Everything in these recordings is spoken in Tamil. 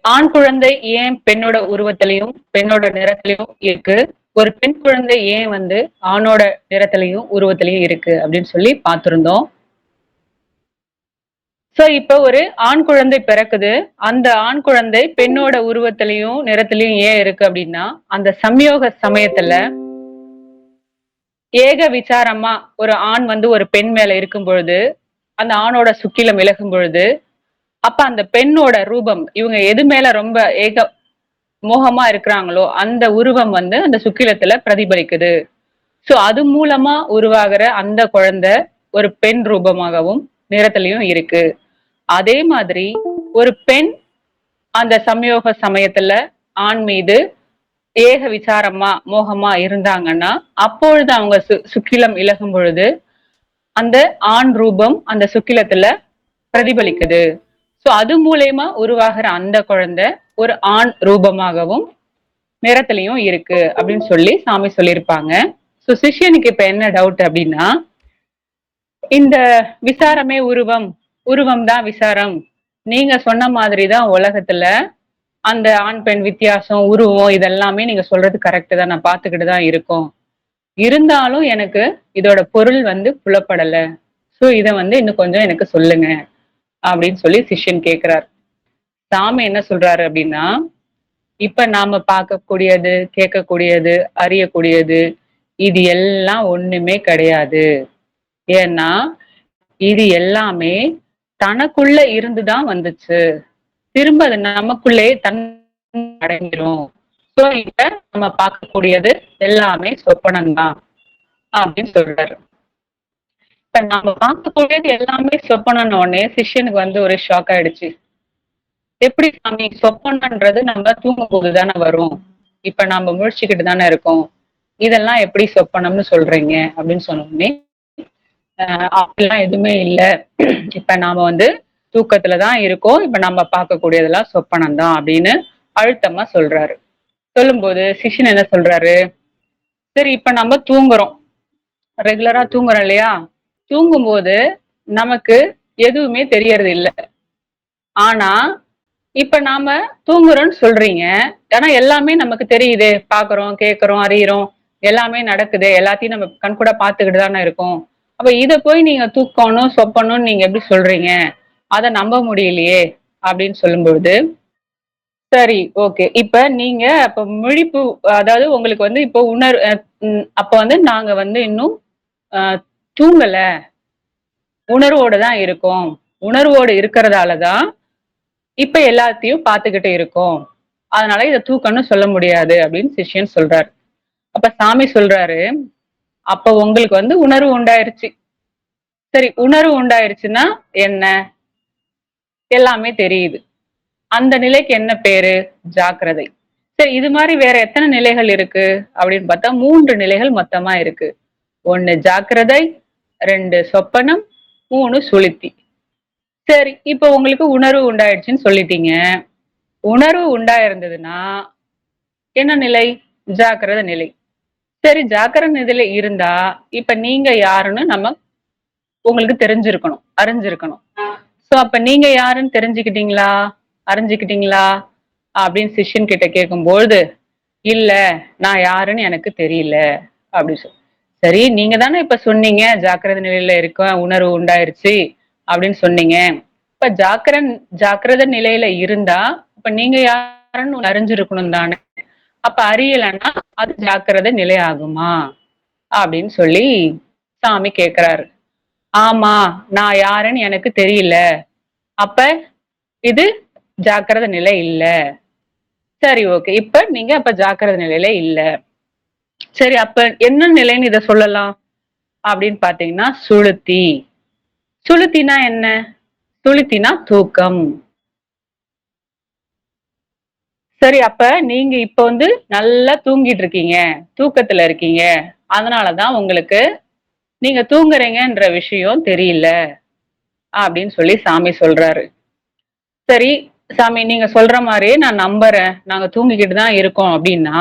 ஆண் குழந்தை ஏன் பெண்ணோட உருவத்திலையும் பெண்ணோட நிறத்திலையும் இருக்கு, ஒரு பெண் குழந்தை ஏன் வந்து ஆணோட நிறத்திலையும் உருவத்திலையும் இருக்கு அப்படின்னு சொல்லி பார்த்திருந்தோம். சோ இப்ப ஒரு ஆண் குழந்தை பிறக்குது. அந்த ஆண் குழந்தை பெண்ணோட உருவத்திலையும் நிறத்திலையும் ஏன் இருக்கு அப்படின்னா, அந்த சம்யோக சமயத்துல ஏக விசாரமா ஒரு ஆண் வந்து ஒரு பெண் மேல இருக்கும் பொழுது, அந்த ஆணோட சுக்கிலம் விலகும் பொழுது, அப்ப அந்த பெண்ணோட ரூபம் இவங்க எது மேல ரொம்ப மோகமா இருக்கிறாங்களோ, அந்த உருவம் வந்து அந்த சுக்கிலத்துல பிரதிபலிக்குது. சோ அது மூலமா உருவாகுற அந்த குழந்தை ஒரு பெண் ரூபமாகவும், நிறத்திலயும் இருக்கு. அதே மாதிரி ஒரு பெண் அந்த சம்யோக சமயத்துல ஆண் மீது ஏக விசாரமா, மோகமா இருந்தாங்கன்னா, அப்பொழுது அவங்க சுக்கிலம் இலகும் பொழுது, அந்த ஆண் ரூபம் அந்த சுக்கிலத்துல பிரதிபலிக்குது. சோ அது மூலியமா உருவாகுற அந்த குழந்தை ஒரு ஆண் ரூபமாகவும் நிறத்திலையும் இருக்கு அப்படின்னு சொல்லி சாமி சொல்லியிருப்பாங்க. சோ சிஷ்யனுக்கு இப்ப என்ன டவுட் அப்படின்னா, இந்த விசாரமே உருவம், உருவம் தான் விசாரம். நீங்க சொன்ன மாதிரிதான் உலகத்துல அந்த ஆண் பெண் வித்தியாசம், உருவம் இதெல்லாமே நீங்க சொல்றது கரெக்ட் தான். நான் பார்த்துக்கிட்டு தான் இருக்கோம். இருந்தாலும் எனக்கு இதோட பொருள் வந்து புலப்படல. சோ இத வந்து இன்னும் கொஞ்சம் எனக்கு சொல்லுங்க அப்படின்னு சொல்லி சிஷ்யன் கேட்கிறார். சாமி என்ன சொல்றாரு அப்படின்னா, இப்ப நாம பார்க்கக்கூடியது, கேட்கக்கூடியது, அறியக்கூடியது இது எல்லாம் ஒண்ணுமே கிடையாது. ஏன்னா இது எல்லாமே தனக்குள்ள இருந்துதான் வந்துச்சு. திரும்ப அது நமக்குள்ளே அடங்கிரும். சோ இப்ப நம்ம பார்க்கக்கூடியது எல்லாமே சொப்பனம் தான் அப்படின்னு சொல்றாரு. இப்ப நம்ம பார்க்கக்கூடியது எல்லாமே சொப்பனம்னு உடனே சிஷ்யனுக்கு வந்து ஒரு ஷாக் ஆயிடுச்சு. எப்படி சாமி சொப்பனன்றது நம்ம தூங்கும் போதுதானே வரும். இப்ப நம்ம முழிச்சுக்கிட்டு தானே இருக்கோம். இதெல்லாம் எப்படி சொப்பனம்னு சொல்றீங்க அப்படின்னு சொன்ன உடனே, அப்படிலாம் எதுவுமே இல்ல. இப்ப நாம வந்து தூக்கத்துலதான் இருக்கோம். இப்ப நம்ம பார்க்கக்கூடியதெல்லாம் சொப்பனம் தான் அப்படின்னு அழுத்தமா சொல்றாரு. சொல்லும்போது சிஷ்யன் என்ன சொல்றாரு, சரி இப்ப நம்ம தூங்குறோம், ரெகுலரா தூங்குறோம் இல்லையா? தூங்கும்போது நமக்கு எதுவுமே தெரியறது இல்ல. ஆனா இப்ப நாம தூங்குறோம்னு சொல்றீங்க. ஆனா எல்லாமே நமக்கு தெரியுது. பாக்குறோம், கேட்கிறோம், அறியுறோம். எல்லாமே நடக்குது. எல்லாத்தையும் நம்ம கண்கூட பாத்துக்கிட்டு தானே இருக்கோம். அப்ப இத போய் நீங்க தூக்கணும், சொப்பணும்னு நீங்க எப்படி சொல்றீங்க? அத நம்ப முடியலையே அப்படின்னு சொல்லும்பொழுது, சரி ஓகே. இப்ப நீங்க அப்ப முழிப்பு, அதாவது உங்களுக்கு வந்து இப்போ அப்ப வந்து நாங்க வந்து இன்னும் அ தூங்கல. உணர்வோட தான் இருக்கோம். உணர்வோடு இருக்கிறதால தான் இப்ப எல்லாத்தையும் பார்த்துக்கிட்டு இருக்கோம். அதனால இத தூக்கம்னு சொல்ல முடியாது அப்படின்னு சிஷ்யன் சொல்றாரு. அப்ப சாமி சொல்றாரு, அப்ப உங்களுக்கு வந்து உணர்வு உண்டாயிருச்சு. சரி உணர்வு உண்டாயிருச்சுன்னா என்ன? எல்லாமே தெரியுது. அந்த நிலைக்கு என்ன பேரு? ஜாக்கிரதை. சரி இது மாதிரி வேற எத்தனை நிலைகள் இருக்கு அப்படின்னு பார்த்தா 3 நிலைகள் மொத்தமா இருக்கு. 1 ஜாக்கிரதை, 2 சொப்பனம், 3 சுளுத்தி. சரி இப்ப உங்களுக்கு உணர்வு உண்டாயிடுச்சுன்னு சொல்லிட்டீங்க. உணர்வு உண்டாயிருந்ததுன்னா என்ன நிலை? ஜாக்கிரத நிலை. சரி ஜாக்கிரத நிலையில இருந்தா இப்ப நீங்க யாருன்னு உங்களுக்கு தெரிஞ்சிருக்கணும், அறிஞ்சிருக்கணும். சோ அப்ப நீங்க யாருன்னு தெரிஞ்சுக்கிட்டீங்களா? அறிஞ்சுக்கிட்டீங்களா அப்படின்னு சிஷ்யன் கிட்ட கேட்கும்போது, இல்ல நான் யாருன்னு எனக்கு தெரியல அப்படின்னு சரி நீங்க தானே இப்ப சொன்னீங்க ஜாக்கிரத நிலையில இருக்க உணர்வு உண்டாயிருச்சு அப்படின்னு சொன்னீங்க. இப்ப ஜாக்கிரத நிலையில இருந்தா இப்ப நீங்க யாருன்னு அறிஞ்சிருக்கணும் தானே. அப்ப அறியலைன்னா அது ஜாக்கிரத நிலை ஆகுமா அப்படின்னு சொல்லி சாமி கேக்குறாரு. ஆமா நான் யாருன்னு எனக்கு தெரியல. அப்ப இது ஜாக்கிரத நிலை இல்ல. சரி ஓகே. இப்ப நீங்க அப்ப ஜாக்கிரத நிலையில இல்ல. சரி அப்ப என்ன நிலைன்னு இத சொல்லலாம் அப்படின்னு பாத்தீங்கன்னா சுளுத்தி. சுளுத்தினா என்ன? சுளுத்தினா தூக்கம். சரி அப்ப நீங்க இப்ப வந்து நல்லா தூங்கிட்டு இருக்கீங்க, தூக்கத்துல இருக்கீங்க. அதனாலதான் உங்களுக்கு நீங்க தூங்குறீங்கன்ற விஷயம் தெரியல அப்படின்னு சொல்லி சாமி சொல்றாரு. சரி சாமி நீங்க சொல்ற மாதிரியே நான் நம்புறேன். நாங்க தூங்கிக்கிட்டு தான் இருக்கோம் அப்படின்னா,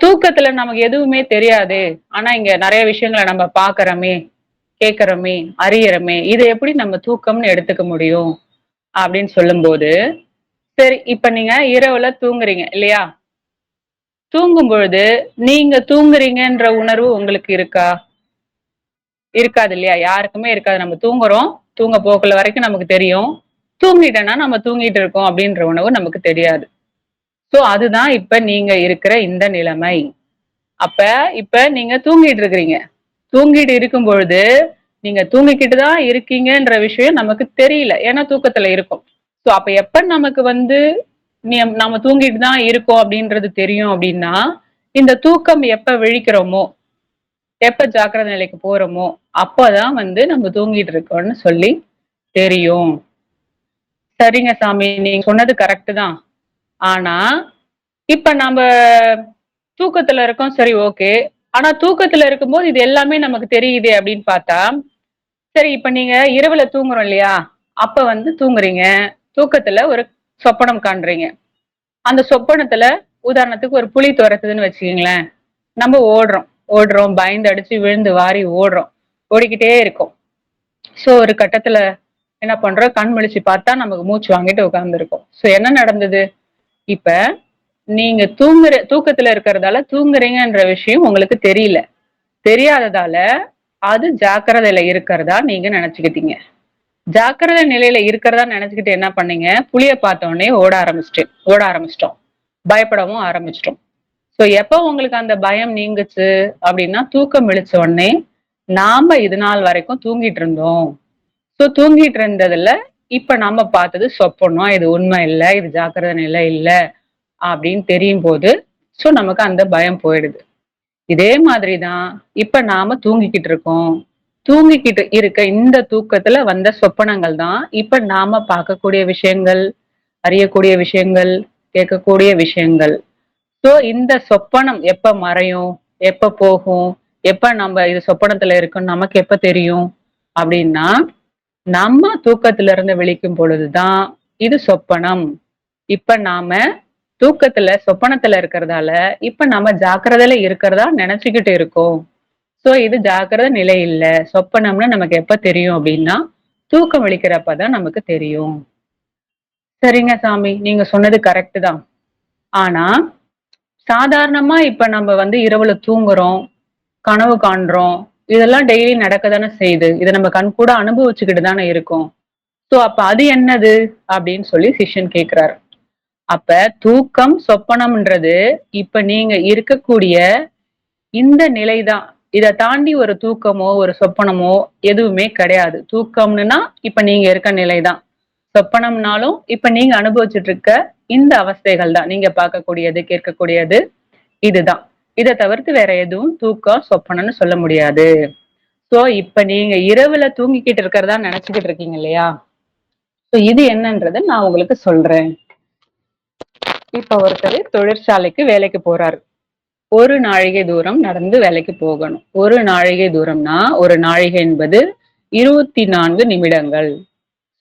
தூக்கத்துல நமக்கு எதுவுமே தெரியாது. ஆனா இங்க நிறைய விஷயங்கள நம்ம பாக்குறோமே, கேட்கிறோமே, அறியறோமே. இதை எப்படி நம்ம தூக்கம்னு எடுத்துக்க முடியும் அப்படின்னு சொல்லும்போது, சரி, இப்ப நீங்க இரவுல தூங்குறீங்க இல்லையா? தூங்கும் பொழுது நீங்க தூங்குறீங்கன்ற உணர்வு உங்களுக்கு இருக்கா? இருக்காது இல்லையா? யாருக்குமே இருக்காது. நம்ம தூங்குறோம். தூங்க போக்குல வரைக்கும் நமக்கு தெரியும். தூங்கிட்டேன்னா நம்ம தூங்கிட்டு இருக்கோம் அப்படின்ற உணர்வு நமக்கு தெரியாது. சோ அதுதான் இப்ப நீங்க இருக்கிற இந்த நிலைமை. அப்ப இப்ப நீங்க தூங்கிட்டு இருக்கிறீங்க. தூங்கிட்டு இருக்கும் பொழுது, நீங்க தூங்கிக்கிட்டு தான் இருக்கீங்கன்ற விஷயம் நமக்கு தெரியல. ஏன்னா தூக்கத்துல இருக்கோம். சோ அப்ப எப்ப நமக்கு வந்து நம்ம தூங்கிட்டு தான் இருக்கோம் அப்படின்றது தெரியும் அப்படின்னா, இந்த தூக்கம் எப்ப விழிக்கிறோமோ, எப்ப ஜாக்கிரதை நிலைக்கு போறோமோ, அப்பதான் வந்து நம்ம தூங்கிட்டு இருக்கோம்னு சொல்லி தெரியும். சரிங்க சாமி, நீங்க சொன்னது கரெக்ட் தான். ஆனா, இப்ப நம்ப தூக்கத்துல இருக்கோம். சரி, ஓகே. ஆனா தூக்கத்துல இருக்கும்போது இது எல்லாமே நமக்கு தெரியுதே அப்படின்னு பார்த்தா, சரி இப்ப நீங்க இரவுல தூங்குறோம் இல்லையா? அப்ப வந்து தூங்குறீங்க. தூக்கத்துல ஒரு சொப்பனம் காண்றீங்க. அந்த சொப்பனத்துல உதாரணத்துக்கு ஒரு புலி துரத்துதுன்னு வச்சுக்கங்களேன். நம்ம ஓடுறோம். ஓடுறோம், பயந்து அடிச்சு விழுந்து வாரி ஓடுறோம். ஓடிக்கிட்டே இருக்கோம். சோ ஒரு கட்டத்துல என்ன பண்றோம்? கண் முழிச்சு பார்த்தா நமக்கு மூச்சு வாங்கிட்டு உட்கார்ந்துருக்கோம். சோ என்ன நடந்தது? இப்ப நீங்க தூக்கத்துல இருக்கிறதால தூங்குறீங்கன்ற விஷயம் உங்களுக்கு தெரியல. தெரியாததால அது ஜாக்கிரதையில இருக்கிறதா நீங்க நினைச்சுக்கிட்டீங்க. ஜாக்கிரதை நிலையில இருக்கிறதா நினைச்சுக்கிட்டு என்ன பண்ணீங்க? புலிய பார்த்த உடனே ஓட ஆரம்பிச்சிட்டோம். பயப்படவும் ஆரம்பிச்சிட்டோம். சோ எப்ப உங்களுக்கு அந்த பயம் நீங்குச்சு அப்படின்னா, தூக்கம் விழிச்ச உடனே, நாம இது நாள் வரைக்கும் தூங்கிட்டு இருந்தோம். சோ தூங்கிட்டு இருந்ததுல, இப்ப நம்ம பார்த்தது சொப்பனம். இது உண்மை இல்ல. இது ஜாக்கிரதை நிலை இல்ல. அப்படின்னு தெரியும்போது, சோ நமக்கு அந்த பயம் போயிடுது. இதே மாதிரி தான் இப்ப நாம தூங்கிக்கிட்டு இருக்கோம். தூங்கிக்கிட்டு இருக்க இந்த தூக்கத்துல வந்த சொப்பனங்கள் தான் இப்ப நாம பார்க்கக்கூடிய விஷயங்கள், அறியக்கூடிய விஷயங்கள், கேட்கக்கூடிய விஷயங்கள். சோ இந்த சொப்பனம் எப்ப மறையும்? எப்ப போகும்? எப்ப நம்ம இது சொப்பனத்துல இருக்குன்னு நமக்கு எப்ப தெரியும்? அப்படின்னா, நம்ம தூக்கத்துல இருந்து விழிக்கும் பொழுதுதான் இது சொப்பனம். இப்ப நாம தூக்கத்துல சொப்பனத்துல இருக்கிறதால, இப்ப நம்ம ஜாக்கிரதையில இருக்கிறதா நினைச்சுக்கிட்டு இருக்கோம். சோ இது ஜாக்கிரதை நிலை இல்ல. சொப்பனம்னு நமக்கு எப்ப தெரியும் அப்படின்னா, தூக்கம் விழிக்கிறப்பதான் நமக்கு தெரியும். சரிங்க சாமி, நீங்க சொன்னது கரெக்ட் தான். ஆனா, சாதாரணமா இப்ப நம்ம வந்து இரவுல தூங்குறோம், கனவு காண்றோம். இதெல்லாம் டெய்லி நடக்க தானே செய்யுது. இத நம்ம கண்கூட அனுபவிச்சுக்கிட்டு தானே இருக்கோம். சோ அப்ப அது என்னது? அப்படின்னு சொல்லி சிஷ்யன் கேட்கிறாரு. அப்ப தூக்கம், சொப்பனம்ன்றது இப்ப நீங்க இருக்கக்கூடிய இந்த நிலைதான். இத தாண்டி ஒரு தூக்கமோ, ஒரு சொப்பனமோ எதுவுமே கிடையாது. தூக்கம்னுனா இப்ப நீங்க இருக்க நிலைதான். சொப்பனம்னாலும் இப்ப நீங்க அனுபவிச்சுட்டு இருக்க இந்த அவஸ்தைகள் தான். நீங்க பார்க்கக்கூடியது, கேட்கக்கூடியது இதுதான். இத தவிர்த்து வேற எதுவும் தூக்கம், சொப்பனம்னு சொல்ல முடியாது. சோ இப்ப நீங்க இரவுல தூங்கிக்கிட்டு இருக்கிறதா நினைச்சுக்கிட்டு இருக்கீங்க இல்லையா? சோ இது என்னன்றத நான் உங்களுக்கு சொல்றேன். இப்ப ஒருத்தர் தொழிற்சாலைக்கு வேலைக்கு போறாரு. ஒரு நாழிகை தூரம் நடந்து வேலைக்கு போகணும். ஒரு நாழிகை தூரம்னா, ஒரு நாழிகை என்பது 24 நிமிடங்கள்.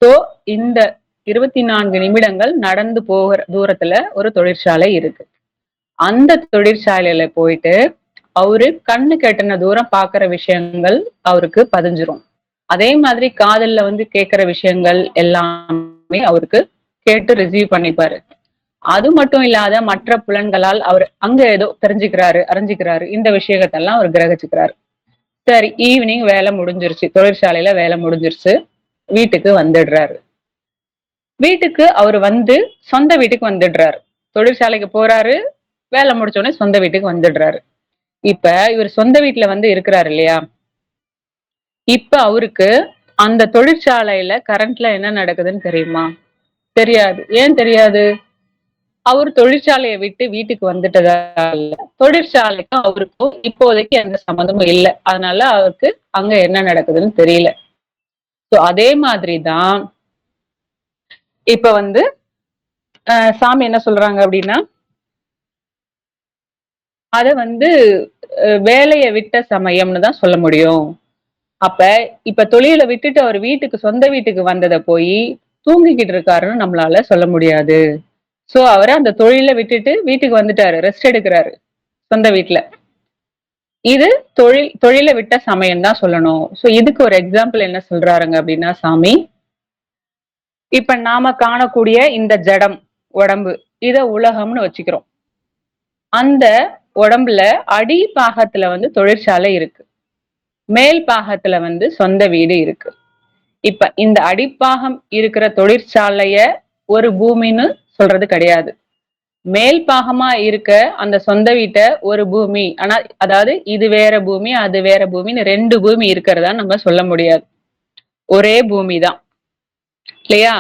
சோ இந்த 24 நிமிடங்கள் நடந்து போகிற தூரத்துல ஒரு தொழிற்சாலை இருக்கு. அந்த தொழிற்சாலையில போயிட்டு அவரு கண்ணுக்கு எட்டுன தூரம் பாக்குற விஷயங்கள் அவருக்கு பதிஞ்சிரும். அதே மாதிரி காதுல வந்து கேட்கிற விஷயங்கள் எல்லாமே அவருக்கு கேட்டு ரிசீவ் பண்ணிப்பாரு. அது மட்டும் இல்லாத மற்ற புலன்களால் அவர் அங்க ஏதோ தெரிஞ்சுக்கிறாரு, அறிஞ்சுக்கிறாரு. இந்த விஷயத்தெல்லாம் அவர் கிரகிச்சுக்கிறாரு. சரி, ஈவினிங் வேலை முடிஞ்சிருச்சு. தொழிற்சாலையில வேலை முடிஞ்சிருச்சு. வீட்டுக்கு வந்துடுறாரு. வீட்டுக்கு அவரு வந்து சொந்த வீட்டுக்கு வந்துடுறாரு. தொழிற்சாலைக்கு போறாரு. வேலை முடிச்ச உடனே சொந்த வீட்டுக்கு வந்துடுறாரு. இப்ப இவர் சொந்த வீட்டுல வந்து இருக்கிறாரு இல்லையா? இப்ப அவருக்கு அந்த தொழிற்சாலையில கரண்ட்ல என்ன நடக்குதுன்னு தெரியுமா? தெரியாது. ஏன் தெரியாது? அவரு தொழிற்சாலைய விட்டு வீட்டுக்கு வந்துட்டதால, தொழிற்சாலைக்கும் அவருக்கும் இப்போதைக்கு எந்த சம்மந்தமும் இல்ல. அதனால அவருக்கு அங்க என்ன நடக்குதுன்னு தெரியல. சோ அதே மாதிரி தான் இப்ப வந்து சாமி என்ன சொல்றாங்க அப்படின்னா, அத வந்து வேலைய விட்ட சமயம்னு தான் சொல்ல முடியும். அப்ப இப்ப தொழில விட்டுட்டு அவர் வீட்டுக்கு சொந்த வீட்டுக்கு வந்தத போயி தூங்கிக்கிட்டு இருக்காருன்னு நம்மளால சொல்ல முடியாது. சோ அவரு அந்த தொழில விட்டுட்டு வீட்டுக்கு வந்துட்டாரு. ரெஸ்ட் எடுக்குறாரு சொந்த வீட்ல. இது தொழில விட்ட சமயம் தான் சொல்லணும். சோ இதுக்கு ஒரு எக்ஸாம்பிள் என்ன சொல்றாருங்க அப்படின்னா சாமி, இப்ப நாம காணக்கூடிய இந்த ஜடம், உடம்பு, இத உலகம்னு வச்சுக்கிறோம். அந்த உடம்புல அடி பாகத்துல வந்து தொழிற்சாலை இருக்கு. மேல் பாகத்துல வந்து சொந்த வீடு இருக்கு. இப்ப இந்த அடிப்பாகம் இருக்கிற தொழிற்சாலைய ஒரு பூமின்னு சொல்றது கிடையாது. மேல் பாகமா இருக்க அந்த சொந்த வீட்ட ஒரு பூமி. ஆனா அதாவது இது வேற பூமி, அது வேற பூமின்னு 2 பூமி இருக்கிறதா நம்ம சொல்ல முடியாது. ஒரே பூமி தான். இல்லையா?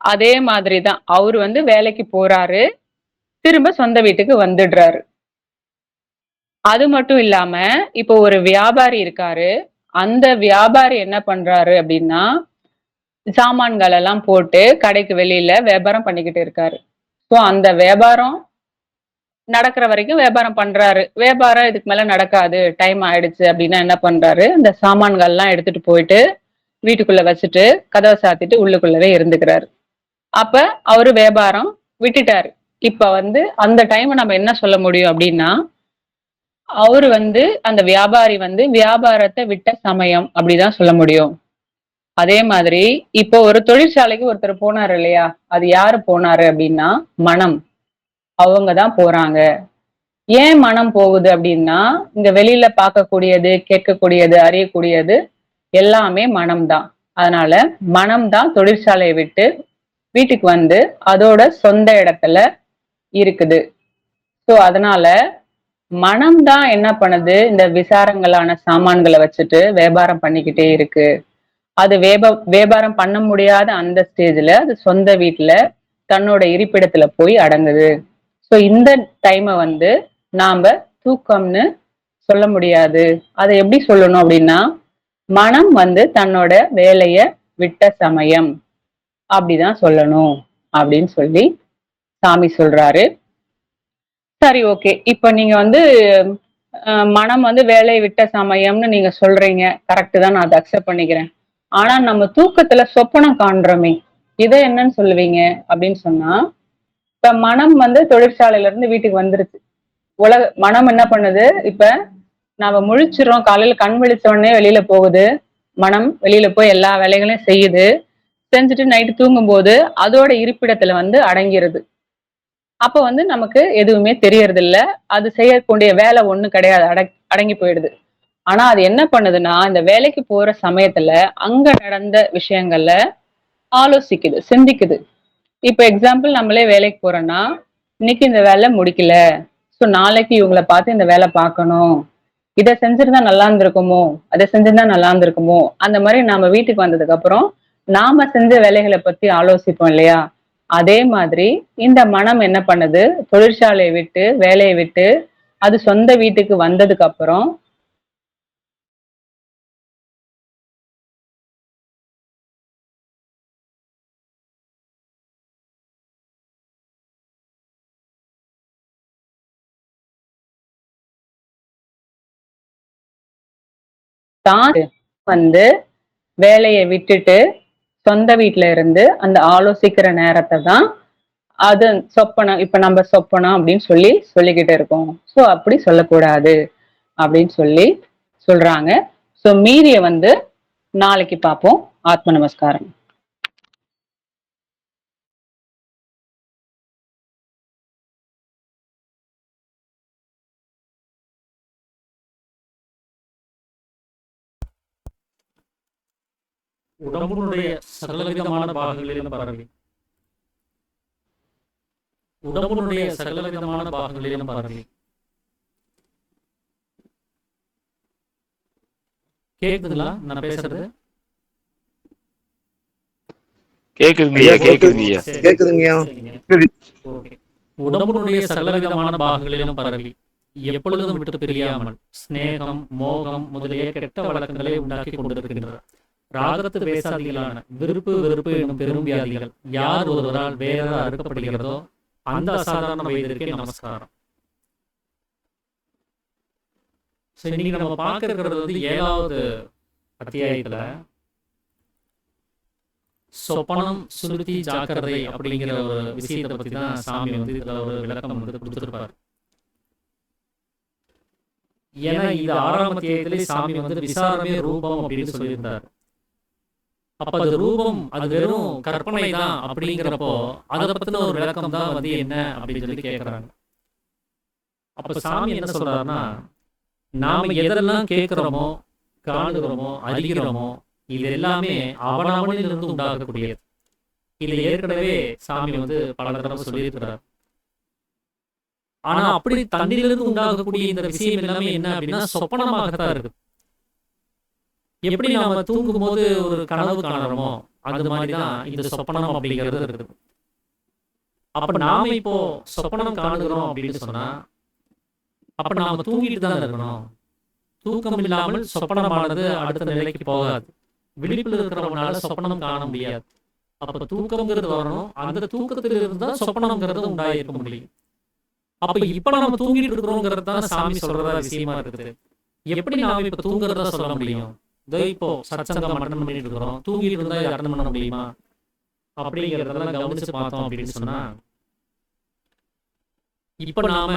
அதே மாதிரி தான். அவரு வந்து வேலைக்கு போறாரு. திரும்ப சொந்த வீட்டுக்கு வந்துடுறாரு. அது மட்டும் இல்லாம, இப்போ ஒரு வியாபாரி இருக்காரு. அந்த வியாபாரி என்ன பண்றாரு அப்டின்னா, சாமான்கள் எல்லாம் போட்டு கடைக்கு வெளியில வியாபாரம் பண்ணிக்கிட்டு இருக்காரு. ஸோ அந்த வியாபாரம் நடக்கிற வரைக்கும் வியாபாரம் பண்றாரு. வியாபாரம் இதுக்கு மேல நடக்காது. டைம் ஆயிடுச்சு அப்டின்னா என்ன பண்றாரு, இந்த சாமான்கள்லாம் எடுத்துட்டு போயிட்டு வீட்டுக்குள்ள வச்சுட்டு, கதவ சாத்திட்டு உள்ளுக்குள்ளவே இருந்துக்கிறாரு. அப்ப அவரு வியாபாரம் விட்டுட்டாரு. இப்ப வந்து அந்த டைம நம்ம என்ன சொல்ல முடியும் அப்டின்னா, அவரு வந்து அந்த வியாபாரி வந்து வியாபாரத்த விட்ட சமயம் அப்டிதான் சொல்ல முடியும். அதே மாதிரி இப்போ ஒரு தொழிற்சாலைக்கு ஒருத்தர் போனாரு இல்லையா? அது யாரு போனாரு அப்டின்னா, மனம். அவங்க தான் போறாங்க. ஏன் மனம் போகுது அப்டின்னா, இங்க வெளியில பார்க்கக்கூடியது, கேட்கக்கூடியது, அறியக்கூடியது எல்லாமே மனம் தான். அதனால மனம் தான் தொழிற்சாலைய விட்டு வீட்டுக்கு வந்து அதோட சொந்த இடத்துல இருக்குது. ஸோ அதனால மனம் தான் என்ன பண்ணுது, இந்த விசாரங்களான சாமான்கள வச்சுட்டு வியாபாரம் பண்ணிக்கிட்டே இருக்கு. அது வியாபாரம் பண்ண முடியாத அந்த ஸ்டேஜ்ல அது சொந்த வீட்ல தன்னோட இருப்பிடத்துல போய் அடங்குது. ஸோ இந்த டைம வந்து நாம தூக்கம்னு சொல்ல முடியாது. அத எப்படி சொல்லணும் அப்படின்னா, மனம் வந்து தன்னோட வேலைய விட்ட சமயம் அப்படிதான் சொல்லணும் அப்படின்னு சொல்லி சாமி சொல்றாரு. சரி, ஓகே. இப்ப நீங்க வந்து மனம் வந்து வேலைய விட்ட சமயம்னு நீங்க சொல்றீங்க. கரெக்ட் தான். நான் அத அக்செப்ட் பண்ணிக்கிறேன். ஆனா நம்ம தூக்கத்துல சொப்பனம் காண்றோமே, இத என்னன்னு சொல்லுவீங்க அப்படின்னு சொன்னா, இப்ப மனம் வந்து தொழிற்சாலையில இருந்து வீட்டுக்கு வந்துருச்சு. மனம் என்ன பண்ணுது, இப்ப நாம முழிச்சிடுறோம். காலையில கண் விழிச்ச உடனே வெளியில போகுது. மனம் வெளியில போய் எல்லா வேலைகளையும் செய்யுது. செஞ்சுட்டு நைட்டு தூங்கும்போது அதோட இருப்பிடத்துல வந்து அடங்கிருது. அப்ப வந்து நமக்கு எதுவுமே தெரியறதில்ல. அது செய்யக்கூடிய வேலை ஒண்ணும் கிடையாது. அடங்கி போயிடுது. ஆனா அது என்ன பண்ணுதுன்னா, இந்த வேலைக்கு போற சமயத்துல அங்க நடந்த விஷயங்கள ஆலோசிக்குது, சிந்திக்குது. இப்ப எக்ஸாம்பிள் நம்மளே வேலைக்கு போறோம்னா, இன்னைக்கு இந்த வேலை முடிக்கல. ஸோ நாளைக்கு இவங்கள பார்த்து இந்த வேலை பார்க்கணும். இத செஞ்சிருந்தா நல்லா இருந்திருக்குமோ, அத செஞ்சிருந்தா நல்லா இருந்திருக்குமோ, அந்த மாரி நாம வீட்டுக்கு வந்ததுக்கு அப்புறம், நாம செஞ்ச வேலைகள பத்தி ஆலோசிப்போம் இல்லையா? அதே மாதிரி இந்த மனம் என்ன பண்ணுது, தொழிற்சாலைய விட்டு, வேலைய விட்டு, அது சொந்த வீட்டுக்கு வந்ததுக்கு அப்புறம் தான் வந்து வேலைய விட்டுட்டு, சொந்த வீட்ல இருந்து அந்த ஆலோசிக்கிற நேரத்த தான் அது சொப்பனம். இப்ப நம்ம சொப்பனம் அப்படின்னு சொல்லி சொல்லிக்கிட்டு இருக்கோம். ஸோ அப்படி சொல்லக்கூடாது அப்படின்னு சொல்லி சொல்றாங்க. ஸோ மீதிய வந்து நாளைக்கு பார்ப்போம். ஆத்ம நமஸ்காரம். உடம்பினுடைய சகலவிதமான பாகங்களிலும் பரவி உடம்பினுடைய சகலவிதமான பாகங்களிலும் பரவி கேக்குதுங்களா நான் பேசுறது? கேக்குதுங்கய்யா. உடம்பினுடைய சகலவிதமான பாகங்களிலும் பரவி எப்பொழுதும் விட்டு பிரியாமல் ஸ்நேகம், மோகம் முதலிய கெட்ட வழக்கங்களை உண்டாக்கி கொண்டிருக்கின்றனர். ராகத்து வேசாதிகளான விருப்பு வெறுப்பு என்னும் பெரும் வியாதிகள் யார் ஒருவரால் வேற அறுக்கப்படுகிறதோ அந்த அசாதாரண வயதிற்கே நமஸ்காரம். இன்னைக்கு நம்ம பார்க்க இருக்கிறது வந்து 7வது அத்தியாயத்துல சொப்பனம் சுருதி ஜாக்கிரதை அப்படிங்கிற ஒரு விஷயத்தை பத்தி தான் சாமி வந்து இதுல ஒரு விளக்கம் வந்து கொடுத்திருப்பார். ஏன்னா இது 6ஆம் அத்தியாயத்திலே சாமி வந்து விசாரமே ரூபம் அப்படின்னு சொல்லியிருந்தார். அப்ப அது ரூபம், அது வெறும் கற்பனை தான் அப்படிங்கிறப்போ அதை பத்தின ஒரு விளக்கம் தான் வந்து என்ன அப்படின்னு சொல்லி கேட்கறாங்க. அப்ப சாமி என்ன சொல்றாருன்னா, நாம எதெல்லாம் கேட்கிறோமோ, காணுகிறோமோ, அறிகிறோமோ, இது எல்லாமே அவனவனிலிருந்து உண்டாகக்கூடியது. இதை ஏற்கனவே சாமி வந்து பல தடவை சொல்லியிருக்கிறார். ஆனா அப்படி தன்னிலிருந்து உண்டாகக்கூடிய இந்த விஷயம் எல்லாமே என்ன அப்படின்னா சொப்பனமாகத்தான் இருக்கு. எப்படி நாம தூங்கும் போது ஒரு கனவு காணுறோமோ அது மாதிரிதான் இந்த சொப்பனம் அப்படிங்கிறது இருக்குது. அப்ப நாம இப்போ சொப்பனம் காணுகிறோம் அப்படின்னு சொன்னா அப்ப நாம தூங்கிட்டு தான் இருக்கணும். தூக்கம் இல்லாமல் சொப்பனமானது அடுத்த நிலைக்கு போகாது. விழிப்பில் இருக்கிறவனால சொப்பனம் காண முடியாது. அப்ப தூக்கம்ங்கிறது வரணும். அந்த தூக்கத்தில் இருந்தா சொப்பனம்ங்கிறது உண்டாயிருக்க முடியும். அப்ப இப்ப நம்ம தூங்கிட்டு இருக்கிறோங்கிறது தான் சாமி சொல்றதா விஷயமா இருக்குது. எப்படி நாம இப்ப தூங்குறதா சொல்ல முடியும்? இதோ இப்போ சத்சங்கம் அட்டன் பண்ணிட்டு இருக்கிறோம், தூங்கிட்டு இருந்தா இதை அட்டன் பண்ண முடியுமா அப்படிங்கிறதெல்லாம் கவனிச்சு பார்த்தோம் அப்படின்னு சொன்னா இப்ப நாம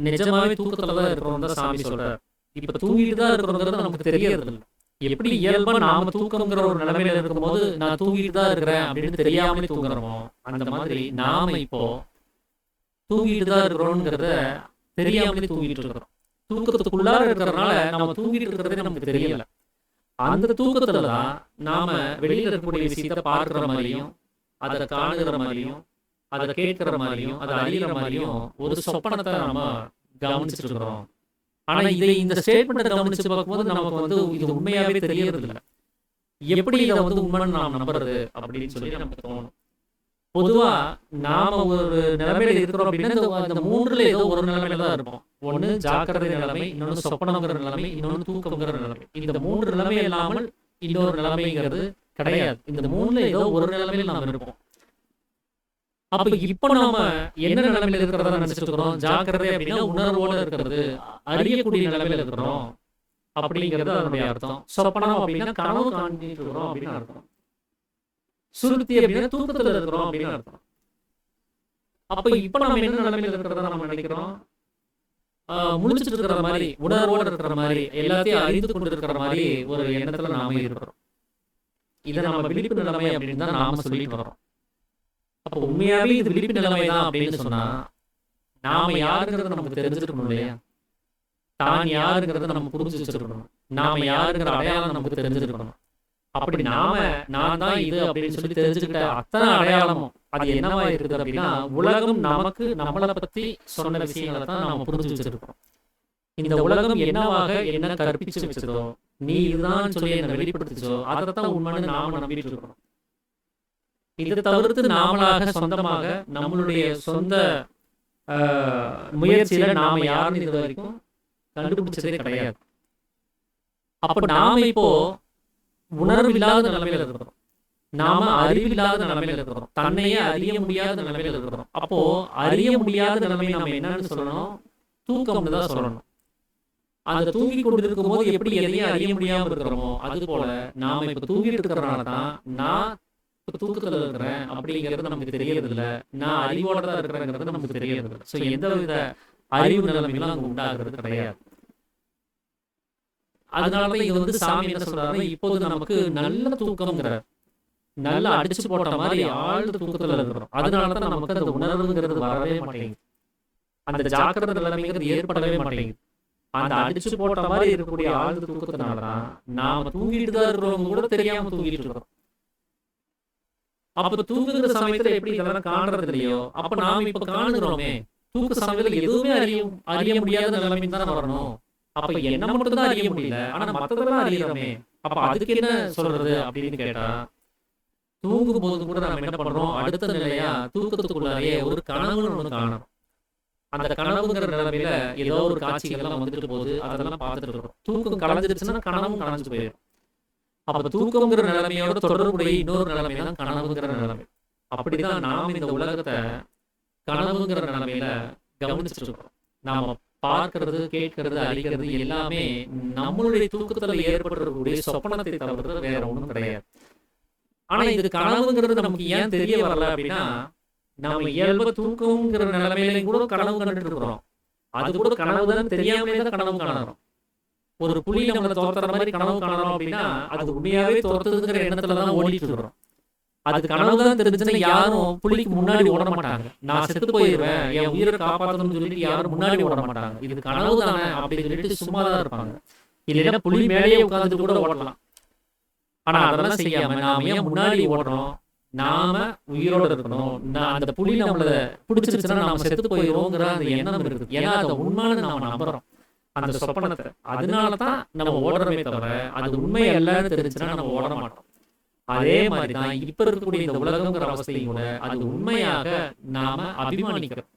நிஜமாவே தூக்கத்துல தான் இருக்கிறோம் தான் சாமி சொல்றாரு. இப்ப தூங்கிட்டு தான் இருக்கிறோங்கிறது நமக்கு தெரியறது இல்லை. எப்படி இயல்பா நாம தூக்கம்ங்கிற ஒரு நிலைமையில இருக்கும்போது நான் தூங்கிட்டு தான் இருக்கிறேன் அப்படின்னு தெரியாமலே தூங்குறோமோ அந்த மாதிரி நாம இப்போ தூங்கிட்டு தான் இருக்கிறோங்கிறத தெரியாமலே தூங்கிட்டு இருக்கிறோம். தூக்கத்துக்குள்ளார இருக்கிறதுனால நம்ம தூங்கிட்டு இருக்கிறதே நமக்கு தெரியல. அந்த தூக்கத்துலதான் நாம வெளியில இருக்கக்கூடிய விஷயத்த பார்க்கிற மாதிரியும் அதை காணுகிற மாதிரியும் அதை கேட்கிற மாதிரியும் அதை அறிகிற மாதிரியும் ஒரு சொப்பனத்தை நம்ம கவனிச்சுட்டு இருக்கிறோம். ஆனா இதை இந்த ஸ்டேட்மெண்ட்டை கவனிச்சு பார்க்கும்போது நமக்கு வந்து இது உண்மையாவே தெரியறது இல்லை. எப்படி இதை வந்து உண்மைன்னு நாம் நம்புறது அப்படின்னு சொல்லி நமக்கு தோணும். பொதுவா நாம ஒரு நிலைமையில இருக்கிறோம் அப்படின்னா இந்த மூன்றுல ஏதோ ஒரு நிலைமையில தான் இருப்போம். ஒண்ணு ஜாக்கிரதை நிலைமை, இன்னொன்னு சொப்பனங்கிற நிலைமை, இன்னொன்னு தூக்கங்கிற நிலைமை. இந்த மூன்று நிலைமை இல்லாமல் இன்னொரு நிலைமைங்கிறது கிடையாது. இந்த மூணுல ஏதோ ஒரு நிலைமையில நாம இருப்போம். அப்ப இப்ப நாம என்ன நிலைமையில இருக்கிறதா நினைச்சிட்டு இருக்கிறோம்? ஜாக்கிரதை அப்படின்னா உணர்வோட இருக்கிறது, அறியக்கூடிய நிலைமையில இருக்கிறோம் அப்படிங்கிறது அதனுடைய அர்த்தம். சொப்பனம் அப்படின்னா கனவு காண்பிட்டு இருக்கிறோம் அப்படின்னு அர்த்தம். சுருத்தி அப்படின்னா தூக்கத்துல இருக்கிறோம் அப்படின்னு அர்த்தம். அப்ப இப்ப நம்ம என்ன நிலைமையில இருக்கிறதா நம்ம நினைக்கிறோம்? முழிச்சிட்டு இருக்கிற மாதிரி, உணர்வோட இருக்கிற மாதிரி, எல்லாத்தையும் அறிந்து கொண்டு இருக்கிற மாதிரி ஒரு எண்ணத்துல நாம இருக்கிறோம். இதை நம்ம விழிப்பு நிலைமை அப்படின்னு தான் நாம சொல்லிட்டு வரோம். அப்ப உண்மையாவே இது விழிப்பு நிலைமை தான் அப்படின்னு சொன்னா நாம யாருங்கிறத நமக்கு தெரிஞ்சிருக்கணும் இல்லையா? தான் யாருங்கிறத நம்ம புரிஞ்சு வச்சிருக்கணும். நாம யாருங்கிற அடையாளம் நமக்கு தெரிஞ்சிருக்கணும். அப்படி நான் தான் இது அப்படின்னு சொல்லி தெரிஞ்சுக்கிட்ட அத்தனை அடையாளமும் அது என்னவா இருக்குது அப்படின்னா உலகம் நமக்கு நம்மளை பத்தி சொன்ன விஷயங்களை தான் நாம புரிஞ்சு வச்சிருக்கோம். இந்த உலகம் என்னவாக என்ன கற்பிச்சு வச்சதோ, நீ இதுதான் சொல்லி என்ன வெளிப்படுத்துச்சோ அதைத்தான் உண்மைன்னு நாம நம்பிட்டு இருக்கோம். இதை தவிர்த்து நாமளாக சொந்தமாக நம்மளுடைய சொந்த முயற்சியில நாம யாருன்னு இது வரைக்கும் கண்டுபிடிச்சதே கிடையாது. அப்ப நாம இப்போ உணர்வு இல்லாத நிலைமையில இருக்கிறோம். நாம அறிவில்லாத நிலைமையில இருக்கிறோம். தன்னையே அறிய முடியாத நிலைமையில இருக்கிறோம். அப்போ அறிய முடியாத நிலைமை நம்ம என்னன்னு சொல்லணும்? தூக்கம்னு தான் சொல்லணும். அந்த தூங்கி கொண்டு இருக்கும் போது எப்படி எதையும் அறிய முடியாம இருக்கிறோமோ அது போல நாம இப்ப தூங்கிட்டு இருக்கிறனால தான் நான் இப்ப தூக்கத்துல இருக்கிறேன் அப்படிங்கிறது நமக்கு தெரியறது இல்லை. நான் அறிவோட தான் இருக்கிறேங்கிறது நமக்கு தெரியறது இல்லை. ஸோ எந்த வித அறிவு நிலைமைகளும் அங்க உண்டாகிறது கிடையாது. அதனாலதான் இது வந்து சாமி என்ன சொல்றாருன்னா இப்போது நமக்கு நல்ல தூக்கம்ங்கிற நல்லா அடிச்சு போட்ட மாதிரி ஆழ்ந்த தூக்கத்துல இருக்கிறோம். அதனாலதான் நமக்கு அந்த உணர்வுங்கிறது வரவே மாட்டேங்குது. அந்த ஜாக்கிரதை நிலைமைங்கிறது ஏற்படவே மாட்டேங்குது. அந்த அடிச்சு போட்ட மாதிரி இருக்கக்கூடிய ஆழ்ந்த தூக்கத்தினாலதான் நாம தூங்கிட்டு தான் இருக்கிறவங்க கூட தெரியாம தூங்கிட்டு இருக்கிறோம். அப்ப தூங்குகிற சமயத்துல எப்படி இதெல்லாம் காணுறது இல்லையோ அப்ப நாம இப்ப காணுகிறோமே தூக்க சமயத்துல எதுவுமே அறிய முடியாத நிலைமை தானே வரணும். அப்ப என்ன மட்டும் தான் அறிய முடியல, ஆனா மத்ததெல்லாம் அறியறோமே. அப்ப அதுக்கு என்ன சொல்றது அப்படின்னு கேட்டா தூங்கும் போது கூட நம்ம என்ன பண்றோம்? அடுத்த நிலையா தூக்கத்துக்குள்ளாரையே ஒரு கனவுன்னு ஒண்ணு காணணும். அந்த கனவுங்கிற நிலைமையில ஏதோ ஒரு காட்சிகள்லாம் வந்துட்டு போகுது, அதெல்லாம் பார்த்துட்டு இருக்கோம். தூக்கம் கலைஞ்சிருச்சுன்னா கனவும் கலைஞ்சு போயிடும். அப்ப தூக்கம்ங்கிற நிலைமையோட தொடர்புடைய இன்னொரு நிலைமை தான் கனவுங்கிற நிலைமை. அப்படிதான் நாம இந்த உலகத்தை கனவுங்கிற நிலைமையில கவனிச்சுட்டு இருக்கோம். நாம பார்க்கிறது, கேட்கறது, அறிகிறது எல்லாமே நம்மளுடைய தூக்கத்துல ஏற்படக்கூடிய சொப்பனத்தை தவிர வேற ஒண்ணும் கிடையாது. ஆனா இது கனவுங்கிறது நமக்கு ஏன் தெரிய வரல அப்படின்னா நாம இயல்பு தூக்கம்ங்கிற நிலைமையிலையும் கூட கனவு கண்டுட்டு இருக்கிறோம். அது கூட கனவு தான் தெரியாமலே தான் கனவு காணுறோம். ஒரு புலி நம்மளை துரத்துற மாதிரி கனவு காணறோம் அப்படின்னா அது உண்மையாவே துரத்துதுங்கிற எண்ணத்துல தான் ஓடிட்டு இருக்கிறோம். அது கனவு தான் தெரிஞ்சுன்னா யாரும் புலிக்கு முன்னாடி ஓட மாட்டாங்க. நான் செத்து போயிடுவேன், என் உயிரை காப்பாற்றணும்னு சொல்லிட்டு யாரும் முன்னாடி ஓட மாட்டாங்க. இது கனவு தானே அப்படின்னு சொல்லிட்டு சும்மா தான் இருப்பாங்க. இல்லைன்னா புலி மேலேயே உட்காந்துட்டு கூட ஓடலாம். ஆனா அதெல்லாம் செய்யாம நாம ஏன் முன்னாடி ஓடுறோம்? நாம உயிரோட இருக்கணும். அந்த புலி நம்மள பிடிச்சிருச்சுன்னா நாம செத்து போயிடுவோங்கிற அந்த எண்ணம் இருக்குது. ஏன்னா அதை உண்மைன்னு நாம நம்புறோம் அந்த சொப்பனத்தை. அதனாலதான் நம்ம ஓடுறமே தவிர அது உண்மை அல்லன்னு தெரிஞ்சுன்னா நம்ம ஓட மாட்டோம். அதே மாதிரிதான் இப்ப இருக்கக்கூடிய இந்த உலகங்கிற அவஸ்தையும் கூட அது உண்மையாக நாம அபிமானிக்கிறோம்.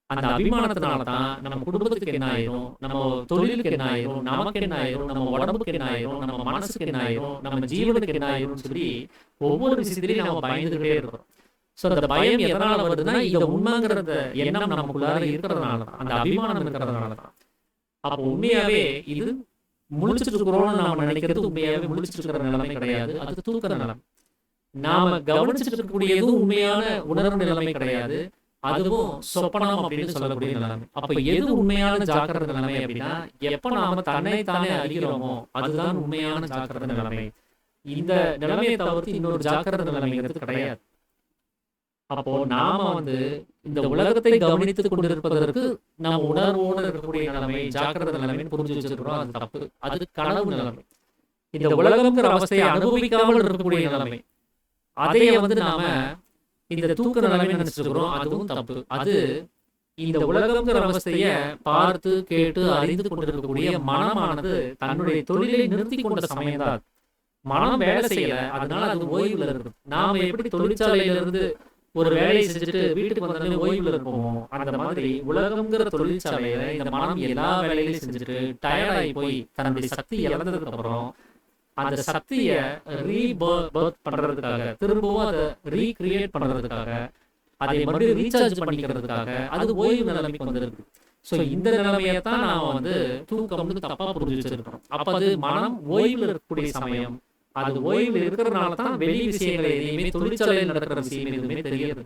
அந்த அபிமானத்தினாலதான் நம்ம குடும்பத்துக்கு என்ன ஆயிரும், நம்ம தொழிலுக்கு என்ன ஆயிரும், நமக்கு என்ன ஆயிரும், நம்ம உடம்புக்கு என்ன ஆயிரும், நம்ம மனசுக்கு என்ன ஆயிரும், நம்ம ஜீவனுக்கு என்ன ஆயிரும் சொல்லி ஒவ்வொரு விஷயத்திலையும் நம்ம பயந்துகிட்டே இருக்கிறோம். சோ அந்த பயம் எதனால வருதுன்னா இந்த உண்மைங்கிற எண்ணம் நமக்குள்ளார இருக்கிறதுனாலதான், அந்த அபிமானம் இருக்கிறதுனாலதான். அப்போ உண்மையாவே இது முழிச்சிட்டு இருக்கிறோம்னு நாம நினைக்கிறது உண்மையாவே முழிச்சிட்டு இருக்கிற நிலைமை கிடையாது. அது தூக்க நிலைமை. நாம கவனிச்சுட்டு இருக்கக்கூடியதும் உண்மையான உணர்வு நிலைமை கிடையாது. அதுவும் சொப்பனம் அப்படின்னு சொல்லக்கூடிய நிலைமை. அப்ப எது உண்மையான ஜாக்கிரதை நிலைமை அப்படின்னா, எப்ப நாம தன்னை தானே அறிகிறோமோ அதுதான் உண்மையான ஜாக்கிரதை நிலைமை. இந்த நிலைமையை தவிர்த்து இன்னொரு ஜாக்கிரதை நிலைமைங்கிறது கிடையாது. அப்போ நாம இந்த உலகத்தை கவனித்துக் கொண்டிருப்பதற்கு நம்ம உணர்வோடு இருக்கக்கூடிய நிலைமை ஜாக்கிரதை நிலைமைன்னு புரிஞ்சு வச்சிருக்கிறோம். அது தப்பு. அது கனவு நிலைமை. இந்த உலகம்ங்கிற அவஸ்தையை அனுபவிக்காமல் இருக்கக்கூடிய நிலைமை, அதையே நாம இந்த தூக்க நிலைமை நினைச்சிருக்கிறோம். அதுவும் தப்பு. அது இந்த உலகம்ங்கிற அவஸ்தைய பார்த்து கேட்டு அறிந்து கொண்டிருக்கக்கூடிய மனமானது தன்னுடைய தொழிலை நிறுத்தி கொண்ட சமயம் தான். மனம் வேலை செய்யல, அதனால அது ஓய்வுல இருக்கு. நாம எப்படி தொழிற்சாலையில இருந்து ஒரு வேலையை செஞ்சுட்டு வீட்டுக்கு வந்தாலே ஓய்வுல இருப்போம், அந்த மாதிரி உலகம்ங்கிற தொழிற்சாலையில இந்த மனம் எல்லா வேலைகளையும் செஞ்சுட்டு டயர்டாகி போய் தன்னுடைய சக்தி இழந்ததுக்கு அப்புறம் அந்த சக்தியை ரீபர்த் பண்றதுக்காக, திரும்பவும் அதை ரீக்ரியேட் பண்றதுக்காக, அதை மறுபடியும் ரீசார்ஜ் பண்ணிக்கிறதுக்காக அது ஓய்வு நிலைமைக்கு வந்துருக்கு. ஸோ இந்த நிலைமையை தான் நாம தூக்கம் தப்பா புரிஞ்சு வச்சிருக்கோம். அப்ப அது மனம் ஓய்வுல இருக்கக்கூடிய சமயம். அது ஓய்வுல இருக்கிறதுனால தான் வெளி விஷயங்கள் எதையுமே, தொழிற்சாலையில் நடக்கிற விஷயம் எதுவுமே தெரியாது.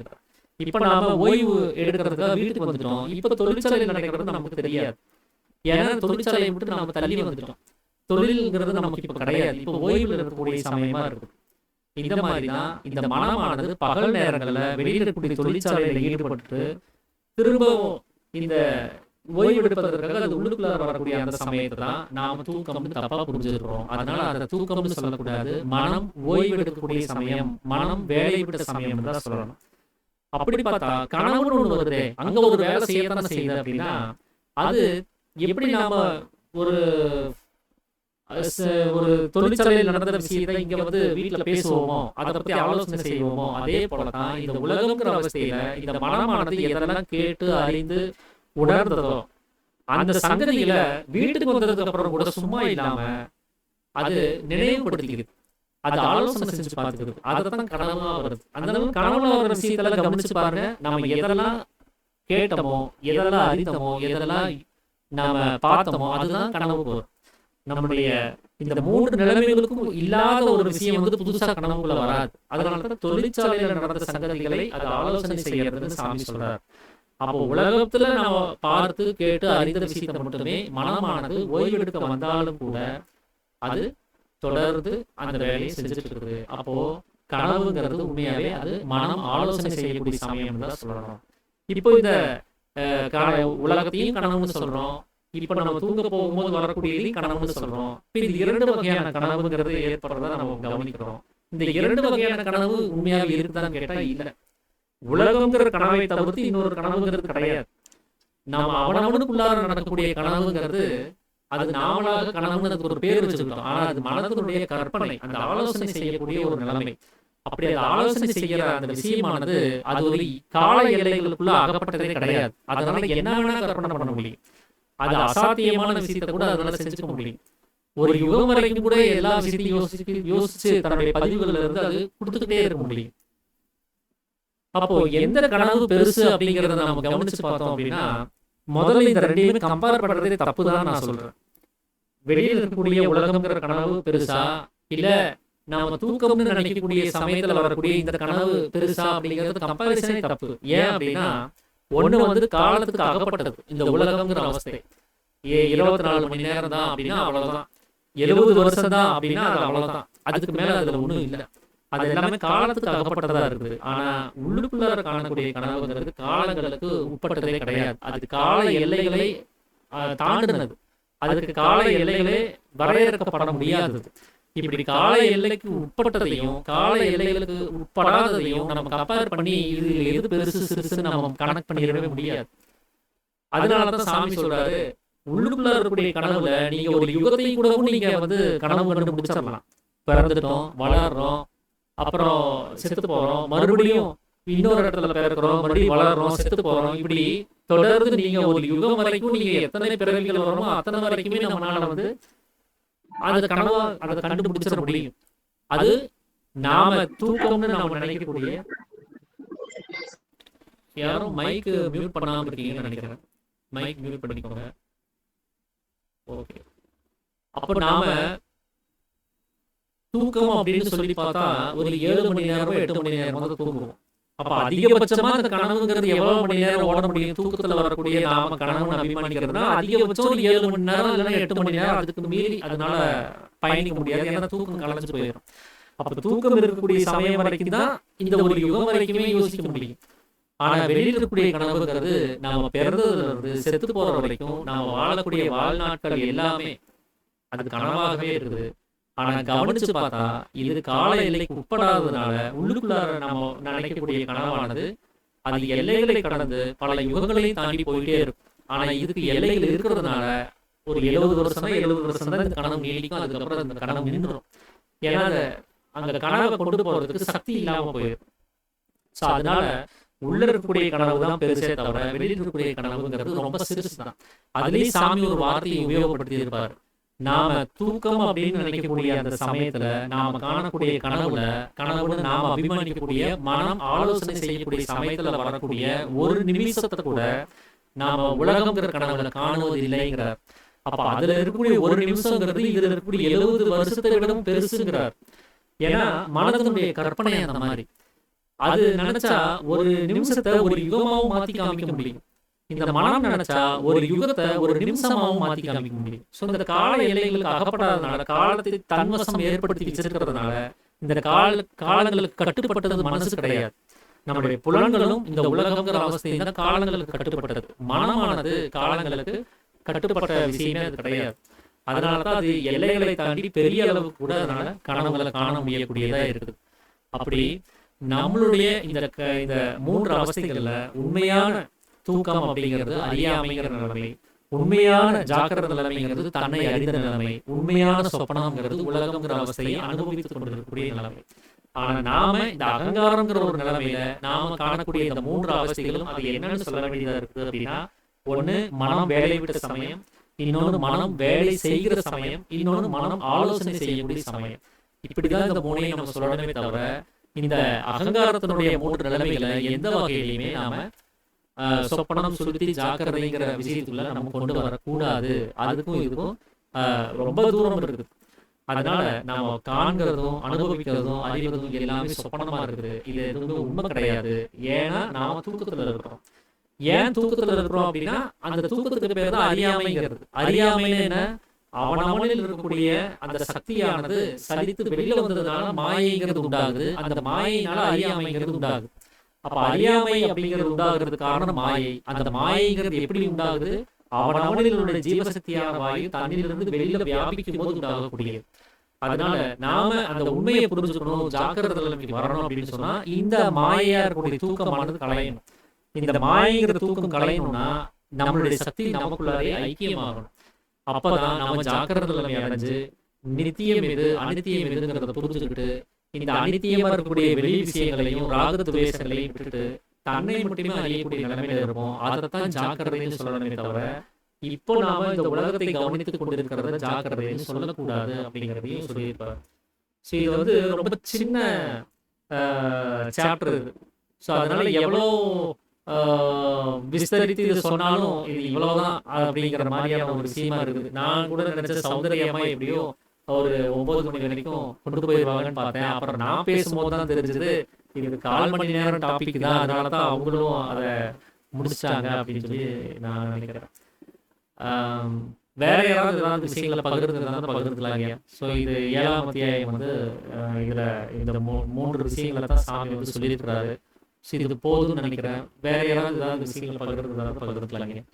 இப்ப நாம ஓய்வு எடுக்கிறதுக்காக வீட்டுக்கு வந்துட்டோம். இப்ப தொழிற்சாலையில் நடக்கிறது நமக்கு தெரியாது. ஏன்னா தொழிற்சாலையை விட்டு நாம தள்ளி வந்துட்டோம். தொழில்ங்கிறது நமக்கு இப்ப கிடையாது. இப்ப ஓய்வுல இருக்கக்கூடிய சமயமா இருக்கு. இந்த மாதிரிதான் இந்த மனமானது பகல் நேரங்கள்ல வெளியில இருக்கக்கூடிய தொழிற்சாலையில ஈடுபட்டு திரும்பவும் இந்த ஓய்வு எடுப்பதற்காக அது உள்ளுக்குள்ள வரக்கூடிய அந்த சமயத்தை தான் நாம தூக்கம்னு தப்பா புரிஞ்சிருக்கிறோம். அதனால அதை தூக்கம்னு சொல்லக்கூடாது. மனம் ஓய்வு எடுக்கக்கூடிய சமயம், மனம் வேலை விட்ட சமயம் தான் சொல்லணும். அப்படி பார்த்தா கனவுன்னு ஒண்ணு வருது, அங்க ஒரு வேலை செய்யத்தானே செய்யுது அப்படின்னா, அது எப்படி நாம ஒரு தொழிற்சாலையில் நடந்த விஷயத்தை இங்க வீட்டுல பேசுவோமோ, அதை பத்தி ஆலோசனை செய்வோமோ, அதே போலதான் இந்த உலகம்ங்கிற அவஸ்தையில இந்த மனமானது எதெல்லாம் கேட்டு அறிந்து உணர்ந்ததோ அந்த சங்கதியில வீட்டுக்கு வந்ததுக்கு அப்புறம் கூட சும்மா இல்லாம அது நினைவுபடுத்திக்குது, அது ஆலோசனை செஞ்சு பார்த்துக்குது. அதைத்தான் கனவா வருது. அந்த கனவுல வர விஷயத்தெல்லாம் கவனிச்சு பாருங்க. நம்ம எதெல்லாம் கேட்டோமோ, எதெல்லாம் அறிந்தோமோ, எதெல்லாம் நாம பார்த்தோமோ அதுதான் கனவு வரும். நம்முடைய இந்த மூன்று நிலைமைகளுக்கும் இல்லாத ஒரு விஷயம் புதுசா கனவுக்குள்ள வராது. அதனாலதான் தொழிற்சாலையில நடந்த சங்கதிகளை அது ஆலோசனை செய்யறதுன்னு சாமி சொல்றாரு. அப்போ உலகத்துல நாம பார்த்து கேட்டு அறிந்த விஷயத்தை மட்டுமே மனமானது ஓய்வெடுக்க வந்தாலும் கூட அது தொடர்ந்து அந்த வேலையை செஞ்சுட்டு இருக்குது. அப்போ கனவுங்கிறது உண்மையாவே அது மனம் ஆலோசனை செய்யக்கூடிய சமயம் தான் சொல்லணும். இப்போ இந்த உலகத்தையும் கனவுன்னு சொல்றோம், இப்ப நம்ம தூங்க போகும்போது வரக்கூடியதையும் கனவுன்னு சொல்றோம். இது இரண்டு வகையான கனவுங்கிறது ஏற்படுறதா நம்ம கவனிக்கிறோம். இந்த இரண்டு வகையான கனவு உண்மையாக இருக்குதான்னு கேட்டா இல்ல. உலகங்கிற கனவை தவிர்த்து இன்னொரு கனவுங்கிறது கிடையாது. நாம அவனவனுக்குள்ளார நடக்கக்கூடிய கனவுங்கிறது அது நாமளாக கனவுன்னு அதுக்கு ஒரு பேர் வச்சுக்கிட்டோம். ஆனா அது மனதனுடைய கற்பனை, அந்த ஆலோசனை செய்யக்கூடிய ஒரு நிலைமை. அப்படி அந்த ஆலோசனை செய்யற அந்த விஷயமானது அது ஒரு கால எல்லைகளுக்குள்ள அகப்பட்டதே கிடையாது. அதனால என்ன வேணா கற்பனை பண்ண முடியும். அது அசாத்தியமான விஷயத்தை கூட அதனால செஞ்சுக்க முடியும். ஒரு யுகம் வரைக்கும் கூட எல்லா விஷயத்தையும் யோசிச்சு தன்னுடைய பதிவுகள்ல இருந்து அது கொடுத்துக்கிட்டே இருக்க முடியும். அப்போ எந்த கனவு பெருசு அப்படிங்கறத நம்ம கவனிச்சு பார்த்தோம் அப்படின்னா, முதல்ல இந்த ரெண்டையுமே கம்பேர் பண்றதே தப்பு தான் நான் சொல்றேன். வெளியில் இருக்கக்கூடிய உலகம்ங்கிற கனவு பெருசா, இல்ல நாம தூக்கம்னு நினைக்கக்கூடிய சமயத்துல வரக்கூடிய இந்த கனவு பெருசா அப்படிங்கிறது கம்பேரிசனே தப்பு. ஏன் அப்படின்னா, ஒண்ணு காலத்துக்கு அகப்பட்டது இந்த உலகம்ங்கிற அவஸ்தை. 24 மணி நேரம் தான் அப்படின்னா அவ்வளவுதான், 70 வருஷம் தான் அப்படின்னா அது அவ்வளவுதான், அதுக்கு மேல அதுல ஒண்ணும் இல்லை. அது எல்லாமே காலத்துக்கு அகப்பட்டதா இருக்குது. ஆனா உள்ளுக்குள்ளார காணக்கூடிய கனவுங்கிறது காலங்களுக்கு உட்பட்டதே கிடையாது. அது கால எல்லைகளை தாண்டினது. அதுக்கு கால எல்லைகளே வரையறுக்கப்பட முடியாதது. இப்படி கால எல்லைக்கு உட்பட்டதையும் கால எல்லைகளுக்கு உட்படாததையும் நம்ம கம்பேர் பண்ணி இது எது பெருசு சிறுசுன்னு நம்ம கனெக்ட் பண்ணிடவே முடியாது. அதனாலதான் சாமி சொல்றாரு, உள்ளுக்குள்ள இருக்கக்கூடிய கனவுல நீங்க ஒரு யுகத்தையும் கூட நீங்க கனவு கண்டு முடிச்சிடலாம். பிறந்துட்டோம், வளர்றோம், அப்புறம் செத்து போறோம், மறுபடியும் இன்னொரு இடத்துல பிறக்கிறோம், மறுபடியும் வளர்றோம், செத்து போறோம். இப்படி தொடர்ந்து நீங்க ஒரு யுகம் வரைக்கும் நீங்க எத்தனை பிறவிகள் வரணுமோ அத்தனை வரைக்குமே நம்மளால அந்த கனவா அதை கண்டுபிடிச்சிட முடியும். அது நாம தூக்கம்னு நாம நினைக்கக்கூடிய, யாரும் மைக் மியூட் பண்ணாம இருக்கீங்கன்னு நினைக்கிறேன். மைக் மியூட் பண்ணிக்கோங்க. ஓகே. அப்ப நாம தூக்கம் அப்படின்னு சொல்லி பார்த்தா ஒரு 7 மணி நேரமோ 8 மணி நேரமோ தான் தூங்குவோம். அப்ப அதிகபட்சமா அந்த கனவுங்கிறது எவ்வளவு மணி நேரம் ஓட முடியும்? தூக்கத்துல வரக்கூடிய நாம கனவுன்னு அபிமானிக்கிறதுனா அதிகபட்சம் ஒரு 7 மணி நேரம் இல்லைன்னா 8 மணி நேரம், அதுக்கு மீறி அதனால பயணிக்க முடியாது. ஏன்னா தூக்கம் கலைஞ்சு போயிடும். அப்ப தூக்கம் இருக்கக்கூடிய சமயம் வரைக்கும் தான் இந்த ஒரு யுகம் வரைக்குமே யோசிக்க முடியும். ஆனா வெளியில் இருக்கக்கூடிய கனவுங்கிறது நாம பிறந்ததுல இருந்து செத்து போற வரைக்கும் நாம வாழக்கூடிய வாழ்நாட்கள் எல்லாமே அது கனவாகவே இருக்குது. ஆனா கவனிச்சு பார்த்தா இது கால எல்லைக்கு உட்படாததுனால உள்ளுக்குள்ளார நம்ம நினைக்கக்கூடிய கனவானது அது எல்லைகளை கடந்து பல யுகங்களையும் தாண்டி போயிட்டே இருக்கும். ஆனா இதுக்கு எல்லைகள் இருக்கிறதுனால ஒரு 70 வருஷம் தான் 70 வருஷம் தான் இந்த கனவு நீடிக்கும். அதுக்கப்புறம் இந்த கனவு நின்றுடும். ஏன்னா அந்த கனவை கொண்டு போறதுக்கு சக்தி இல்லாம போயிடும். ஸோ அதனால உள்ள இருக்கக்கூடிய கனவு தான் பெருசே தவிர வெளியில் இருக்கக்கூடிய கனவுங்கிறது ரொம்ப சிறுசு தான். அதுலேயும் சாமி ஒரு வார்த்தையை உபயோகப்படுத்தி இருப்பார். நாம தூக்கம் அப்படின்னு நினைக்கக்கூடிய அந்த சமயத்துல நாம காணக்கூடிய கனவுன்னு நாம அபிமானிக்கக்கூடிய மனம் ஆலோசனை செய்யக்கூடிய சமயத்துல வரக்கூடிய ஒரு நிமிஷத்தை கூட நாம உலகம்ங்கிற கனவுல காணுவது இல்லைங்கிறார். அப்ப அதுல இருக்கக்கூடிய ஒரு நிமிஷங்கிறது இதுல இருக்கக்கூடிய 70 வருஷத்தை விடவும் பெருசுங்கிறார். ஏன்னா மனதனுடைய கற்பனை அந்த மாதிரி. அது நினைச்சா ஒரு நிமிஷத்தை ஒரு யுகமாவும் மாத்தி காமிக்க முடியும். இந்த மனம் நினைச்சா ஒரு யுகத்தை ஒரு நிமிஷமாவும் மாத்தி காமிக்க முடியும். ஸோ இந்த கால எல்லைகளுக்கு அகப்படாதனால, காலத்தை தன்வசம் ஏற்படுத்தி வச்சிருக்கிறதுனால இந்த காலங்களுக்கு கட்டுப்பட்டது மனசு கிடையாது. நம்முடைய புலன்களும் இந்த உலகங்கிற அவஸ்தை தான் காலங்களுக்கு கட்டுப்பட்டது. மனமானது காலங்களுக்கு கட்டுப்பட்ட விஷயமே அது கிடையாது. அதனாலதான் அது எல்லைகளை தாண்டி பெரிய அளவு கூட அதனால கனவுகளை காண முடியக்கூடியதா இருக்குது. அப்படி நம்மளுடைய இந்த 3 அவஸ்தைகள்ல உண்மையான தூக்கம் அப்படிங்கிறது அறியாமைங்கிற நிலைமை, உண்மையான ஜாக்கிரத நிலைமைங்கிறது தன்னை அறிந்த நிலைமை, உண்மையான சொப்பனம்ங்கிறது உலகம்ங்கிற அவஸ்தையை அனுபவித்துக் கொண்டிருக்கக்கூடிய நிலைமை. ஆனா நாம இந்த அகங்காரங்கிற ஒரு நிலைமையில நாம காணக்கூடிய இந்த 3 அவஸ்தைகளும் அது என்னன்னு சொல்ல வேண்டியதா இருக்குது அப்படின்னா, ஒண்ணு மனம் வேலை விட்ட சமயம், இன்னொன்னு மனம் வேலை செய்கிற சமயம், இன்னொன்னு மனம் ஆலோசனை செய்யக்கூடிய சமயம். இப்படிதான் இந்த 3ஐயும் நம்ம சொல்லணுமே தவிர இந்த அகங்காரத்தினுடைய 3 நிலைமைகளை எந்த வகையிலையுமே நாம சொப்பனம் சுருத்தி ஜாக்கிரதைங்கிற விஷயத்துக்குள்ள நம்ம கொண்டு வரக்கூடாது. அதுக்கும் இதுக்கும் ரொம்ப தூரம் இருக்குது. அதனால நாம காண்கிறதும் அனுபவிக்கிறதும் அறிவதும் எல்லாமே சொப்பனமா இருக்குது. இது எதுவுமே உண்மை கிடையாது. ஏன்னா நாம தூக்கத்துல இருக்கிறோம். ஏன் தூக்கத்துல இருக்கிறோம் அப்படின்னா அந்த தூக்கத்துக்கு பேர் தான் அறியாமைங்கிறது. அறியாமையில என்ன, அவனவனில் இருக்கக்கூடிய அந்த சக்தியானது சலித்து வெளியில வந்ததுனால மாயைங்கிறது உண்டாகுது. அந்த மாயையினால அறியாமைங்கிறது உண்டாகுது. அப்ப அறியாமை அப்படிங்கிறது உண்டாகிறது காரணம் மாயை. அந்த மாயைங்கிறது எப்படி உண்டாகுது, அவனவனிலுடைய ஜீவசக்தியான வாயு தன்னிலிருந்து வெளியில வியாபிக்கும் போது உண்டாகக்கூடியது. அதனால நாம அந்த உண்மையை புரிஞ்சுக்கணும், ஜாக்கிரதை நிலைமைக்கு வரணும் அப்படின்னு சொன்னா இந்த மாயையா இருக்கக்கூடிய தூக்கமானது களையணும். இந்த மாயைங்கிற தூக்கம் களையணும்னா நம்மளுடைய சக்தி நமக்குள்ளாரே ஐக்கியமாகணும். அப்பதான் நம்ம ஜாக்கிரதை நிலைமை அடைஞ்சு நித்தியம் எது அனித்தியம் எதுங்கிறத புரிஞ்சுக்கிட்டு இந்த அனித்தியமா இருக்கக்கூடிய வெளி விஷயங்களையும் ராக துவேஷங்களையும் விட்டுட்டு தன்னை மட்டுமே அறியக்கூடிய நிலைமையில இருப்போம். அதைத்தான் ஜாக்கிரதைன்னு சொல்லணுமே தவிர இப்போ நாம இந்த உலகத்தை கவனித்துக் கொண்டிருக்கிறத ஜாக்கிரதைன்னு சொல்லக்கூடாது அப்படிங்கிறதையும் சொல்லியிருப்பார். ஸோ இது ரொம்ப சின்ன சாப்டர் இது. ஸோ அதனால எவ்வளோ விஸ்தரித்து இது சொன்னாலும் இது இவ்வளவுதான் அப்படிங்கிற மாதிரியான ஒரு விஷயமா இருக்குது. நான் கூட நினைச்ச சௌந்தரியமா எப்படியோ ஒரு 9 மணி வரைக்கும் கொண்டு போயிடுவாங்கன்னு பார்த்தேன். அப்புறம் நான் பேசும்போது தான் தெரிஞ்சது இது 1/4 மணி நேரம் டாபிக் தான். அதனாலதான் அவங்களும் அதை முடிச்சிட்டாங்க அப்படின்னு சொல்லி நான் நினைக்கிறேன். ஆம், வேற யாராவது ஏதாவது விஷயங்களை பகிர்ந்துருந்தா பகிர்ந்துக்கலாம் ஐயா. ஸோ இது 7ஆம் அத்தியாயம் வந்து இதில் இந்த மூன்று விஷயங்களை தான் சாமி வந்து சொல்லியிருக்கிறாரு. ஸோ இது போதும்னு நினைக்கிறேன். வேற யாராவது ஏதாவது விஷயங்களை பகிர்ந்துருந்தா பகிர்ந்துக்கலாம் ஐயா.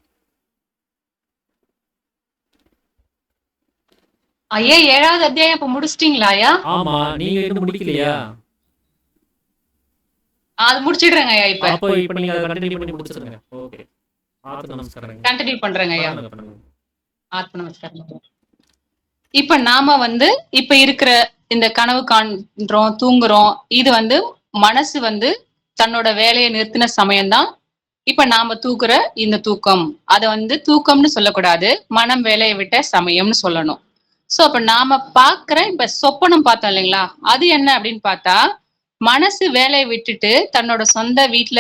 ஐயா 7வது அத்தியாயம் இப்ப முடிச்சிட்டீங்களா ஐயா? ஆமா, நீங்க இன்னும் முடிக்கலையா? அது முடிச்சிடுறேங்க ஐயா. அப்போ இப்போ நீங்க அதை கண்டினியூ பண்ணி முடிச்சிருங்க. ஓகே, ஆத்ம நமஸ்காரம். கண்டினியூ பண்றேங்க ஐயா. பண்ணுங்க. ஆத்ம நமஸ்காரம். இப்ப நாம வந்து இப்ப இருக்கிற இந்த கனவு காண்றோம், தூங்குறோம். இது வந்து மனசு வந்து தன்னோட வேலையை நிறுத்தின சமயம்தான் இப்ப நாம தூக்குற இந்த தூக்கம். அத வந்து தூக்கம்னு சொல்லக்கூடாது, மனம் வேலையை விட்ட சமயம்னு சொல்லணும். சோ அப்ப நாம பாக்குற இப்ப சொப்பனம் பார்த்தோம் இல்லைங்களா, அது என்ன அப்படின்னு பார்த்தா, மனசு வேலையை விட்டுட்டு தன்னோட சொந்த வீட்டுல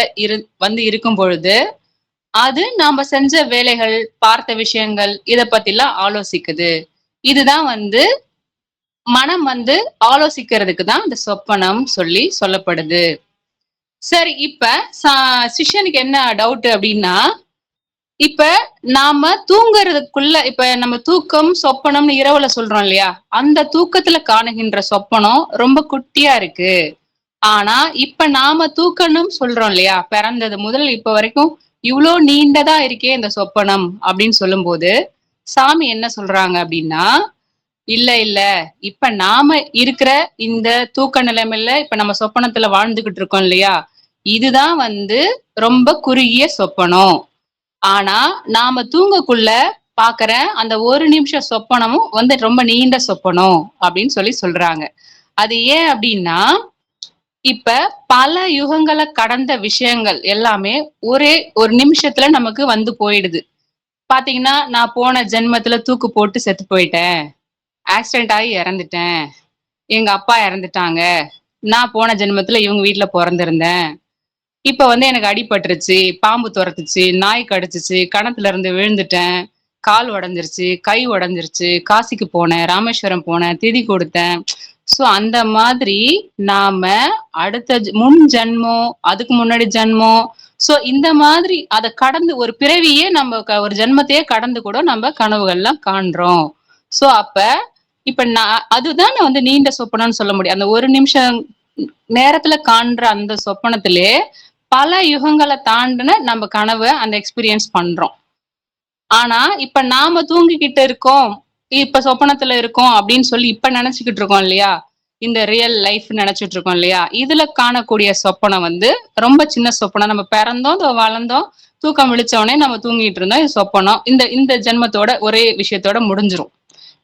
வந்து இருக்கும் பொழுது அது நாம செஞ்ச வேலைகள், பார்த்த விஷயங்கள், இத பத்திலாம் ஆலோசிக்குது. இதுதான் வந்து மனம் வந்து ஆலோசிக்கிறதுக்கு தான் இந்த சொப்பனம் சொல்லப்படுது. சரி, இப்ப சிஷ்யனுக்கு என்ன டவுட் அப்படின்னா, இப்ப நாம தூங்குறதுக்குள்ள இப்ப நம்ம தூக்கம் சொப்பனம்னு இரவுல சொல்றோம் இல்லையா, அந்த தூக்கத்துல காணுகின்ற சொப்பனம் ரொம்ப குட்டியா இருக்கு. ஆனா இப்ப நாம தூக்கணும் சொல்றோம் இல்லையா, பிறந்தது முதல் இப்ப வரைக்கும் இவ்வளோ நீண்டதா இருக்கே இந்த சொப்பனம் அப்படின்னு சொல்லும்போது சாமி என்ன சொல்றாங்க அப்படின்னா, இல்ல இல்ல, இப்ப நாம இருக்கிற இந்த தூக்க நிலைமையில இப்ப நம்ம சொப்பனத்துல வாழ்ந்துகிட்டு இருக்கோம் இல்லையா, இதுதான் வந்து ரொம்ப குறுகிய சொப்பனம். ஆனா நாம தூங்கக்குள்ள பாக்குற அந்த ஒரு நிமிஷ சொப்பனமும் வந்து ரொம்ப நீண்ட சொப்பனம் அப்படின்னு சொல்றாங்க. அது ஏன் அப்படின்னா, இப்ப பல யுகங்களை கடந்த விஷயங்கள் எல்லாமே ஒரே ஒரு நிமிஷத்துல நமக்கு வந்து போயிடுது. பாத்தீங்கன்னா, நான் போன ஜென்மத்துல தூக்கு போட்டு செத்து போயிட்டேன், ஆக்சிடென்ட் ஆகி இறந்துட்டேன், எங்க அப்பா இறந்துட்டாங்க, நான் போன ஜென்மத்துல இவங்க வீட்டுல பிறந்திருந்தேன், இப்ப வந்து எனக்கு அடிபட்டுருச்சு, பாம்பு துரத்துச்சு, நாய் கடிச்சிச்சு, கணத்துல இருந்து விழுந்துட்டேன், கால் உடைஞ்சிருச்சு, கை உடைஞ்சிருச்சு, காசிக்கு போனேன், ராமேஸ்வரம் போனேன், திதி கொடுத்தேன். சோ அந்த மாதிரி நாம அடுத்த முன் ஜென்மம், அதுக்கு முன்னாடி ஜென்மம், சோ இந்த மாதிரி அதை கடந்து ஒரு பிறவியே நம்ம ஒரு ஜென்மத்தையே கடந்து கூட நம்ம கனவுகள்லாம் காண்றோம். சோ அப்ப இப்ப அதுதான் வந்து நீண்ட சொப்பனம்னு சொல்ல முடியும். அந்த ஒரு நிமிஷம் நேரத்துல காண்ற அந்த சொப்பனத்திலே பல யுகங்களை தாண்டின நம்ம கனவை அந்த எக்ஸ்பீரியன்ஸ் பண்றோம். ஆனா இப்ப நாம தூங்கிக்கிட்டு இருக்கோம், இப்ப சொப்பனத்துல இருக்கோம் அப்படின்னு சொல்லி இப்ப நினைச்சுக்கிட்டு இருக்கோம் இல்லையா, இந்த ரியல் லைஃப் நினைச்சிட்டு இருக்கோம் இல்லையா, இதுல காணக்கூடிய சொப்பனம் வந்து ரொம்ப சின்ன சொப்பனம். நம்ம பிறந்தோம், வளர்ந்தோம், தூக்கம் விழிச்சவனே நம்ம தூங்கிட்டு இருந்தோம், இது சொப்பனம். இந்த ஜென்மத்தோட ஒரே விஷயத்தோட முடிஞ்சிரும்.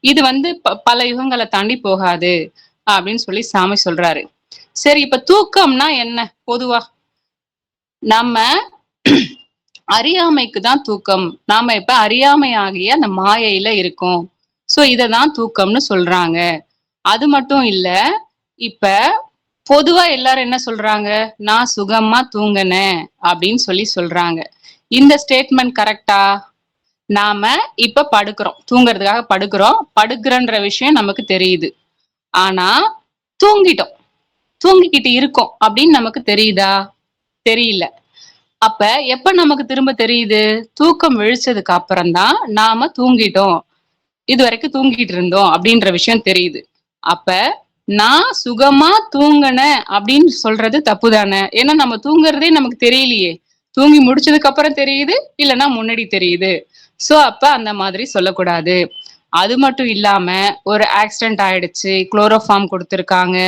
இது வந்து பல யுகங்களை தாண்டி போகாது அப்படின்னு சாமி சொல்றாரு. சரி, இப்ப தூக்கம்னா என்ன? பொதுவா நம்ம அறியாமைக்கு தான் தூக்கம். நாம இப்ப அறியாமை ஆகிய அந்த மாயையில இருக்கோம். சோ இததான் தூக்கம்னு சொல்றாங்க. அது மட்டும் இல்ல, இப்ப பொதுவா எல்லாரும் என்ன சொல்றாங்க, நான் சுகமா தூங்கினேன் அப்படின்னு சொல்றாங்க. இந்த ஸ்டேட்மெண்ட் கரெக்டா? நாம இப்ப படுக்கிறோம், தூங்குறதுக்காக படுக்கிறன்ற விஷயம் நமக்கு தெரியுது. ஆனா தூங்கிட்டோம், தூங்கிக்கிட்டு இருக்கோம் அப்படின்னு நமக்கு தெரியுதா? தெரியல. அப்ப எப்ப நமக்கு திரும்ப தெரியுது? தூக்கம் விழிச்சதுக்கு அப்புறம் தான் நாம தூங்கிட்டோம், இது வரைக்கும் தூங்கிட்டு இருந்தோம் அப்படின்ற விஷயம் தெரியுது. அப்ப நான் சுகமா தூங்கினேன் அப்படின்னு சொல்றது தப்பு தானே? ஏன்னா நம்ம தூங்குறதே நமக்கு தெரியலையே. தூங்கி முடிச்சதுக்கு அப்புறம் தெரியுது, இல்லைன்னா முன்னாடி தெரியுது. சோ அப்ப அந்த மாதிரி சொல்லக்கூடாது. அது மட்டும் இல்லாம ஒரு ஆக்சிடென்ட் ஆயிடுச்சு, குளோரோஃபார்ம் கொடுத்திருக்காங்க,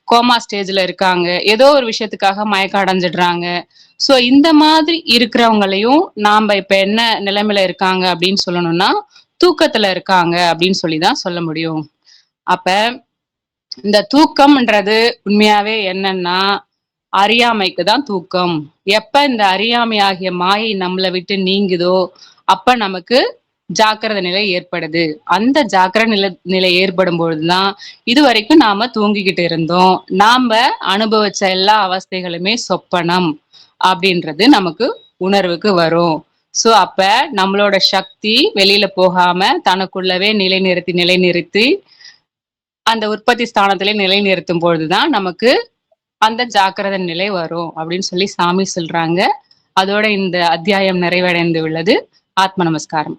கோமா ஸ்டேஜ்ல இருக்காங்க, ஏதோ ஒரு விஷயத்துக்காக மயக்கம் அடைஞ்சிடுறாங்க. சோ இந்த மாதிரி இருக்கிறவங்களையும் நாம இப்ப என்ன நிலைமையில இருக்காங்க அப்படின்னு சொல்லணும்னா, தூக்கத்துல இருக்காங்க அப்படின்னு சொல்லிதான் சொல்ல முடியும். அப்ப இந்த தூக்கம்ன்றது உண்மையாவே என்னன்னா, அறியாமைக்கு தான் தூக்கம். எப்ப இந்த அறியாமை ஆகிய மாயை நம்மளை விட்டு நீங்குதோ அப்ப நமக்கு ஜாக்கிரதை நிலை ஏற்படுது. அந்த ஜாக்கிரதை நிலை ஏற்படும் பொழுதுதான் இது வரைக்கும் நாம தூங்கிக்கிட்டு இருந்தோம், நாம அனுபவிச்ச எல்லா அவஸ்தைகளுமே சொப்பனம் அப்படின்றது நமக்கு உணர்வுக்கு வரும். சோ அப்ப நம்மளோட சக்தி வெளியில போகாம தனக்குள்ளவே நிலைநிறுத்தி அந்த உற்பத்தி ஸ்தானத்திலே நிலைநிறுத்தும் பொழுதுதான் நமக்கு அந்த ஜாக்கிரதை நிலை வரும் அப்படின்னு சாமி சொல்றாங்க. அதோட இந்த அத்தியாயம் நிறைவடைந்து உள்ளது. ஆத்ம நமஸ்காரம்.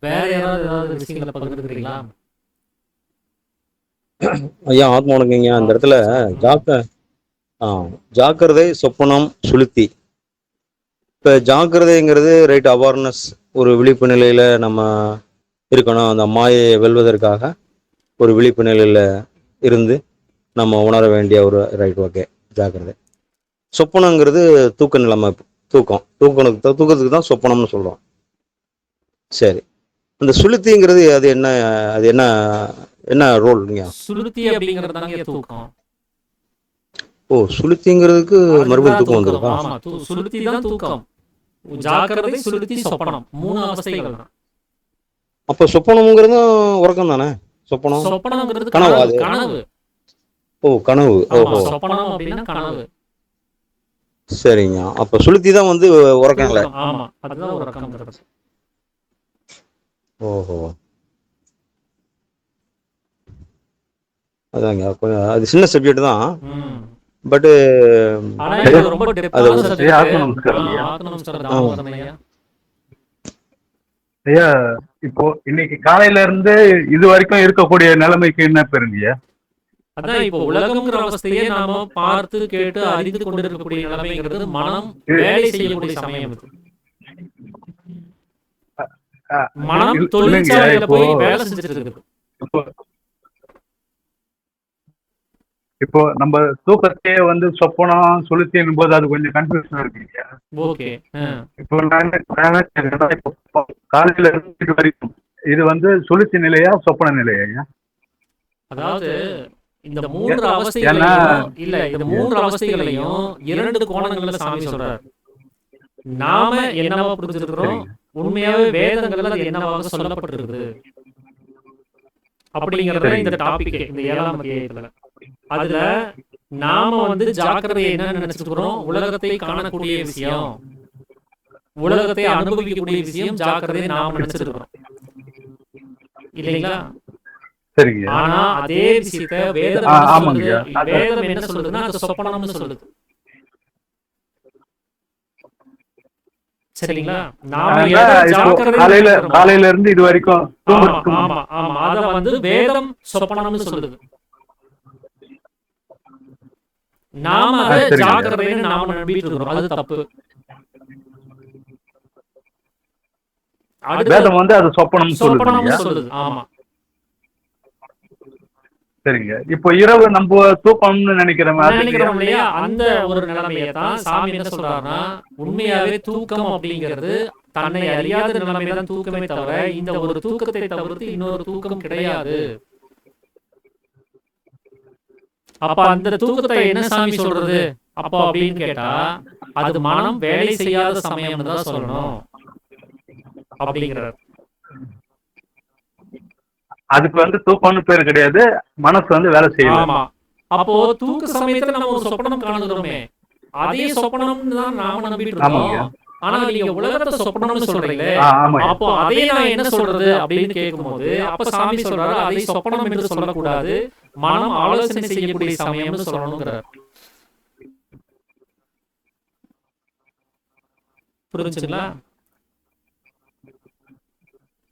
வேற ஏதாவது விஷயங்களை பகிர்ந்துக்கிறீங்களா? ஐயா ஆத்மா வணக்கங்க. அந்த இடத்துல ஜாக்க ஆ ஜாக்கிரதை, சொப்பனம், சுளுத்தி. இப்போ ஜாக்கிரதைங்கிறது ரைட் அவேர்னஸ், ஒரு விழிப்பு நிலையில நம்ம இருக்கணும். அந்த மாயையை வெல்வதற்காக ஒரு விழிப்பு நிலையில இருந்து நம்ம உணர வேண்டிய ஒரு ரைட் ஓகே ஜாக்கிரதை. சொப்பனங்கிறது தூக்க நிலைமை, தூக்கத்துக்கு தான் சொப்பனம்னு சொல்றோம். சரி, அந்த சுளுத்திங்கிறது அது என்ன, அது என்ன என்ன ரோல்ங்க? சுளுத்தி அப்படிங்கிறது தாங்க தூக்கம். ஓ, சுளுத்திங்கிறதுக்கு மறுபடியும் தூக்கம் வந்துருக்கா? ஆமா, சுளுத்தி தான் தூக்கம். ஜாக்கிரதை, சுளுத்தி, சொப்பனம் 3 அவஸ்தைகள் தான். அப்ப சொப்பனம்ங்கிறதும் உறக்கம் தானே? சொப்பனம்ங்கிறது கனவு. அது கனவு. ஓ, கனவு. ஓஹோ, சொப்பனம் அப்படின்னா கனவு. சரிங்க. அப்ப சுளுத்தி தான் வந்து உறக்கங்கள. ஆமா, அதுதான் உறக்கம்ங்கிறது. ஓஹோ, அதாங்க. அது சின்ன சப்ஜெக்ட் தான், பட் ரொம்ப ஐயா, இப்போ இன்னைக்கு காலையில இருந்து இது வரைக்கும் இருக்கக்கூடிய நிலைமைக்கு என்ன பெருங்கய்யா? அதான் இப்போ உலகம்ங்கிற அவஸ்தையை நாம பார்த்து கேட்டு அறிந்து கொண்டிருக்கக்கூடிய நிலைமைங்கிறது மனம் வேலை செய்யக்கூடிய சமயம். மனம் தொழிற்சாலையில போய் வேலை செஞ்சுட்டு இருக்கு. இப்போ நம்ம தூக்கத்தையே வந்து சொப்பனம் சுளுத்தின் போது அது கொஞ்சம் கன்ஃபியூஷன் இருக்கு. ஓகே, இப்போ இப்போ காலையில இருந்து இது வரைக்கும் இது வந்து சுளுத்தி நிலையா சொப்பன நிலையா? அதாவது இந்த 3 அவஸ்தைகளையும் இல்ல, இந்த 3 அவஸ்தைகளையும் 2 கோணங்கள்ல சாமி சொல்றாரு. நாம என்னவா புரிஞ்சிருக்கிறோம், உண்மையாவே வேதங்கள்ல அது என்னவாக சொல்லப்பட்டிருக்குது அப்படிங்கறத இந்த டாபிக், இந்த 7ஆம் அத்தியாயத்துல. அதுல நாம வந்து ஜாக்கிரதையை என்ன நினைச்சுக்கிறோம், உலகத்தை காணக்கூடிய விஷயம், உலகத்தை அனுபவிக்கக்கூடிய விஷயம் ஜாக்கிரதையை நாம நினைச்சிருக்கிறோம் இல்லைங்களா? சரிங்க. ஆனா அதே விஷயத்தை வேதம் என்ன சொல்லுதுன்னா அது சொப்பனம்னு சொல்லுது. சரிங்களா? காலையில இருந்து இது வரைக்கும் அத வந்து வேதம் சொப்பனம்னு சொல்லுது. நாம அதை ஜாக்கிரதைன்னு நாம நம்பிட்டு இருக்கிறோம், அது தப்பு. வேதம் வந்து அது சொப்பனம் சொல்லுது. ஆமா, சரிங்க. இப்போ இரவு நம்ம தூக்கம்னு நினைக்கிறோம் இல்லையா, அந்த ஒரு நிலைமையை தான் சாமி என்ன சொல்றாருன்னா, உண்மையாவே தூக்கம் அப்படிங்கிறது தன்னை அறியாத நிலைமைதான் தூக்கமே தவிர இந்த ஒரு தூக்கத்தை தவிர்த்து இன்னொரு தூக்கம் கிடையாது. அப்ப அந்த தூக்கத்தை என்ன சாமி சொல்றது அப்போ அப்படின்னு கேட்டா, அது மனம் வேலை செய்யாத சமயம்னு தான் சொல்லணும் அப்படிங்கிறார். அதுக்கு வந்து தூக்கம்னு பேர் கிடையாது, மனசு வந்து வேலை செய்யும். ஆமா, அப்போ தூக்க சமயத்துல நம்ம ஒரு சொப்பனம் காணுகிறோமே, அதே சொப்பனம்னு தான் நாம நம்பிட்டு இருக்கோம். ஆனா நீங்க உலகத்தை சொப்பனம்னு சொல்றீங்களே, அப்போ அதே நான் என்ன சொல்றது அப்படின்னு கேட்கும்போது அப்ப சாமி சொல்றாரு, அதை சொப்பனம் என்று சொல்லக்கூடாது, மனம் ஆலோசனை செய்யக்கூடிய சமயம்னு சொல்லணுங்கிறார். புரிஞ்சுங்களா?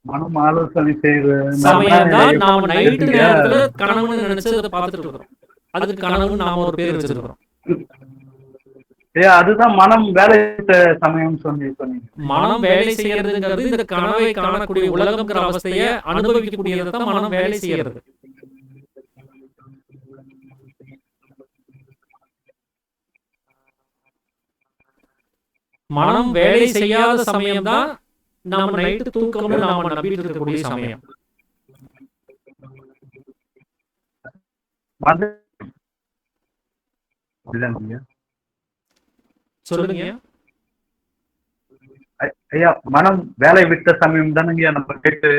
மனம் ஆலோசனை செய்யற சமயம் தான் நாம நைட்டு நேரத்துல கனவுன்னு நினைச்சு அதை பார்த்துட்டு இருக்கிறோம். அதுக்கு கனவுன்னு நாம ஒரு பேர் வச்சிருக்கிறோம். அதுதான் மனம் வேலை சமயம் சொன்னீங்க. மனம் வேலை செய்யறதுங்கிறது இந்த கனவை காணக்கூடிய உலகம்ங்கிற அவஸ்தையை அனுபவிக்கக்கூடியதை தான் மனம் வேலை செய்யறது. மனம் வேலை செய்யாத சமயம் தான் நாம நைட்டு தூக்கம்னு நாம நம்பிட்டு இருக்கக்கூடிய சமயம். சொல்லுங்க ஐயா. மனம் வேலை விட்ட சமயம் தானங்க நம்ம கேட்டு.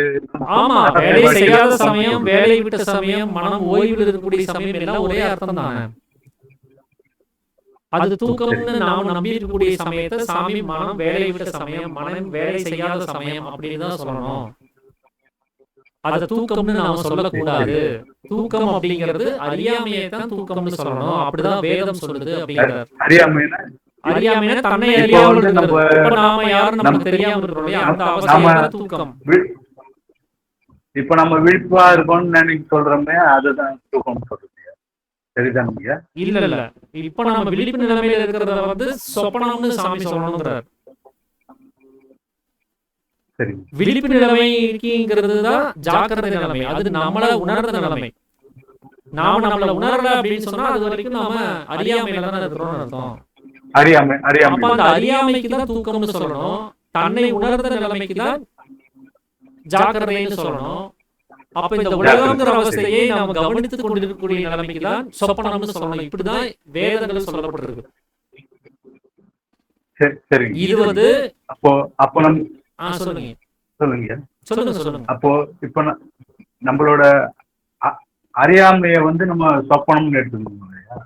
ஆமா, வேலை செய்யாத சமயம், வேலை விட்ட சமயம், மனம் ஓய்வில் இருக்கக்கூடிய சமயம் எல்லாம் ஒரே அர்த்தம் தானே. அது தூக்கம்னு நாம நம்பி இருக்கக்கூடிய சமயத்தை சாமி மனம் வேலை விட்ட சமயம், மனம் வேலை செய்யாத சமயம் அப்படின்னு தான் சொல்லணும். அது தூக்கம்னு நாம சொல்லக்கூடாது. தூக்கம் அப்படிங்கிறது அறியாமையை தான் தூக்கம்னு சொல்லணும், அப்படிதான் வேதம் சொல்லுது அப்படிங்கிறார். அறியாமைனா தன்னை அறியாமல் இருக்கிறது. இப்ப நாம யாரும் நமக்கு தெரியாம இருக்கிறோம் இல்லையா, அந்த அவஸ்தை தூக்கம். இப்ப நம்ம விழிப்பா இருக்கோம்னு நினைக்க சொல்றோமே அதுதான் தூக்கம் சொல்றீங்க. சரிதானுங்க? இல்ல இப்ப நம்ம விழிப்பு நிலைமையில இருக்கிறத வந்து சொப்பனம்னு சாமி சொல்லணுங்கிறார். சரி. விழிப்பு நிலைமைங்கிறது தான் ஜாக்கிரதை நிலைமை. அது நம்மள உணர்ந்த நிலைமை. நாம நம்மள உணரல அப்படின்னு சொன்னா அது வரைக்கும் நாம அறியாமையில தானே இருக்கிறோம்னு அர்த்தம். அறியாமை அப்ப அந்த அறியாமைக்கு தான் தூக்கம்னு சொல்லணும். தன்னை உணர்ந்த நிலைமைக்கு தான் ஜாக்கிரதைன்னு சொல்லணும். அப்ப இந்த உலகங்கிற அவஸ்தையை நாம கவனித்துக் கொண்டிருக்கக்கூடிய நிலைமைக்கு தான் சொப்பனம்னு சொல்லணும். இப்படிதான் வேதங்கள் சொல்லப்பட்டிருக்கு. சரி. இது வந்து அப்போ நம்ம சொல்லுங்க. அப்போ இப்ப நம்மளோட அறியாமைய வந்து நம்ம சொப்பனம்னு எடுத்துக்கணும் இல்லையா?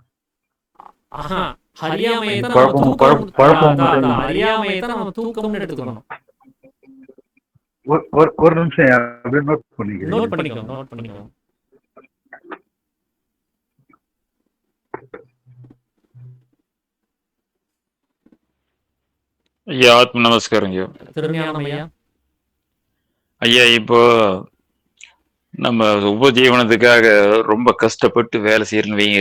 அறியாமையை தான் நம்ம தூக்கம்னு எடுத்துக்கணும். ஒரு நிமிஷம் அப்படியே நோட் பண்ணிக்கோ. ஐயா ஆத்ம நமஸ்காரம் ஐயா. திருஞானம் ஐயா. ஐயா இப்போ நம்ம உபஜீவனத்துக்காக ரொம்ப கஷ்டப்பட்டு வேலை செய்யறன்னு வைங்க,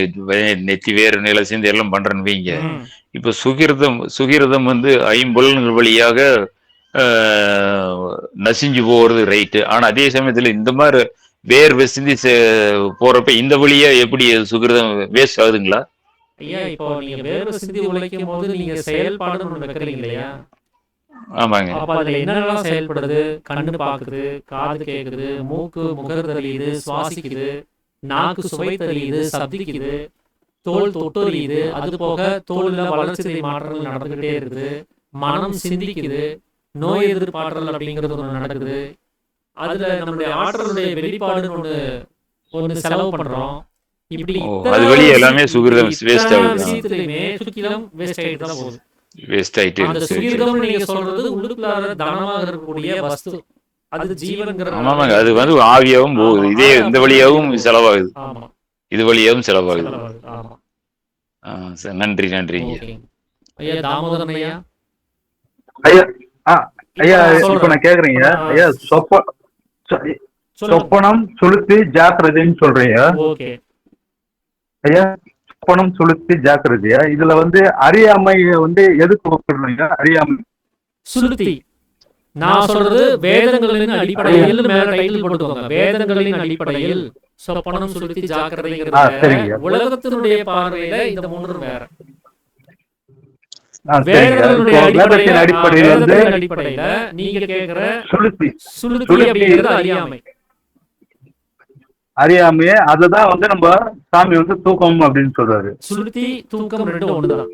நெத்தி வேறு நிலை சேர்ந்து எல்லாம் பண்றேன்னு வைங்க. இப்ப சுகிரதம் வந்து ஐம்புலன்கள் வழியாக நசிஞ்சு போறது ரைட்டு. ஆனா அதே சமயத்துல இந்த மாதிரி வேர் சிந்தி போறப்ப இந்த வழியா எப்படி சுகிரதம் வேஸ்ட் ஆகுதுங்களா? ஐயா இப்போ நீங்க வேர்வை சிந்தி உழைக்கும் போது நீங்க செயல்பாடு ஒண்ணு வைக்கிறீங்க இல்லையா? ஆமாங்க. அப்ப அதுல என்னெல்லாம் செயல்படுது? கண்ணு பாக்குது, காது கேக்குது, மூக்கு முகர் தெளியுது, சுவாசிக்குது, நாக்கு சுவை தெளியுது, சப்திக்குது, தோல் தொட்டொலியுது. அது போக தோல்ல வளர்ச்சி மாற்றங்கள் நடந்துகிட்டே இருக்குது. மனம் சிந்திக்குது, நோய் எதிர்ப்பாற்றல் அப்படிங்கிறது ஒண்ணு நடக்குது. அதுல நம்மளுடைய ஆற்றலுடைய வெளிப்பாடுன்னு ஒண்ணு செலவு பண்றோம். இப்படி அது வழியா எல்லாமே சுகிரதம் வேஸ்ட் ஆகுது. விஷயத்துலயுமே சுக்கிலம் வேஸ்ட் ஆயிட்டு தான் போகுது. வேஸ்ட் ஆயிட்டு அந்த சுகிரதம் நீங்க சொல்றது உள்ளுக்குள்ளார தானமாக இருக்கக்கூடிய வஸ்து. அது ஜீவன்ங்கிற. ஆமாங்க, அது வந்து ஆவியாவும் போகுது. இதே இந்த வழியாவும் செலவாகுது. இது வழியாவும் செலவாகுது. நன்றி ஐயா தாமோதரன் ஐயா. ஐயா இப்ப நான் கேக்குறீங்க ஐயா, சொப்பனம் சுளுத்தி ஜாக்கிரதைன்னு சொல்றீங்க. ஓகே ஐயா, சொப்பனம் சுளுத்தி ஜாக்கிரதையா, இதுல வந்து அறியாமைய வந்து எதுக்கு ஒப்பிடுறீங்க? அறியாமை சுளுத்தி நான் சொல்றது வேதங்களின் அடிப்படையில் மேல டைட்டில் போட்டுக்கோங்க. வேதங்களின் அடிப்படையில் சொப்பனம் சுளுத்தி ஜாக்கிரதைங்கிறது உலகத்தினுடைய பார்வையில இந்த மூன்று வேற. வேதங்களின் அடிப்படையில நீங்க கேக்குற சுளுத்தி அப்படிங்கிறது அறியாமை. அறியாமையே அதுதான் வந்து நம்ம சாமி வந்து தூக்கம் அப்படின்னு சொல்றாரு. சுளுத்தி தூக்கம் ரெண்டும் ஒண்ணுதான்.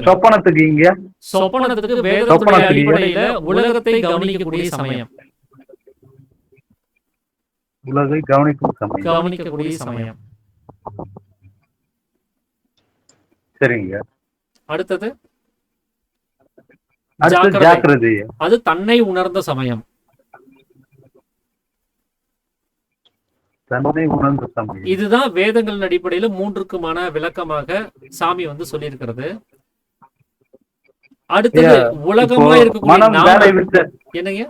சொப்பனத்துக்கு இங்க சொப்பனத்துக்கு வேதத்தினுடைய அடிப்படையில உலகத்தை கவனிக்கக்கூடிய சமயம். உலகை கவனிக்கக்கூடிய சமயம். சரிங்க. அடுத்தது ஜாக்கிரதை. அது தன்னை உணர்ந்த சமயம். இதுதான் வேதங்களின் அடிப்படையில மூன்றுக்குமான விளக்கமாக சாமி வந்து சொல்லியிருக்கிறது. அடுத்தது உலகமா இருக்கக்கூடிய என்னங்க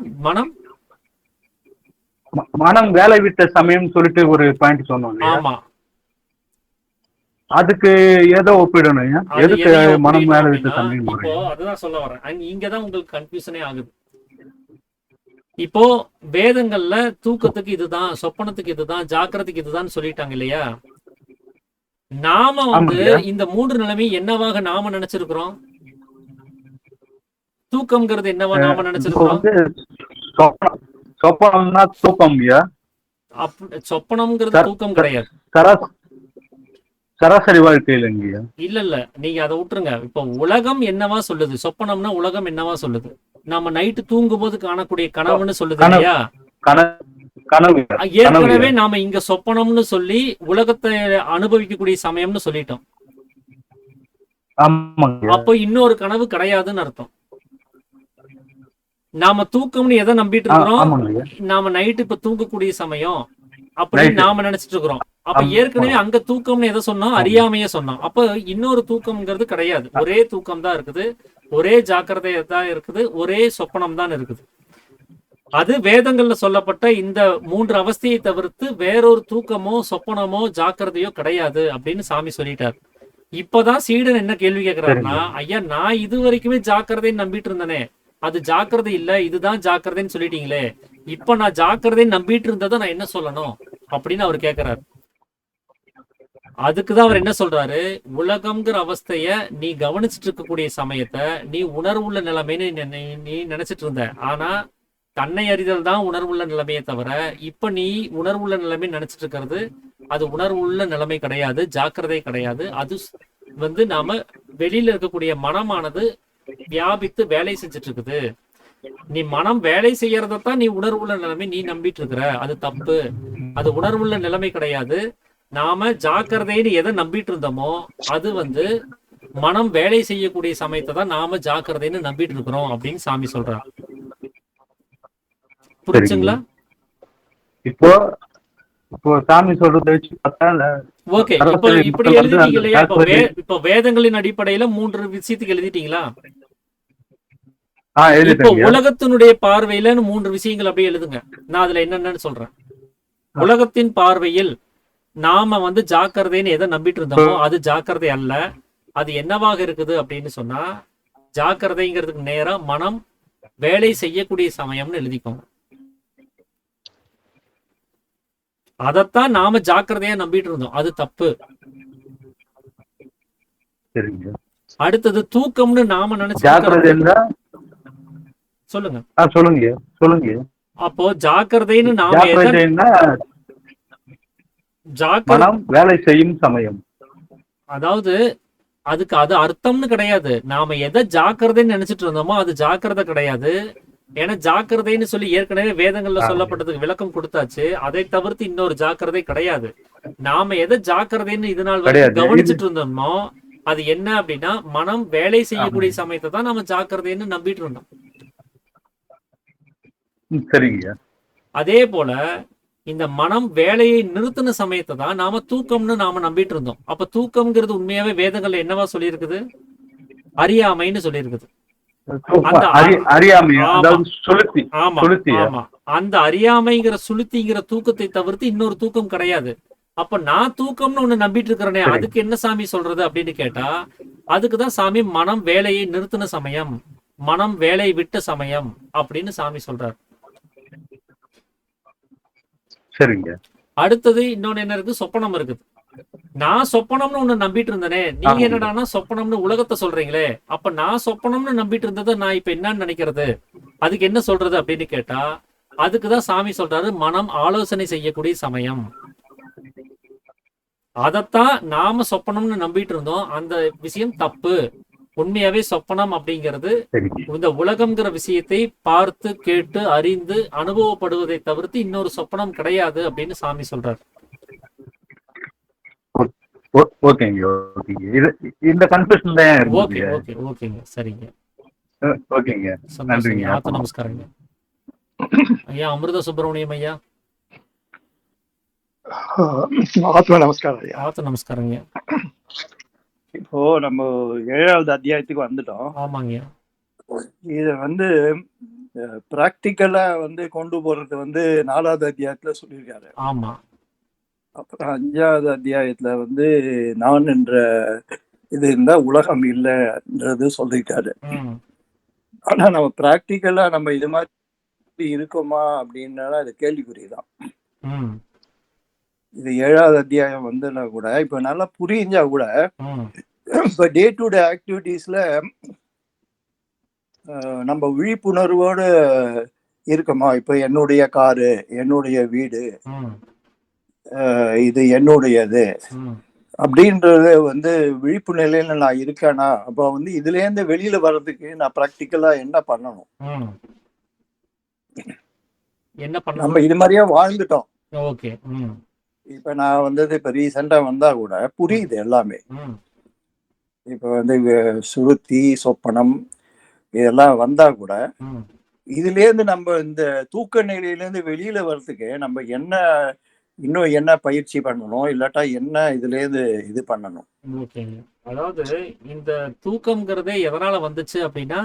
மனம் வேலை விட்ட சமயம் சொல்லிட்டு ஒரு பாயிண்ட் சொன்னோம். ஆமா, அதுக்கு ஏதோ ஒப்பிடணும். எதுக்கு மனம் வேலை விட்ட சமயம்? இப்போ அதுதான் சொல்ல வரேன். இங்கதான் உங்களுக்கு கன்ஃபியூஷனே ஆகுது. இப்போ வேதங்கள்ல தூக்கத்துக்கு இதுதான், சொப்பனத்துக்கு இதுதான், ஜாக்கிரதைக்கு இதுதான் சொல்லிட்டாங்க இல்லையா? நாம வந்து இந்த மூன்று நிலைமை என்னவாக நாம நினைச்சிருக்கிறோம்? தூக்கம்ங்கிறது என்னவா நாம நினைச்சிருக்கிறோம்? சொப்பனம்ங்கிறது தூக்கம் கிடையாது. சராசரி வாழ்க்கையில இல்ல நீங்க அதை விட்டுருங்க. இப்ப உலகம் என்னவா சொல்லுது? சொப்பனம்னா உலகம் என்னவா சொல்லுது? நாம நைட்டு தூங்கும் போது காணக்கூடிய கனவுன்னு சொல்லுது இல்லையா? ஏற்கனவே நாம இங்க சொப்பனம்னு சொல்லி உலகத்தை அனுபவிக்கக்கூடிய சமயம்னு சொல்லிட்டோம். அப்போ இன்னொரு கனவு கிடையாதுன்னு அர்த்தம். நாம தூக்கம்னு எதை நம்பிட்டு இருக்கிறோம்? நாம நைட்டு இப்ப தூங்கக்கூடிய சமயம் அப்படின்னு நாம நினைச்சிட்டு இருக்கிறோம். அப்ப ஏற்கனவே அங்க தூக்கம்னு எதை சொன்னோம்? அறியாமைய சொன்னோம். அப்ப இன்னொரு தூக்கம்ங்கிறது கிடையாது. ஒரே தூக்கம் தான் இருக்குது. ஒரே ஜாக்கிரதை தான் இருக்குது, ஒரே சொப்பனம் தான் இருக்குது. அது வேதங்கள்ல சொல்லப்பட்ட இந்த 3 அவஸ்தையை தவிர்த்து வேறொரு தூக்கமோ சொப்பனமோ ஜாக்கிரதையோ கிடையாது அப்படின்னு சாமி சொல்லிட்டார். இப்பதான் சீடன் என்ன கேள்வி கேட்கிறாருன்னா, ஐயா நான் இது வரைக்குமே ஜாக்கிரதைன்னு நம்பிட்டு இருந்தேனே, அது ஜாக்கிரதை இல்ல இதுதான் ஜாக்கிரதைன்னு சொல்லிட்டீங்களே, இப்ப நான் ஜாக்கிரதைன்னு நம்பிட்டு இருந்ததை நான் என்ன சொல்லணும் அப்படின்னு அவர் கேட்கிறாரு. அதுக்குதான் அவர் என்ன சொல்றாரு, உலகம்ங்கிற அவஸ்தைய நீ கவனிச்சுட்டு இருக்கக்கூடிய சமயத்தை நீ உணர்வுள்ள நிலைமைன்னு நீ நினைச்சிட்டு இருந்த. ஆனா தன்னை அறிதல் தான் உணர்வுள்ள நிலைமையை தவிர இப்ப நீ உணர்வுள்ள நிலைமை நினைச்சிட்டு இருக்கிறது அது உணர்வுள்ள நிலைமை கிடையாது, ஜாக்கிரதை கிடையாது. அது நாம வெளியில இருக்கக்கூடிய மனமானது வியாபித்து வேலை செஞ்சுட்டு இருக்குது. நீ மனம் வேலை செய்யறதான் நீ உணர்வுள்ள நிலைமை நீ நம்பிட்டு இருக்கிற, அது தப்பு. அது உணர்வுள்ள நிலைமை கிடையாது. நாம ஜாக்கிரதைன்னு எதை நம்பிட்டு இருந்தோமோ அது மனம் வேலை செய்யக்கூடிய சமயத்தை தான் நாம ஜாக்கிரதைன்னு நம்பிட்டு இருக்கிறோம் அப்படின்னு சாமி சொல்றாரு. புரிச்சுங்களா? இப்போ சாமி சொல்றதை வச்சு பார்த்தா ஓகே. இப்ப இப்படி எழுதிட்டீங்க இல்லையா? இப்ப வேதங்களின் அடிப்படையில 3 விஷயத்துக்கு எழுதிட்டீங்களா? இப்போ உலகத்தினுடைய பார்வையில 3 விஷயங்கள் அப்படியே எழுதுங்க. நான் அதுல என்னென்னு சொல்றேன். உலகத்தின் பார்வையில் நாம ஜாக்கிரதைன்னு எதை நம்பிட்டு இருந்தோமோ அது ஜாக்கிரதை அல்ல. அது என்னவாக இருக்குது அப்படின்னு சொன்னா, ஜாக்கிரதைங்கிறதுக்கு நேரா மனம் வேலை செய்யக்கூடிய சமயம்னு எழுதிக்கோங்க. அதத்தான் நாம ஜாக்கிரதையா நம்பிட்டு இருந்தோம், அது தப்பு. அடுத்தது தூக்கம்னு நாம நினைச்சு சொல்லுங்க சொல்லுங்க. அப்போ ஜாக்கிரதைன்னு நாம வேலை செய்யும் சமயம், அதாவது அதுக்கு அது அர்த்தம்னு கிடையாது. நாம எதை ஜாக்கிரதைன்னு நினைச்சிட்டு இருந்தோமோ அது ஜாக்கிரதை கிடையாது. ஏன்னா ஜாக்கிரதைன்னு சொல்லி ஏற்கனவே வேதங்கள்ல சொல்லப்பட்டதுக்கு விளக்கம் கொடுத்தாச்சு. அதை தவிர்த்து இன்னொரு ஜாக்கிரதை கிடையாது. நாம எதை ஜாக்கிரதைன்னு இதனால் கவனிச்சுட்டு இருந்தோமோ அது என்ன அப்படின்னா, மனம் வேலை செய்யக்கூடிய சமயத்தை தான் நாம ஜாக்கிரதைன்னு நம்பிட்டு இருந்தோம். சரிங்க. அதே போல இந்த மனம் வேலையை நிறுத்தின சமயத்தை தான் நாம தூக்கம்னு நாம நம்பிட்டு இருந்தோம். அப்ப தூக்கம்ங்கிறது உண்மையாவே வேதங்கள்ல என்னவா சொல்லியிருக்குது? அறியாமைன்னு சொல்லியிருக்குது. அந்த அறியாமைங்கிற சுளுத்திங்கிற தூக்கத்தை தவிர்த்து இன்னொரு தூக்கம் கிடையாது. அப்ப நான் தூக்கம்னு ஒண்ணு நம்பிட்டு இருக்கிறேனே, அதுக்கு என்ன சாமி சொல்றது அப்படின்னு கேட்டா, அதுக்குதான் சாமி மனம் வேலையை நிறுத்தின சமயம், மனம் வேலை விட்ட சமயம் அப்படின்னு சாமி சொல்றாரு. சரிங்க. அடுத்தது இன்னொன்னு என்ன இருக்கு? சொப்பனம் இருக்குது. நான் சொப்பனம்னு ஒண்ணு நம்பிட்டு இருந்தேனே, நீங்க என்னடானா சொப்பனம்னு உலகத்தை சொல்றீங்களே, அப்ப நான் சொப்பனம்னு நம்பிட்டு இருந்ததை நான் இப்ப என்னன்னு நினைக்கிறது, அதுக்கு என்ன சொல்றது அப்படின்னு கேட்டா, அதுக்குதான் சாமி சொல்றாரு மனம் ஆலோசனை செய்யக்கூடிய சமயம். அதத்தான் நாம சொப்பனம்னு நம்பிட்டு இருந்தோம், அந்த விஷயம் தப்பு. உண்மையாவே சொப்பனம் அப்படிங்கிறது இந்த உலகம்ங்கிற விஷயத்தை பார்த்து கேட்டு அறிந்து அனுபவப்படுவதை தவிர்த்து இன்னொரு சொப்பனம் கிடையாது அப்படின்னு சாமி சொல்றாரு. ஓகேங்க. இந்த கன்ஃபியூஷன் தான். ஓகேங்க சரிங்க. ஓகேங்க. நன்றிங்க. நமஸ்காரங்க ஐயா. அமிர்த சுப்பிரமணியம் ஐயா. நமஸ்காரம் ஐயா. நமஸ்காரங்க. இப்போ நம்ம 7வது அத்தியாயத்துக்கு வந்துட்டோம். ஆமாங்க. இத பிராக்டிக்கலா கொண்டு போறது 4வது அத்தியாயத்துல சொல்லியிருக்காரு. ஆமா. அப்புறம் 5வது அத்தியாயத்துல நான் என்ற இது இருந்தா உலகம் இல்லைன்றது சொல்லிட்டாரு. ஆனா நம்ம பிராக்டிக்கலா நம்ம இது மாதிரி இருக்கோமா அப்படின்னா அது கேள்விக்குறிதான். இது 7வது அத்தியாயம் கூட இப்ப நல்லா புரிஞ்சா கூட இப்ப டே டு டே ஆக்டிவிட்டீஸ்ல நம்ம விழிப்புணர்வோடு இருக்கோமா? இப்ப என்னுடைய காரு, என்னுடைய வீடு, இது என்னுடையது அப்படின்றது விழிப்பு நிலையில நான் இருக்கேனா? அப்ப இதுல இருந்து வெளியில வர்றதுக்கு நான் பிராக்டிக்கலா என்ன பண்ணணும்? என்ன பண்ண? நம்ம இது மாதிரியா வாழ்ந்துட்டோம். ஓகே. இப்ப நான் இப்ப ரீசெண்டா வந்தா கூட புரியுது எல்லாமே. இப்ப சுருத்தி சொப்பனம் இதெல்லாம் வந்தா கூட இதுல இருந்து நம்ம இந்த தூக்க நிலையில இருந்து வெளியில வர்றதுக்கு நம்ம என்ன இன்னும் என்ன பயிற்சி பண்ணணும், இல்லாட்டா என்ன இதுலேருந்து இது பண்ணணும்? ஓகேங்க. அதாவது இந்த தூக்கம்ங்கிறதே எதனால வந்துச்சு அப்படின்னா,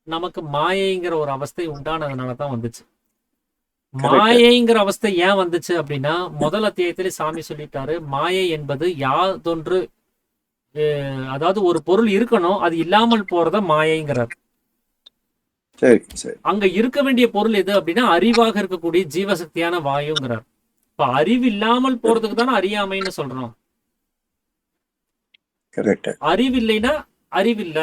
நமக்கு மாயைங்கிற ஒரு அவஸ்தை உண்டானதுனால தான் வந்துச்சு. கரெக்ட். மாயைங்கிற அவஸ்தை ஏன் வந்துச்சு அப்படின்னா, முதல் அத்தியாயத்திலே சாமி சொல்லிட்டாரு, மாயை என்பது யாதொன்று அதாவது ஒரு பொருள் இருக்கணும், அது இல்லாமல் போறத மாயைங்கிறார். சரி சரி. அங்க இருக்க வேண்டிய பொருள் எது அப்படின்னா, அறிவாக இருக்கக்கூடிய ஜீவசக்தியான வாயுங்கிறார். இப்ப அறிவு இல்லாமல் போறதுக்கு தானே அறியாமைன்னு சொல்றோம். கரெக்ட். அறிவில்லைன்னா அறிவில்ல,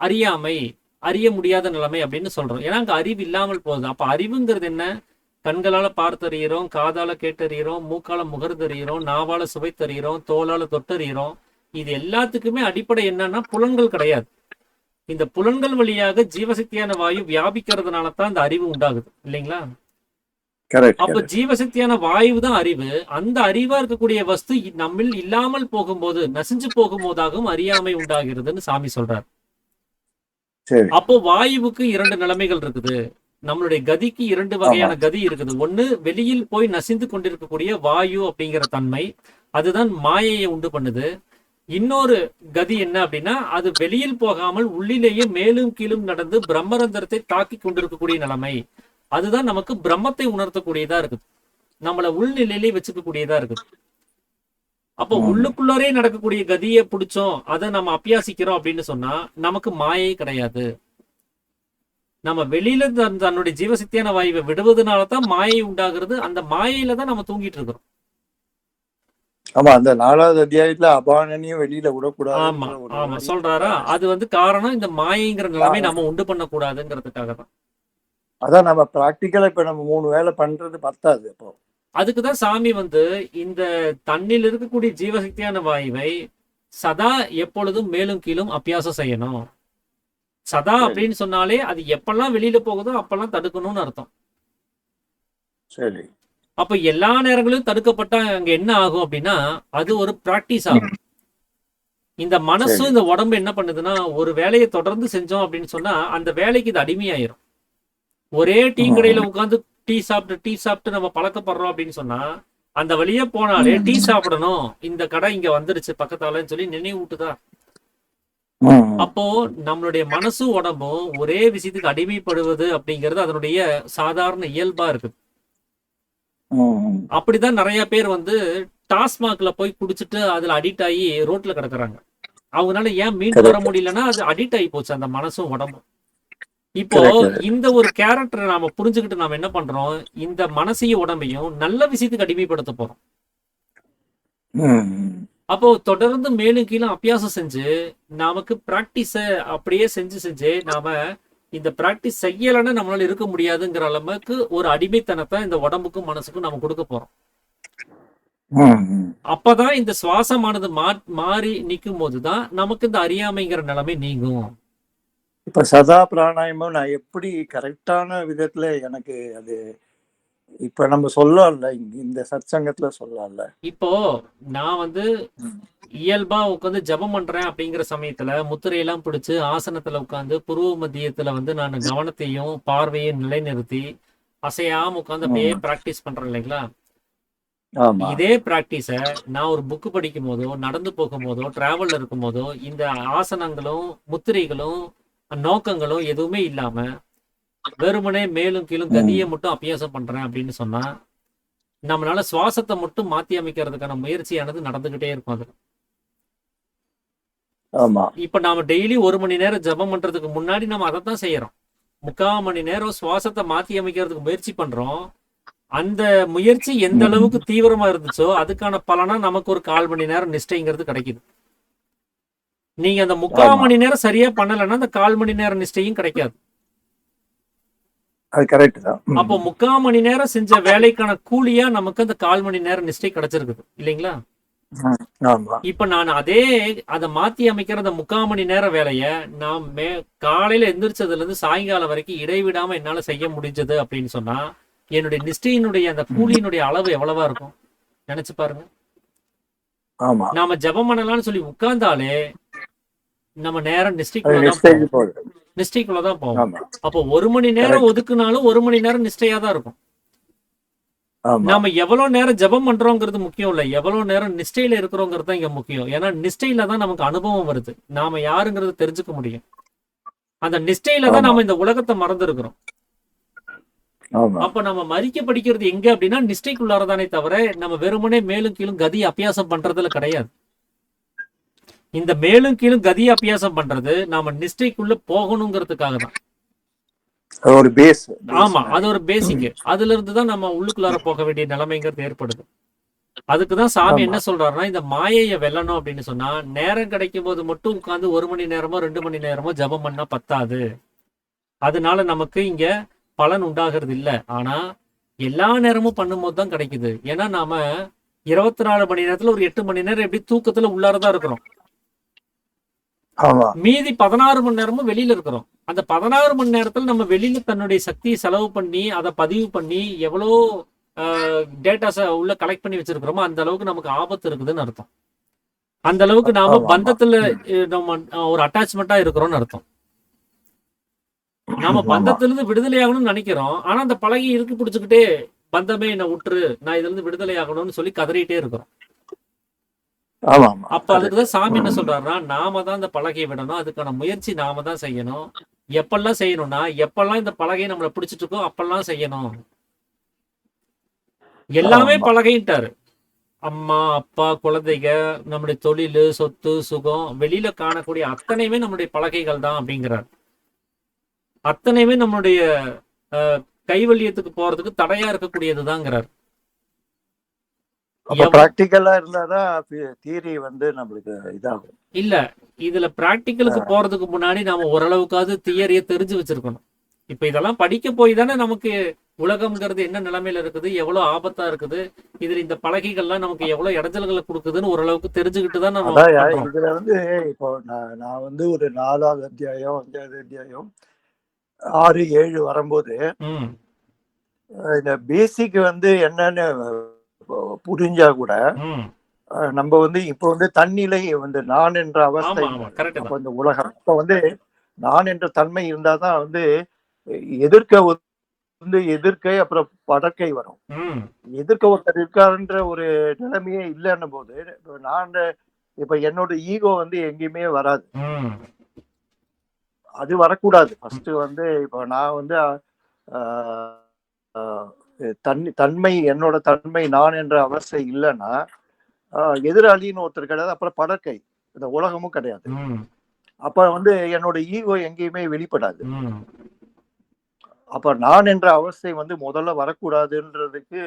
அறியாமை, அறிய முடியாத நிலைமை அப்படின்னு சொல்றோம். ஏன்னா அங்க அறிவு இல்லாமல் போகுது. அப்ப அறிவுங்கிறது என்ன? கண்களால பார்த்தறிகிறோம், காதால கேட்டறிகிறோம், மூக்கால முகர்ந்தறிகிறோம், நாவால சுவைத்தறிகிறோம், தோலால தொட்டறிகிறோம். இது எல்லாத்துக்குமே அடிப்படை என்னன்னா புலன்கள் கிடையாது. இந்த புலன்கள் வழியாக ஜீவசக்தியான வாயு வியாபிக்கிறதுனால தான் இந்த அறிவு உண்டாகுது இல்லைங்களா? கரெக்ட். அப்ப ஜீவசக்தியான வாயு தான் அறிவு. அந்த அறிவா இருக்கக்கூடிய வஸ்து நம்மில் இல்லாமல் போகும்போது, நசிஞ்சு போகும்போதாகவும் அறியாமை உண்டாகிறதுன்னு சாமி சொல்றார். சரி. அப்போ வாயுவுக்கு 2 நிலைமைகள் இருக்குது. நம்மளுடைய கதிக்கு 2 வகையான கதி இருக்குது. ஒண்ணு வெளியில் போய் நசிந்து கொண்டிருக்கக்கூடிய வாயு அப்படிங்கிற தன்மை, அதுதான் மாயையை உண்டு பண்ணுது. இன்னொரு கதி என்ன அப்படின்னா, அது வெளியில் போகாமல் உள்ளிலேயே மேலும் கீழும் நடந்து பிரம்மரந்திரத்தை தாக்கி கொண்டிருக்கக்கூடிய நிலைமை. அதுதான் நமக்கு பிரம்மத்தை உணர்த்தக்கூடியதா இருக்குது. நம்மள உள்நிலையிலே வச்சுக்கக்கூடியதா இருக்குது. அப்போ உள்ளுக்குள்ளரே நடக்கக்கூடிய கதியை பிடிச்சோம், அதை நம்ம அபியாசிக்கிறோம் அப்படின்னு சொன்னா நமக்கு மாயை கிடையாது. நம்ம வெளியில தன்னுடைய ஜீவசக்தியான வாயுவை விடுவதனால தான் மாயை உண்டாகிறது. அந்த மாயையில தான் நம்ம தூங்கிட்டு இருக்கிறோம். ஆமா, அந்த 4வது அத்தியாயத்துல அபானனையும் வெளியில ஆமா விடக்கூடாது. ஆமா சொல்றாரா? அது வந்து காரணம் இந்த மாயைங்கிற நிலைமை நம்ம உண்டு பண்ண கூடாதுங்கிறதுக்காக தான். அதான் நம்ம பிராக்டிக்கலா இப்ப நம்ம 3 வேலை பண்றது பத்தாது. அப்போ அதுக்குதான் சாமி வந்து இந்த தண்ணில் இருக்கக்கூடிய ஜீவசக்தியான வாயுவை சதா எப்பொழுதும் மேலும் கீழும் அபியாசம் செய்யணும். சதா அப்படின்னு சொன்னாலே அது எப்பெல்லாம் வெளியில போகுதோ அப்பெல்லாம் தடுக்கணும்னு அர்த்தம். சரி. அப்ப எல்லா நேரங்களிலும் தடுக்கப்பட்டா அங்க என்ன ஆகும் அப்படின்னா, அது ஒரு பிராக்டிஸ் ஆகும். இந்த மனசும் இந்த உடம்பு என்ன பண்ணுதுன்னா, ஒரு வேலையை தொடர்ந்து செஞ்சோம் அப்படின்னு சொன்னா அந்த வேலைக்கு இது அடிமையாயிரும். ஒரே டீ கடையில உட்காந்து டீ சாப்பிட்டு நம்ம பழக்கப்படுறோம் அப்படின்னு சொன்னா, அந்த வழியே போனாலே டீ சாப்பிடணும், இந்த கடை இங்க வந்துருச்சு பக்கத்தாலன்னு சொல்லி நினைவூட்டுதா? அப்போ நம்மளுடைய மனசும் உடம்பும் ஒரே விஷயத்துக்கு அடிமைப்படுவது அப்படிங்கிறது அதனுடைய சாதாரண இயல்பா இருக்குது. அப்படிதான் நிறைய பேர் வந்து டாஸ்மாக்ல போய் குடிச்சிட்டு அதுல அடிக்ட் ஆகி ரோட்ல கிடக்குறாங்க. அவங்களால ஏன் மீண்டு வர முடியலன்னா அது அடிக்ட் ஆகி போச்சு அந்த மனசும் உடம்பும். இப்போ இந்த ஒரு கேரக்டரை நாம புரிஞ்சுக்கிட்டு நாம என்ன பண்றோம், இந்த மனசையும் உடம்பையும் நல்ல விஷயத்துக்கு அடிமைப்படுத்த போறோம். அப்போ தொடர்ந்து மேலும் கீழும் அபியாசம் செஞ்சு நமக்கு பிராக்டிஸ அப்படியே செஞ்சு நாம இந்த பிராக்டிஸ் செய்யலைன்னா நம்மளால இருக்க முடியாதுங்கிற அளவுக்கு ஒரு அடிமைத்தனத்தை இந்த உடம்புக்கும் மனசுக்கும் நம்ம கொடுக்க போறோம். அப்பதான் இந்த சுவாசமானது மாறி நிற்கும் போதுதான் நமக்கு இந்த அறியாமைங்கிற நிலைமை நீங்கும். இப்ப சதா பிராணாயமம் நான் எப்படி கரெக்டான விதத்துல எனக்கு அது இப்ப நம்ம சொல்லல, இந்த சத்சங்கத்துல சொல்லல. இப்போ நான் வந்து இயல்பா உட்காந்து ஜபம் பண்றேன் அப்படிங்கிற சமயத்துல முத்திரையெல்லாம் பிடிச்சு ஆசனத்துல உட்காந்து புருவ மத்தியத்துல வந்து நான் கவனத்தையும் பார்வையும் நிலைநிறுத்தி அசையாம உட்காந்து அப்படியே பிராக்டிஸ் பண்றேன் இல்லைங்களா? இதே பிராக்டிஸ நான் ஒரு புக்கு படிக்கும் போதோ, நடந்து போகும் போதோ, டிராவல்ல இருக்கும் போதோ, இந்த ஆசனங்களும் முத்திரைகளும் நோக்கங்களும் எதுவுமே இல்லாம வெறுமனே மேலும் கீழும் கதியை மட்டும் அபியாசம் பண்றேன் அப்படின்னு சொன்னா நம்மளால சுவாசத்தை மட்டும் மாத்தி அமைக்கிறதுக்கான முயற்சியானது நடந்துகிட்டே இருக்கும். அது இப்ப நாம டெய்லி 1 மணி நேரம் ஜபம் பண்றதுக்கு முன்னாடி நம்ம அதைத்தான் செய்யறோம். 3/4 மணி நேரம் சுவாசத்தை மாத்தி அமைக்கிறதுக்கு முயற்சி பண்றோம். அந்த முயற்சி எந்த அளவுக்கு தீவிரமா இருந்துச்சோ அதுக்கான பலனா நமக்கு ஒரு 1/4 மணி நேரம் நிஷ்டைங்கிறது கிடைக்குது. நீங்க அந்த 3/4 மணி நேரம் சரியா பண்ணலைன்னா அந்த 1/4 மணி நேரம் நிஷ்டையும் கிடைக்காது. அது கரெக்ட் தான். அப்போ 3/4 மணி நேரம் செஞ்ச வேலைக்கான கூலியா நமக்கு அந்த 1/4 மணி நேரம் நிஷ்டை கிடைச்சிருக்குது இல்லைங்களா? இப்ப நான் அதை மாத்தி அமைக்கிற அந்த 3/4 மணி நேரம் வேலைய நான் காலையில எந்திரிச்சதுல இருந்து சாயங்காலம் வரைக்கும் இடைவிடாம என்னால செய்ய முடிஞ்சது அப்படின்னு சொன்னா என்னுடைய நிஷ்டையினுடைய அந்த கூலியினுடைய அளவு எவ்வளவா இருக்கும் நினைச்சு பாருங்க. நாம ஜபம் பண்ணலாம்னு சொல்லி உட்கார்ந்தாலே நம்ம நேரம் நிஷ்டைக்குள்ளதான் போவோம். அப்போ 1 மணி நேரம் ஒதுக்குனாலும் 1 மணி நேரம் நிஷ்டையா தான் இருக்கும். ஆமா நாம எவ்வளவு நேரம் ஜெபம் பண்றோங்கிறது முக்கியம் இல்ல, எவ்வளவு நேரம் நிஷ்டையில இருக்கிறோங்கிறது தான் இங்க முக்கியம். ஏன்னா நிஷ்டையில தான் நமக்கு அனுபவம் வருது, நாம யாருங்கிறது தெரிஞ்சுக்க முடியும். அந்த நிஷ்டையில தான் ஆமா நாம இந்த உலகத்தை மறந்துருக்கிறோம். ஆமா அப்ப நம்ம மறிக்க படிக்கிறது எங்க அப்படின்னா நிஷ்டைக்குள்ளாரதானே தவிர நம்ம வெறுமனே மேலும் கீழும் கதி அபியாசம் பண்றதுல கிடையாது. இந்த மேலும் கீழும் கதி அபியாசம் பண்றது நாம நிஷ்டைக்குள்ள போகணுங்கிறதுக்காக தான். அது ஒரு பேஸ் ஆமா, அது ஒரு பேசிக். அதுல இருந்து தான் நம்ம உள்ளுக்குள்ளார போக வேண்டிய நிலைமைங்கிறது ஏற்படுது. அதுக்குதான் சாமி ஆமா என்ன சொல்றாருன்னா, இந்த மாயையை வெல்லணும் அப்படின்னு சொன்னா நேரம் கிடைக்கும் போது மட்டும் உட்கார்ந்து 1 மணி நேரமோ 2 மணி நேரமோ ஜெபம் பண்ணா பத்தாது. அதனால நமக்கு இங்க பலன் உண்டாகிறது இல்ல. ஆனா எல்லா நேரமும் பண்ணும்போது தான் கிடைக்குது. ஏன்னா நாம 24 மணி நேரத்துல ஒரு 8 மணி நேரம் எப்படி தூக்கத்துல உள்ளாரதான் இருக்கிறோம், ஆமா மீதி 16 மணி நேரமும் வெளியில இருக்கிறோம். அந்த 16 மணி நேரத்துல நம்ம வெளியில தன்னுடைய சக்தியை செலவு பண்ணி அதை பதிவு பண்ணி எவ்வளோ டேட்டாஸை உள்ள கலெக்ட் பண்ணி வச்சிருக்கிறோமோ அந்த அளவுக்கு நமக்கு ஆபத்து இருக்குதுன்னு அர்த்தம். அந்த அளவுக்கு நாம ஆமா ஆமா பந்தத்துல நம்ம ஒரு அட்டாச்மெண்டா இருக்கிறோம்னு அர்த்தம். நாம ஆமா பந்தத்திலிருந்து விடுதலை ஆகணும்னு நினைக்கிறோம், ஆனா அந்த பழகி இருக்கு பிடிச்சுக்கிட்டே பந்தமே என்ன விட்டுரு, நான் இதுல இருந்து விடுதலை ஆகணும்னு சொல்லி கதறிட்டே இருக்கிறோம். ஆமா ஆமா அப்ப அதுக்குதான் சாமி என்ன சொல்றாருன்னா, நாம தான் இந்த பலகையை விடணும், அதுக்கான முயற்சி நாம தான் செய்யணும். எப்பெல்லாம் செய்யணும்னா எப்பெல்லாம் இந்த பலகையை நம்மளை பிடிச்சிட்டு இருக்கோ அப்பெல்லாம் செய்யணும். எல்லாமே ஆமா பலகைன்ட்டாரு. அம்மா அப்பா குழந்தைங்க நம்முடைய தொழில் சொத்து சுகம் வெளியில காணக்கூடிய அத்தனையுமே நம்முடைய பலகைகள் தான் அப்படிங்கிறார். அத்தனையுமே நம்மளுடைய கைவல்யத்துக்கு போறதுக்கு தடையா இருக்கக்கூடியதுதாங்கிறார். அப்ப பிராக்டிக்கலா இருந்தாதான் தியரி வந்து நம்மளுக்கு இதாகும். இல்ல, இதுல பிராக்டிக்கலுக்கு போறதுக்கு முன்னாடி நாம ஓரளவுக்காவது தியரியை தெரிஞ்சு வச்சிருக்கணும். இப்ப இதெல்லாம் படிக்க போய் தானே நமக்கு உலகம்ங்கிறது என்ன நிலைமையில இருக்குது, எவ்வளவு ஆபத்தா இருக்குது, இதுல இந்த பலகைகள்லாம் நமக்கு எவ்வளவு இடைஞ்சல்களை கொடுக்குதுன்னு ஓரளவுக்கு தெரிஞ்சுக்கிட்டு தான் நம்ம அதான் பண்றோம். இதுல வந்து இப்போ நான் வந்து ஒரு 4வது அத்தியாயம் 5வது அத்தியாயம் 6 7 வரும்போது ம், இந்த பேசிக் வந்து என்னன்னு புரிஞ்சா கூட ம். நம்ம வந்து இப்போ வந்து தன்னிலை வந்து நான் என்ற அவஸ்தை, ஆமா ஆமா கரெக்ட் அப்ப தான். இந்த உலகம் இப்போ வந்து நான் என்ற தன்மை இருந்தாதான் வந்து எதிர்க்க வந்து எதிர்க்கை அப்புறம் படக்கை வரும். ம், எதிர்க்க ஒருத்தர் இருக்காருன்ற ஒரு நிலைமையே இல்லைன்னும் போது இப்ப நான் இப்ப என்னோட ஈகோ வந்து எங்கேயுமே வராது, ம். அது வரக்கூடாது. ஃபர்ஸ்ட் வந்து இப்போ நான் வந்து ஆஹ், ஆஹ், தன்மை என்னோட தன்மை நான் என்ற அவஸ்தை இல்லைன்னா எதிராளின்னு ஒருத்தர் கிடையாது, அப்புறம் படக்கை இந்த உலகமும் கிடையாது. ம், அப்ப வந்து என்னோட ஈகோ எங்கேயுமே வெளிப்படாது. ம். அப்ப நான் என்ற அவஸ்தை வந்து முதல்ல வரக்கூடாதுன்றதுக்கு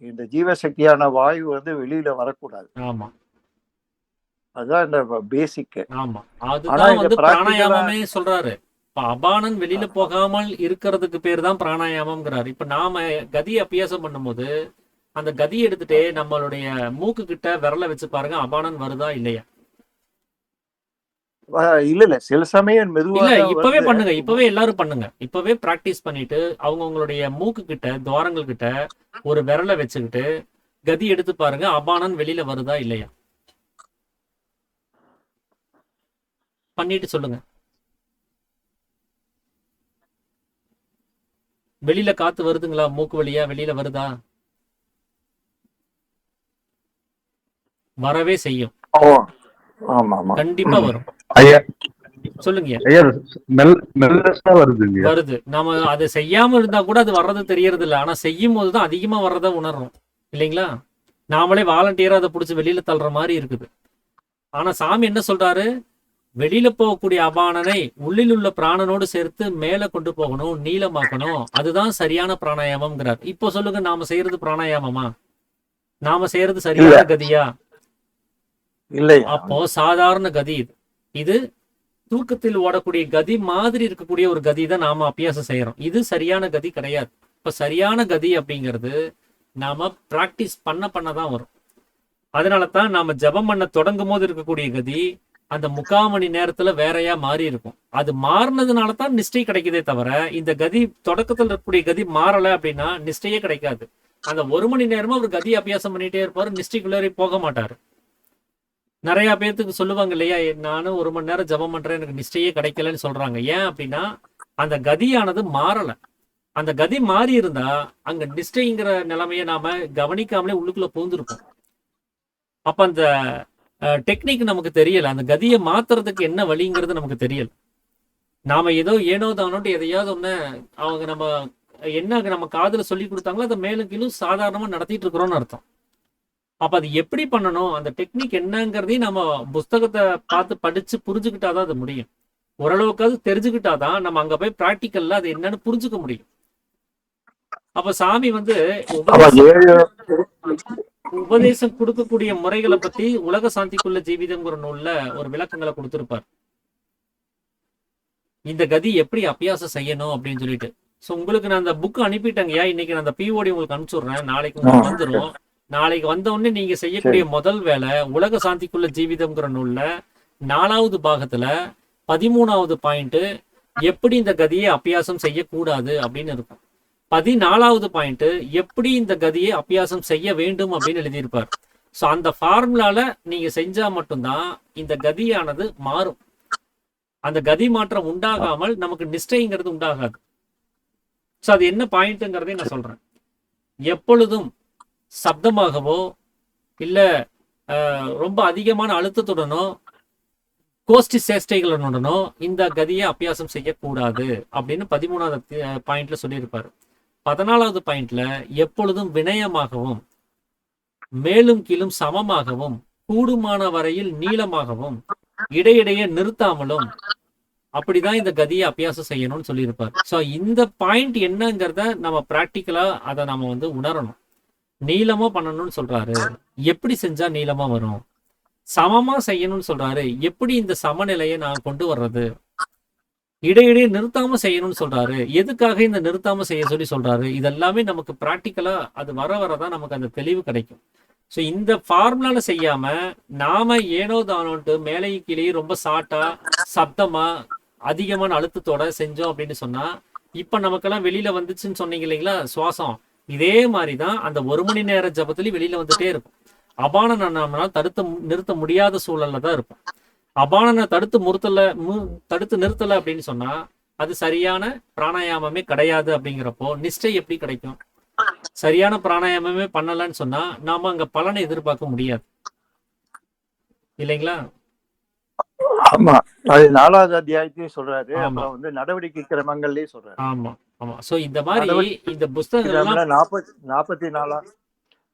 இந்த ஜீவசக்தியான வாயு வந்து வெளியில வரக்கூடாது. ஆமா அதுதான் இந்த பேசிக். ஆமா ஆனா அதுதான் இங்க வந்து பிராக்டிக்கலா பிராணாயாமமே சொல்றாரு. இப்ப அபானன் வெளியில போகாமல் இருக்கிறதுக்கு பேர் தான் பிராணாயாமம்ங்கிறாரு. இப்ப நாம கதி அபியாசம் பண்ணும்போது அந்த கதி எடுத்துட்டு நம்மளுடைய மூக்கு கிட்ட விரல வச்சு பாருங்க, அபானன் வருதா இல்லையா? இல்ல இல்ல சில சமயம் மெதுவா இல்ல, தான் இப்பவே வருது. பண்ணுங்க, இப்பவே எல்லாரும் பண்ணுங்க. இப்பவே பிராக்டிஸ் பண்ணிட்டு அவங்கவுங்களுடைய மூக்கு கிட்ட துவாரங்கள் கிட்ட ஒரு விரல வச்சுக்கிட்டு கதி எடுத்து பாருங்க, அபானன் வெளியில வருதா இல்லையா? பண்ணிட்டு சொல்லுங்க. வெளியில காத்து வருதுங்களா? மூக்கு வழியா வெளியில வருதா? வரவே செய்யும், ஓ, ஆமா ஆமா கண்டிப்பா வரும். ஐயா சொல்லுங்க. ஐயா மெல்லஸா வருதுங்க. வருது. நாம அதை செய்யாம இருந்தா கூட அது வர்றது தெரியறது இல்ல, ஆனா செய்யும் போதுதான் அதிகமா வர்றத உணர்றோம் இல்லைங்களா? நாமளே வாலண்டியரா அதை புடிச்சு வெளியில தள்ளுற மாதிரி இருக்குது. ஆனா சாமி என்ன சொல்றாரு, வெளியில போகக்கூடிய அபானனை உள்ளில் உள்ள பிராணனோடு சேர்த்து மேல கொண்டு போகணும், நீளமாக்கணும், அதுதான் சரியான பிராணாயாமம்ங்கிறார். இப்போ சொல்லுங்க, நாம செய்யறது பிராணாயாமமா? நாம செய்யறது சரியான கதியா? இல்லையா? அப்போ சாதாரண கதி இது. இது தூக்கத்தில் ஓடக்கூடிய கதி மாதிரி இருக்கக்கூடிய ஒரு கதி தான் நாம அபியாசம் செய்யறோம். இது சரியான கதி கிடையாது. இப்ப சரியான கதி அப்படிங்கிறது நாம பிராக்டிஸ் பண்ணதான் வரும். அதனால தான் நாம ஜபம் பண்ண தொடங்கும் போது இருக்கக்கூடிய கதி அந்த 3/4 மணி நேரத்துல வேறையா மாறி இருக்கும். அது மாறினதுனால தான் நிஷ்டை கிடைக்குதே தவிர, இந்த கதி தொடக்கத்துல இருக்கக்கூடிய கதி மாறல அப்படின்னா நிஷ்டையே கிடைக்காது. அந்த 1 மணி நேரமா அவர் கதி அபியாசம் பண்ணிட்டே இருப்பாரு, நிஷ்டைக்குள்ளே போக மாட்டாரு. நிறைய பேர்த்துக்கு சொல்லுவாங்க இல்லையா, நானும் 1 மணி நேரம் ஜபம் பண்றேன், எனக்கு நிஷ்டையே கிடைக்கலன்னு சொல்றாங்க. ஏன் அப்படின்னா அந்த கதியானது மாறல. அந்த கதி மாறி இருந்தா அங்க நிஷ்டைங்கிற நிலைமையை நாம கவனிக்காமலே உள்ளுக்குள்ள புகுந்திருப்போம். அப்ப அந்த டெக்னிக் நமக்கு தெரியல, அந்த கதியை மாத்துறதுக்கு என்ன வழிங்கிறது நமக்கு தெரியல. நாம ஏதோ ஏனோ தானோட்டு எதையாவது ஒண்ணு அவங்க நம்ம காதுல சொல்லி கொடுத்தாங்களோ அதை மேலும் கீழும் சாதாரணமா நடத்திட்டு இருக்கிறோம்னு அர்த்தம். அப்ப அது எப்படி பண்ணணும், அந்த டெக்னிக் என்னங்கிறதையும் நம்ம புஸ்தகத்தை பார்த்து படிச்சு புரிஞ்சுக்கிட்டாதான் அது முடியும். ஓரளவுக்காவது தெரிஞ்சுக்கிட்டாதான் நம்ம அங்க போய் பிராக்டிக்கல்ல அது என்னன்னு புரிஞ்சுக்க முடியும். அப்ப சாமி உபதேசம் கொடுக்கக்கூடிய முறைகளை பத்தி உலக சாந்திக்குள்ள ஜீவிதம்ங்கிற நூல்ல ஒரு விளக்கங்களை கொடுத்திருப்பார். இந்த கதி எப்படி அபியாசம் செய்யணும் அப்படின்னு சொல்லிட்டு. சோ உங்களுக்கு நான் அந்த புக் அனுப்பிட்டேங்கய்யா. இன்னைக்கு நான் அந்த பிஓடி உங்களுக்கு அனுப்பிச்சுடுறேன். நாளைக்கு உங்களுக்கு வந்துடும். நாளைக்கு வந்த உடனே நீங்க செய்யக்கூடிய முதல் வேலை உலக சாந்திக்குள்ள ஜீவிதம்ங்கிற நூல்ல 4வது பாகத்துல 13வது பாயிண்ட் எப்படி இந்த கதியை அபியாசம் செய்யக்கூடாது அப்படின்னு இருக்கும். 14வது பாயிண்ட் எப்படி இந்த கதியை அபியாசம் செய்ய வேண்டும் அப்படின்னு எழுதியிருப்பார். ஸோ அந்த ஃபார்முலால நீங்க செஞ்சா மட்டும்தான் இந்த கதியானது மாறும். அந்த கதி மாற்றம் உண்டாகாமல் நமக்கு நிஷ்டைங்கிறது உண்டாகாது. ஸோ அது என்ன பாயிண்ட்ங்கிறதே நான் சொல்றேன். எப்பொழுதும் சப்தமாகவோ இல்ல ரொம்ப அதிகமான அழுத்தத்துடனோ கோஷ்டி சேஷ்டைகளுடனோ இந்த கதியை அபியாசம் செய்யக்கூடாது அப்படின்னு 13வது பாயிண்ட்ல சொல்லியிருப்பாரு. 14வது பாயிண்ட்ல எப்பொழுதும் வினயமாகவும் மேலும் கீழும் சமமாகவும் கூடுமான வரையில் நீளமாகவும் இடையிடையே நிறுத்தாமலும் அப்படிதான் இந்த கதியை அபியாசம் செய்யணும்னு சொல்லியிருப்பார். ஸோ இந்த பாயிண்ட் என்னங்கிறத நம்ம பிராக்டிக்கலா அதை நம்ம உணரணும். நீளமா பண்ணணும்னு சொல்றாரு, எப்படி செஞ்சா நீளமா வரும். சமமா செய்யணும்னு சொல்றாரு, எப்படி இந்த சமநிலையை நான் கொண்டு வர்றது. இடையிடையே நிறுத்தாம செய்யணும்னு சொல்றாரு, எதுக்காக இந்த நிறுத்தாம செய்ய சொல்றாரு. இதெல்லாமே நமக்கு பிராக்டிக்கலா அது வரதான் நமக்கு அந்த தெளிவு கிடைக்கும். ஸோ இந்த ஃபார்முலால செய்யாம நாம ஏனோ தானோன்ட்டு மேலே கீழே ரொம்ப சாட்டா சப்தமா அதிகமான அழுத்தத்தோட செஞ்சோம் அப்படின்னு சொன்னா, இப்ப நமக்கெல்லாம் வெளியில வந்துச்சுன்னு சொன்னீங்க இல்லைங்களா சுவாசம், இதே மாதிரிதான் அந்த 1 மணி நேர ஜபத்துலயும் வெளியில வந்துட்டே இருக்கும். அபானனை நம்மளால நிறுத்த முடியாத சூழல்ல தான் இருக்கும். அபானனை தடுத்து நிறுத்தல அப்படின்னு சொன்னா அது சரியான பிராணாயாமமே கிடையாது. அப்படிங்கிறப்போ நிஷ்டை எப்படி கிடைக்கும்? சரியான பிராணாயாமமே பண்ணலன்னு சொன்னா நாம அங்க பலனை எதிர்பார்க்க முடியாது இல்லைங்களா? ஆமா, அது 4வது அத்தியாயத்தையும் சொல்றாரு. அப்புறம் நடவடிக்கை கிரமங்கள்லயும் சொல்றாரு. ஆமா ஆமா. சோ இந்த மாதிரி இந்த புஸ்தகம்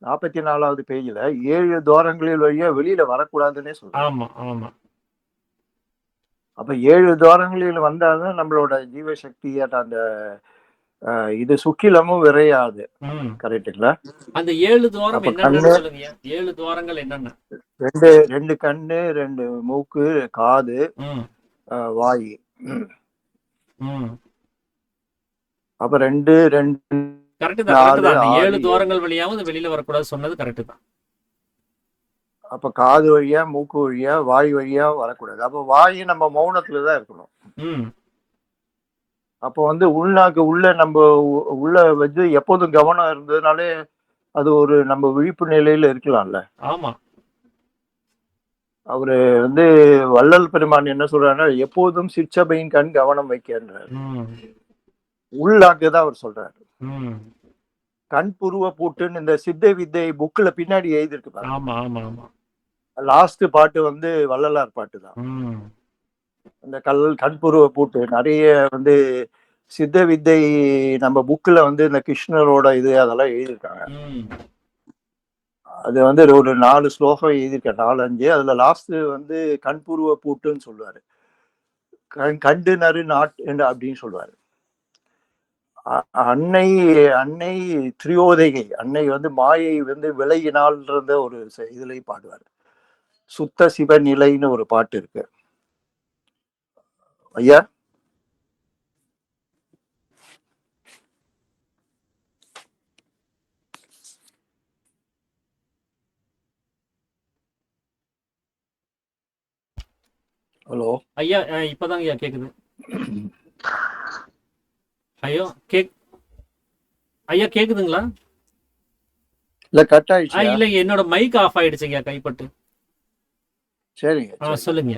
44வது பேஜ்ல 7 துவாரங்களில் வழியா வெளியில வரக்கூடாதுன்னே சொல்றாரு. ஆமா ஆமா. அப்ப 7 துவாரங்களில் வந்தாதான் நம்மளோட ஜீவசக்தி அந்த இது சுக்கிலமும் விரையாது. கரெக்டுங்களா? அந்த 7 துவாரம் என்னன்னு சொல்லுங்க. 7 துவாரங்கள் என்னென்ன? 2 கண்ணு, 2 மூக்கு, காது, வாய். அப்ப 2 கரெக்ட் தான். 7 துவாரங்கள் வழியாவும் வெளியில வரக்கூடாது சொன்னது கரெக்ட் தான். அப்ப காது வழியா, மூக்கு வழியா, வாய் வழியா வரக்கூடாது. அப்ப வாய் நம்ம மௌனத்துலதான் இருக்கணும். அப்போ உள்நாக்கு உள்ள நம்ம உள்ள வச்சு எப்போதும் கவனம் இருந்ததுனாலே அது ஒரு நம்ம விழிப்பு நிலையில இருக்கலாம்ல. ஆமா. அவரு வள்ளல் பெருமான் என்ன சொல்றாருன்னா, எப்போதும் சிற்சபையின் கண் கவனம் வைக்கின்றார். உள்நாக்கு தான் அவர் சொல்றாரு. கண் புருவ பூட்டுன்னு இந்த சித்த வித்தை புக்ல பின்னாடி எழுதிருக்கு. ஆமா ஆமா ஆமா. லாஸ்ட் பாட்டு வள்ளலார் பாட்டு தான். அந்த கண்புருவ பூட்டு நிறைய சித்த வித்தை நம்ம புக்ல இந்த கிருஷ்ணரோட இது அதெல்லாம் எழுதியிருக்காங்க. அது ஒரு 4 ஸ்லோகம் எழுதியிருக்கேன், 4-5. அதுல லாஸ்ட் கண்புருவ பூட்டுன்னு சொல்லுவாரு. கண்டு நறு நாட்டு அப்படின்னு சொல்லுவாரு. அன்னை அன்னை திரியோதகை அன்னை மாயை விலகினால்ன்ற ஒரு இதுலயும் பாடுவாரு. சுத்த சிவ நிலைன்னு ஒரு பாட்டு இருக்கு. ஐயா, ஹலோ ஐயா, இப்பதாங்க ஐயா கேக்குது. ஐயா கேக்குதுங்களா? இல்ல கட் ஆயிடுச்சு. இல்ல என்னோட மைக் ஆஃப் ஆயிடுச்சுங்க கைப்பட்டு. சரிங்க, சொல்லுங்க.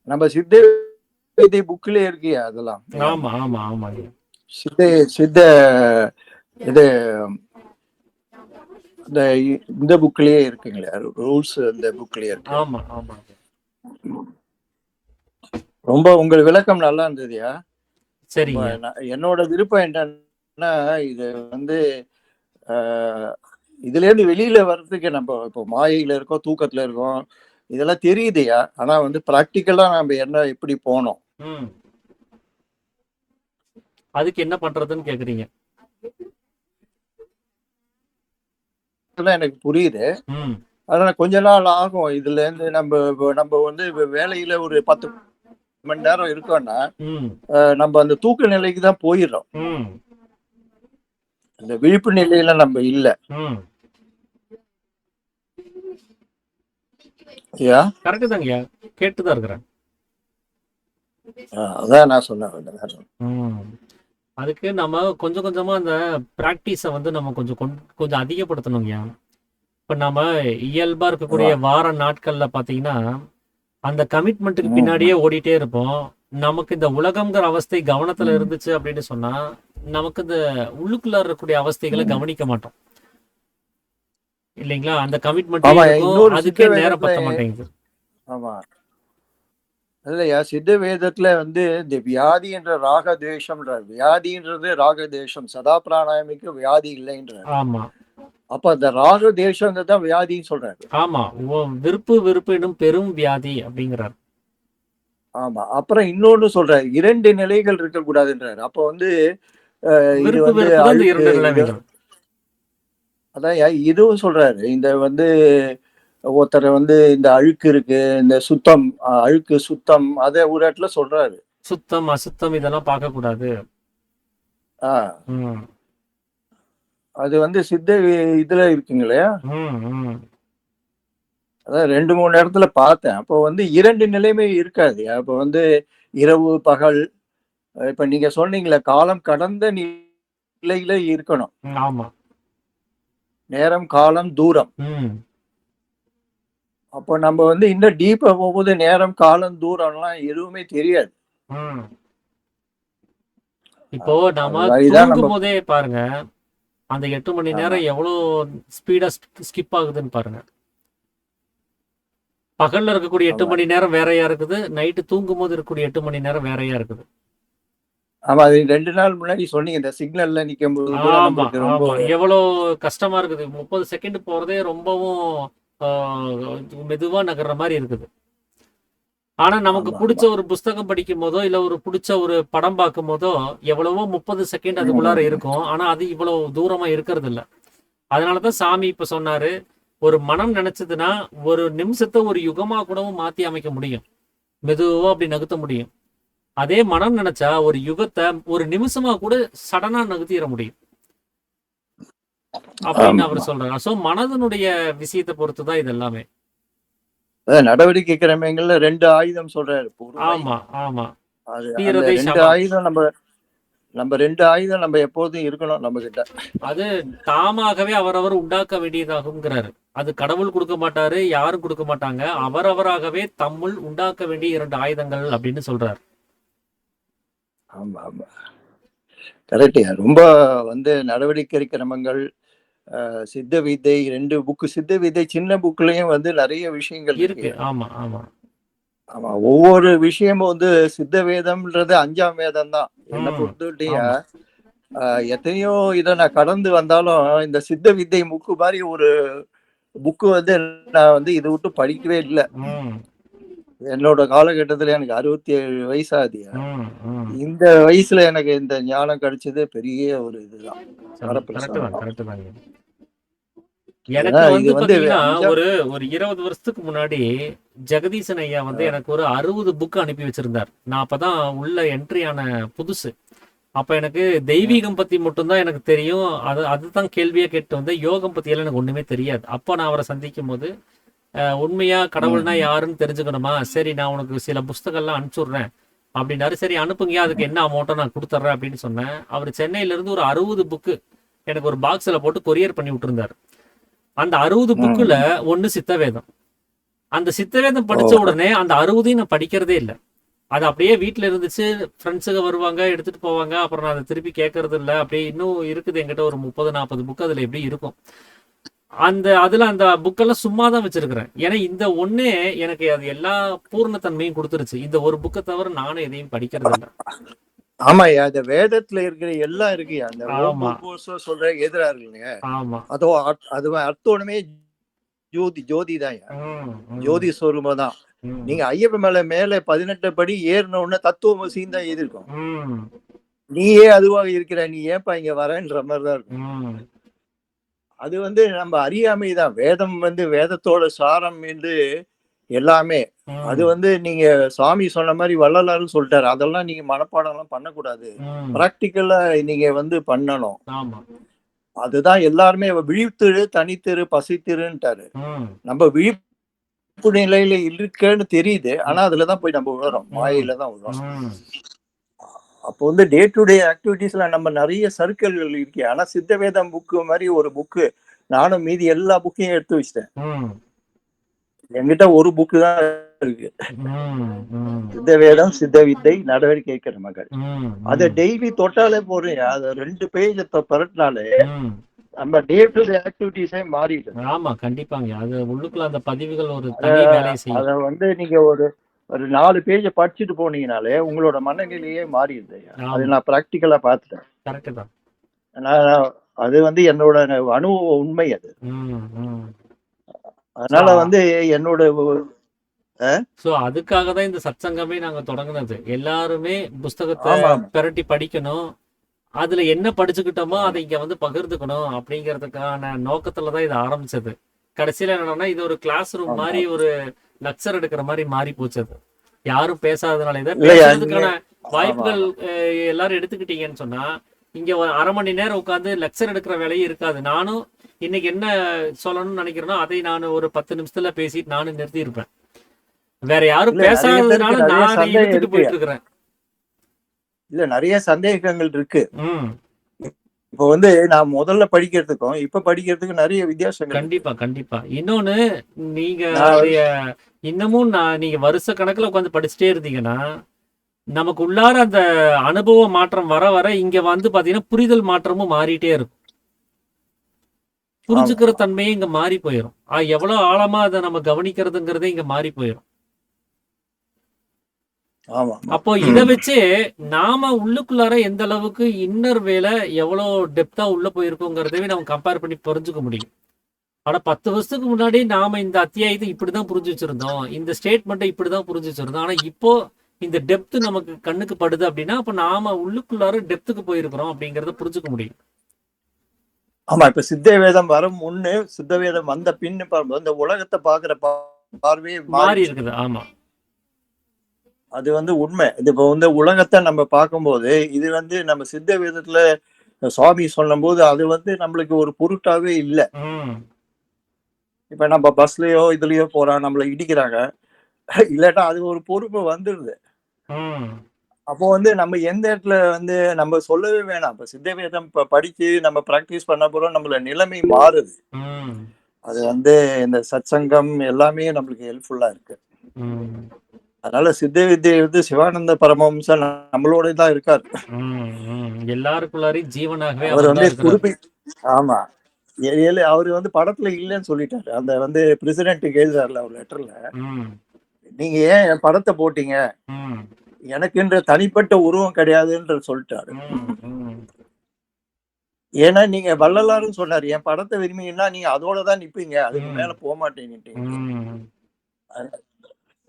நம்ம சித்த வித்தை புக்லயே இருக்கியா அதெல்லாம்? ஆமா ஆமா ஆமா. சித்த சித்த இது இந்த இந்த புக்லயே இருக்குங்களே, ரூல்ஸ் இந்த புக்லயே இருக்கு. ஆமா ஆமா. ரொம்ப உங்கள் விளக்கம் நல்லா இருந்ததுயா. சரிங்க. என்னோட விருப்பம் என்னன்னா, இது வந்து இதுல இருந்து வெளியில வர்றதுக்கு நம்ம இப்போ மாயையில இருக்கோம், தூக்கத்துல இருக்கோம், இதெல்லாம் தெரியுதுயா. ஆனா வந்து பிராக்டிக்கலா நம்ம என்ன எப்படி போனோம், அதுக்கு என்ன பண்றதுன்னு கேக்குறீங்க. எனக்கு புரியுது. அதனால கொஞ்ச நாள் ஆகும். இதுல இருந்து நம்ம வந்து வேலையில ஒரு 10 மணி நேரம் இருக்கோம்னா நம்ம அந்த தூக்க நிலைக்கு தான் போயிடுறோம். இந்த விழிப்பு நிலையில நம்ம இல்ல. கரெக்ட் தாங்க, கேட்டுதான் இருக்கிறேன். அதான் நான் சொன்னேன். அதுக்கு நம்ம கொஞ்சம் கொஞ்சமா அந்த பிராக்டிஸை வந்து நம்ம கொஞ்சம் அதிகப்படுத்தணுங்க. இப்ப நம்ம இயல்பா இருக்கக்கூடிய வார நாட்கள்ல பாத்தீங்கன்னா அந்த கமிட்மெண்ட்டுக்கு பின்னாடியே ஓடிட்டே இருப்போம். நமக்கு இந்த உலகம்ங்கிற அவஸ்தை கவனத்துல இருந்துச்சு அப்படின்னு சொன்னா நமக்கு இந்த உள்ளுக்குள்ள இருக்கக்கூடிய அவஸ்தைகளை கவனிக்க மாட்டோம் இல்லைங்களா? அந்த கமிட்மெண்ட் அதுக்கே நேரம் பத்த மாட்டேங்குது. ஆமா இல்லையா, சித்த வேதத்துல வந்து இந்த வியாதி என்ற ராக தேசம்ன்றார். வியாதின்றது ராக தேசம், சதா பிராணாயாமிக்கு வியாதி இல்லைன்றார். ஆமா. அப்ப அந்த ராக தேசம் தான் வியாதின்னு சொல்றாரு. ஆமா, விருப்பு எனும் பெரும் வியாதி அப்படிங்கிறார். ஆமா. அப்புறம் இன்னொன்னு சொல்றாரு, 2 நிலைகள் இருக்க கூடாதுன்றாரு. அப்ப வந்து இது வந்து அதான் இதுவும் சொல்றாரு. இந்த வந்து ஒருத்தர் வந்து இந்த அழுக்கு இருக்கு, இந்த சுத்தம், அழுக்கு சுத்தம், அதை ஒரு இடத்துல சொல்றாரு. சுத்தம் அசுத்தம் இதெல்லாம் பார்க்க கூடாது. அது வந்து சித்த இதுல இருக்குங்களே. அதான் 2-3 இடத்துல பார்த்தேன். அப்போ வந்து 2 நிலைமை இருக்காது. அப்போ வந்து இரவு பகல், இப்ப நீங்க சொன்னீங்களே காலம் கடந்த நிலையில இருக்கணும். ஆமா, நேரம் காலம் தூரம். அப்போ நம்ம வந்து இன்னும் டீப்பா போகும்போது நேரம் காலம் தூரம்லாம் எதுவுமே தெரியாது. இப்போ நாம தூங்கும் போதே பாருங்க, அந்த 8 மணி நேரம் எவ்வளவு ஸ்பீடா ஸ்கிப் ஆகுதுன்னு பாருங்க. பகல்ல இருக்கக்கூடிய 8 மணி நேரம் வேறையா இருக்குது, நைட்டு தூங்கும் போது இருக்கக்கூடிய 8 மணி நேரம் வேறையா இருக்குது. ஆமா, அது 2 நாள் முன்னாடி சொன்னீங்க, இந்த சிக்னல்ல நிக்கும் போது எவ்வளவு கஷ்டமா இருக்குது. 30 செகண்ட் போறதே ரொம்பவும் மெதுவா நகர்ற மாதிரி இருக்குது. ஆனா நமக்கு பிடிச்ச ஒரு புஸ்தகம் படிக்கும் போதோ இல்ல ஒரு பிடிச்ச ஒரு படம் பார்க்கும் போதோ எவ்வளவோ 30 செகண்ட் அதுக்குள்ளார இருக்கும். ஆனா அது இவ்வளவு தூரமா இருக்கிறது இல்ல. அதனாலதான் சாமி இப்ப சொன்னாரு, ஒரு மனம் நினைச்சதுன்னா ஒரு நிமிஷத்தை ஒரு யுகமா கூடவும் மாத்தி அமைக்க முடியும், மெதுவா அப்படி நகர்த்த முடியும். அதே மனம் நினைச்சா ஒரு யுகத்தை ஒரு நிமிஷமா கூட சடனா நகர்த்திட முடியும் அப்படின்னு அவர் சொல்றாரு. சோ மனதனுடைய விஷயத்தை பொறுத்துதான் இது எல்லாமே. நடவடிக்கை கிரமங்கள்ல 2 ஆயுதம் சொல்றாரு. ஆமா ஆமா, அது 2 ஆயுதம் நம்ம 2 ஆயுதம் நம்ம எப்போதும் இருக்கணும் நம்ம கிட்ட. அது தாமாகவே அவரவர் உண்டாக்க வேண்டியதாகுங்கிறாரு. அது கடவுள் கொடுக்க மாட்டாரு, யாரும் கொடுக்க மாட்டாங்க. அவரவராகவே தம்முள் உண்டாக்க வேண்டிய 2 ஆயுதங்கள் அப்படின்னு சொல்றாரு. ஆமா ஆமா, கரெக்ட். ரொம்ப வந்து நடவடிக்கை கிரமங்கள், சித்த வித்தை 2 புக்கு, சித்த வித்தை சின்ன புக்லயும் வந்து நிறைய விஷயங்கள் இருக்கு. ஆமா ஆமா ஆமா, ஒவ்வொரு விஷயமும் வந்து சித்த வேதம்ன்றது 5ஆம் வேதம் தான் என்ன பொறுத்துட்டியா. எத்தனையோ இதை நான் கடந்து வந்தாலும் இந்த சித்த வித்தை புக்கு மாதிரி ஒரு புக்கு வந்து நான் வந்து இதை விட்டு படிக்கவே இல்லை. என்னோட காலகட்டத்துல எனக்கு 67 வயசு ஆகுது. இந்த வயசுல எனக்கு இந்த ஞானம் கிடைச்சது பெரிய ஒரு இதுதான். எனக்கு வந்து பாத்தீங்கன்னா ஒரு 20 வருஷத்துக்கு முன்னாடி ஜெகதீசன் ஐயா வந்து எனக்கு ஒரு 60 புக் அனுப்பி வச்சிருந்தார். நான் அப்பதான் உள்ள என்ட்ரி ஆன புதுசு. அப்ப எனக்கு தெய்வீகம் பத்தி மட்டும்தான் எனக்கு தெரியும். அதுதான் கேள்வியா கேட்டு வந்தேன். யோகம் பத்தி எல்லாம் எனக்கு ஒண்ணுமே தெரியாது. அப்ப நான் அவரை சந்திக்கும் போது, உண்மையா கடவுள்னா யாருன்னு தெரிஞ்சுக்கணுமா, சரி நான் உனக்கு சில புஸ்தகம்லாம் அனுப்பிச்சுடுறேன் அப்படின்னாரு. சரி அனுப்புங்க, அதுக்கு என்ன அமௌண்ட்டோ நான் கொடுத்துட்றேன் அப்படின்னு சொன்னேன். அவர் சென்னையில இருந்து ஒரு 60 புக்கு எனக்கு ஒரு பாக்ஸ்ல போட்டு கொரியர் பண்ணி விட்டுருந்தாரு. அந்த 60 புக்குல ஒண்ணு சித்தவேதம். அந்த சித்தவேதம் படிச்ச உடனே அந்த 60ஐயும் நான் படிக்கிறதே இல்லை. அது அப்படியே வீட்ல இருந்துச்சு. ஃப்ரெண்ட்ஸுங்க வருவாங்க, எடுத்துட்டு போவாங்க. அப்புறம் நான் அத திருப்பி கேட்கறது இல்ல. அப்படியே இன்னும் இருக்குது என்கிட்ட ஒரு 30, 40 புக் அதுல எப்படி இருக்கும். அதுல அந்த புக்கெல்லாம் சும்மா தான் வச்சிருக்கிறேன். ஏன்னா இந்த ஒண்ணே எனக்கு அது எல்லா பூர்ணத்தன்மையும் குடுத்துருச்சு. இந்த ஒரு புக்க தவிர நானும் எதையும் படிக்கிறது இல்ல. ஆமாய்யா, இந்த வேதத்துல இருக்கிற எல்லாம் இருக்குயா. அந்த ஆமா, சொல்ற எதிரா இருக்குங்க. ஆமா. அதோ அது அர்த்தமே ஜோதி தான். ம், ம், ஜோதி ஸ்வரூபம் தான். ம், நீங்க ஐயப்ப மேல 18 படி ஏறின உடனே தத்துவமசின்னு தான் எழுதிருக்கும். ம், நீயே அதுவாக இருக்கிற, நீ ஏன்பா இங்க வரன்ற மாதிரிதான் இருக்கும். ம், அது நம்ம அறியாமை தான். வேதம் வேதத்தோட சாரம் என்று எல்லாமே. அது ம், நீங்க சாமி சொன்ன மாதிரி வள்ளலாருன்னு சொல்லிட்டாரு. அதெல்லாம் நீங்க மனப்பாடம் எல்லாம் பண்ணக்கூடாது. ம். பிராக்டிக்கலா நீங்க பண்ணணும். ஆமா. அதுதான் எல்லாருமே விழித்திரு, தனித்திரு, பசித்திருன்ட்டாரு. ம், நம்ம விழிப்பு நிலையில இருக்குன்னு தெரியுது. ஆனா அதுலதான் போய் நம்ம விழுறோம். ம், மாயையில தான் விழுறோம். ம். அப்போ டே டு டே ஆக்டிவிட்டிஸ்ல நம்ம நிறைய சர்க்கிள்கள் இருக்கு. ஆனா சித்த வேதம் புக்கு மாதிரி ஒரு புக்கு நானும் மீதி எல்லா புக்கையும் எடுத்து வச்சிட்டேன். ம், என்கிட்ட ஒரு புக்கு தான் இருக்கு. ம், ம், சித்த வேதம், சித்த வித்தை, நடவடிக்கை கேட்கிற மகள். ம், அதை ம், டெய்லி தொட்டாலே போறேன். அதை 2 பேஜ் பரட்டினாலே ம். நம்ம டே டு டே ஆக்டிவிட்டிஸே மாறிடுது. ஆமா, கண்டிப்பாங்க. அது உள்ளுக்குள்ள அந்த பதிவுகள் ஒரு தனி வேலையை செய்யும். அதை நீங்க ஒரு 4 பேஜ் படிச்சுட்டு போனீங்கனாலே உங்களோட மனநிலையே மாறிடுது. அது ஆமா, நான் பிராக்டிக்கலா பார்த்துட்டேன். கரெக்ட் தான். நான் அது என்னோட அனுபவ உண்மை அது. ம், ம். அதனால என்னோட சோ அதுக்காக தான் இந்த சத்சங்கமே நாங்க தொடங்குனது. எல்லாருமே புஸ்தகத்தை ஆமா பிரட்டி படிக்கணும். அதுல என்ன படிச்சுக்கிட்டோமோ அதை இங்க வந்து பகிர்ந்துக்கணும் அப்படிங்கிறதுக்கான நோக்கத்துல தான் இது ஆரம்பிச்சது. கடைசியில என்னன்னா இது ஒரு கிளாஸ் ரூம் ஆமா. மாதிரி, ஒரு லெக்சர் எடுக்கிற மாதிரி மாறி போச்சு அது. யாரும் பேசாததுனால இதை இல்லையா, பேசுறதுக்கான ஆமா வாய்ப்புகள் எல்லாரும் எடுத்துக்கிட்டீங்கன்னு சொன்னா இங்க ஒரு அரை மணி நேரம் உட்காந்து லெக்சர் எடுக்கிற வேலையும் இருக்காது. நானும் இன்னைக்கு என்ன சொல்லணும்னு நினைக்கிறேனோ அதை நான் ஒரு 10 நிமிஷத்துல பேசிட்டு நானும் நிறுத்தி இருப்பேன். வேற யாரும் இல்ல, நிறைய பேருக்கு பேசாததுனால நிறைய நான் அதை சந்தேகம் இழுத்துட்டு இருக்கு. போயிட்டு இருக்கிறேன். இல்ல, நிறைய சந்தேகங்கள் இருக்கு. ம் இப்போ நான் முதல்ல படிக்கிறதுக்கும் இப்ப படிக்கிறதுக்கும் நிறைய வித்தியாசங்கள் இருக்கு. கண்டிப்பா, கண்டிப்பா. இன்னொன்னு, நீங்க நான் அதைய இன்னமும் நீங்க வருஷ கணக்குல உட்காந்து படிச்சுட்டே இருந்தீங்கன்னா நமக்கு உள்ளார அந்த அனுபவ மாற்றம் வர வர இங்க வந்து பாத்தீங்கன்னா புரிதல் மாற்றமும் மாறிட்டே இருக்கும். புரிஞ்சுக்கிற ஆமா தன்மையே இங்க மாறி போயிடும். எவ்வளவு ஆழமா அதை நம்ம கவனிக்கிறதுங்கிறதே இங்க மாறி போயிடும். ஆமா அப்போ இதை வச்சு நாம உள்ளுக்குள்ளார எந்த அளவுக்கு இன்னர் வேலை எவ்வளவு டெப்தா உள்ள போயிருக்கோங்கிறதவே நம்ம கம்பேர் பண்ணி புரிஞ்சுக்க முடியும். ஆனா 10 வருஷத்துக்கு முன்னாடி நாம இந்த அத்தியாயத்தை இப்படிதான் புரிஞ்சு வச்சிருந்தோம், இந்த ஸ்டேட்மெண்ட்டை இப்படிதான் புரிஞ்சு வச்சிருந்தோம். ஆனா இப்போ இந்த டெப்த் நமக்கு கண்ணுக்கு படுது அப்படின்னா அப்ப நாம உள்ளுக்குள்ளார டெப்த்துக்கு போயிருக்கிறோம் அப்படிங்கறத புரிஞ்சுக்க முடியும். ஆமா இப்ப சித்த வேதம் வரும் முன்னு, சித்த வேதம் வந்த பின்னு பார்க்கும்போது இந்த உலகத்தை பாக்குற பார்வையே மாறி மாறி இருக்குது. ஆமா, அது உண்மை. இது இப்போ உலகத்தை நம்ம பார்க்கும்போது இது நம்ம சித்த வேதத்துல சுவாமி சொல்லும் போது அது நம்மளுக்கு ஒரு பொருட்டாவே இல்லை. ம், இப்ப நம்ம பஸ்லயோ இதுலயோ போறோம், நம்மள இடிக்கிறாங்க, இல்லாட்டா அது ஒரு பொறுப்பு வந்துடுது. ம், அப்போ நம்ம எந்த இடத்துல நம்ம சொல்லவே வேணாம். இப்ப சித்த வேதம் படிச்சு நம்ம பிராக்டிஸ் பண்ண போறோம், நம்மள நிலைமை மாறுது. ம், அது இந்த சத்சங்கம் எல்லாமே நம்மளுக்கு ஹெல்ப்ஃபுல்லா இருக்கு. ம், அதனால சித்த வித்யை சிவானந்த பரமஹம்சர் நம்மளோட தான் இருக்காரு. ம், ம். எல்லாருக்குள்ளாரையும் ஜீவனாகவே அவர் அவர் தான் இருக்கிறார். குறிப்பி ஆமா அவரு படத்துல இல்லைன்னு சொல்லிட்டாரு. அந்த பிரசிடென்ட்டுக்கு எழுதுறாருல ஒரு லெட்டர்ல, ம், நீங்க ஏன் என் படத்தை போட்டீங்க, ம், எனக்குன்ற தனிப்பட்ட உருவம் கிடையாதுன்ற சொல்லிட்டாரு. ம், ம், ஏன்னா நீங்க வள்ளலாருன்னு சொன்னாரு, என் படத்தை விரும்பிங்கன்னா நீங்க அதோட தான் நிப்பீங்க, அதுக்கு மேல போக மாட்டேங்கிட்டீங்க. ம்.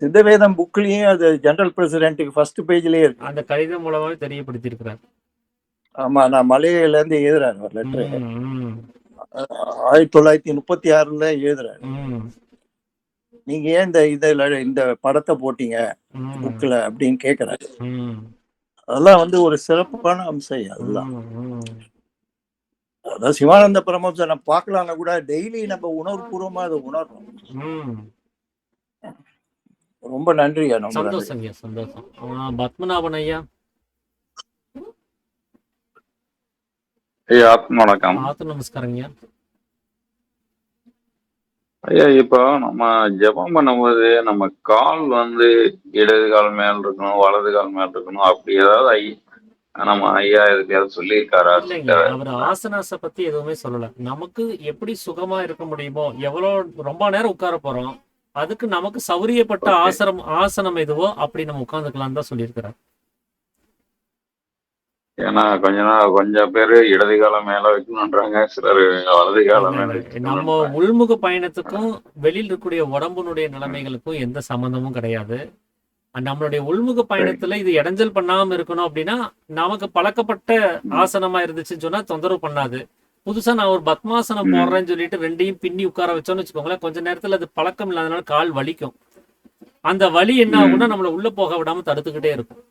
சித்தவேதம் புக்லயும் அது ஜெனரல் பிரசிடென்ட்டுக்கு ஃபர்ஸ்ட் பேஜ்லயே இருக்கு. அந்த கடிதம் மூலமாவே தெரியப்படுத்தி இருக்கிறார். ஆமா, நான் மலையில இருந்து எழுதுறாரு ஒரு லெட்டர். 1936 எழுதுறாரு. நீங்க ஏன் இந்த படத்தை போட்டீங்க புக்ல அப்படின்னு கேக்குறாரு. அதெல்லாம் ஒரு சிறப்பான அம்சம். அதெல்லாம் அதான் சிவானந்த பரமஹம்சர் நம்ம பார்க்கலாம்னா கூட டெய்லி நம்ம உணர்வுபூர்வமா அதை உணர்றோம். ரொம்ப நன்றி. சந்தோஷம் சந்தோஷம். பத்மநாபன் ஐயா, வணக்கம். நமஸ்காரங்க. ஐயா இப்போ நம்ம ஜெபம் பண்ணும்போது நம்ம கால் வந்து இடது கால் மேல இருக்கணும், வலது கால் மேல இருக்கணும், அப்படி ஏதாவது நம்ம ஐயா எதுக்கையாவது சொல்லியிருக்காரா இல்லைங்க, சிஸ்டர்? அவர் ஆசனாஸ பத்தி எதுவுமே சொல்லல. நமக்கு எப்படி சுகமா இருக்க முடியுமோ, எவ்வளவு ரொம்ப நேரம் உட்கார போறோம், அதுக்கு நமக்கு சௌரியப்பட்ட ஓகே. ஆசனம் எதுவோ அப்படி நம்ம உட்கார்ந்துக்கலாம் தான் சொல்லியிருக்கிறார். ஏன்னா கொஞ்சம் பேர் இடது காலம் மேல வைக்கணுன்றாங்க, சிலர் வலது இல்ல காலம் மேல இல்ல நம்ம வச்சுக்கணுன்றாங்க. உள்முக பயணத்துக்கும் வெளியில் இருக்கக்கூடிய உடம்புனுடைய நிலைமைகளுக்கும் எந்த சம்பந்தமும் கிடையாது. நம்மளுடைய உள்முக சரி. பயணத்துல இது இடைஞ்சல் பண்ணாம இருக்கணும் அப்படின்னா, நமக்கு பழக்கப்பட்ட ஆசனமா இருந்துச்சுன்னு சொன்னா தொந்தரவு பண்ணாது. புதுசா நான் ஒரு பத்மாசனம் ம். போடுறேன்னு சொல்லிட்டு ரெண்டையும் பின்னி உட்கார வச்சோம்னு வச்சுக்கோங்களேன், கொஞ்ச நேரத்துல அது பழக்கம் இல்லாதனால கால் வலிக்கும். அந்த வலி என்ன ஆகும்னா ம். நம்மள உள்ள போக விடாம தடுத்துக்கிட்டே இருக்கும்.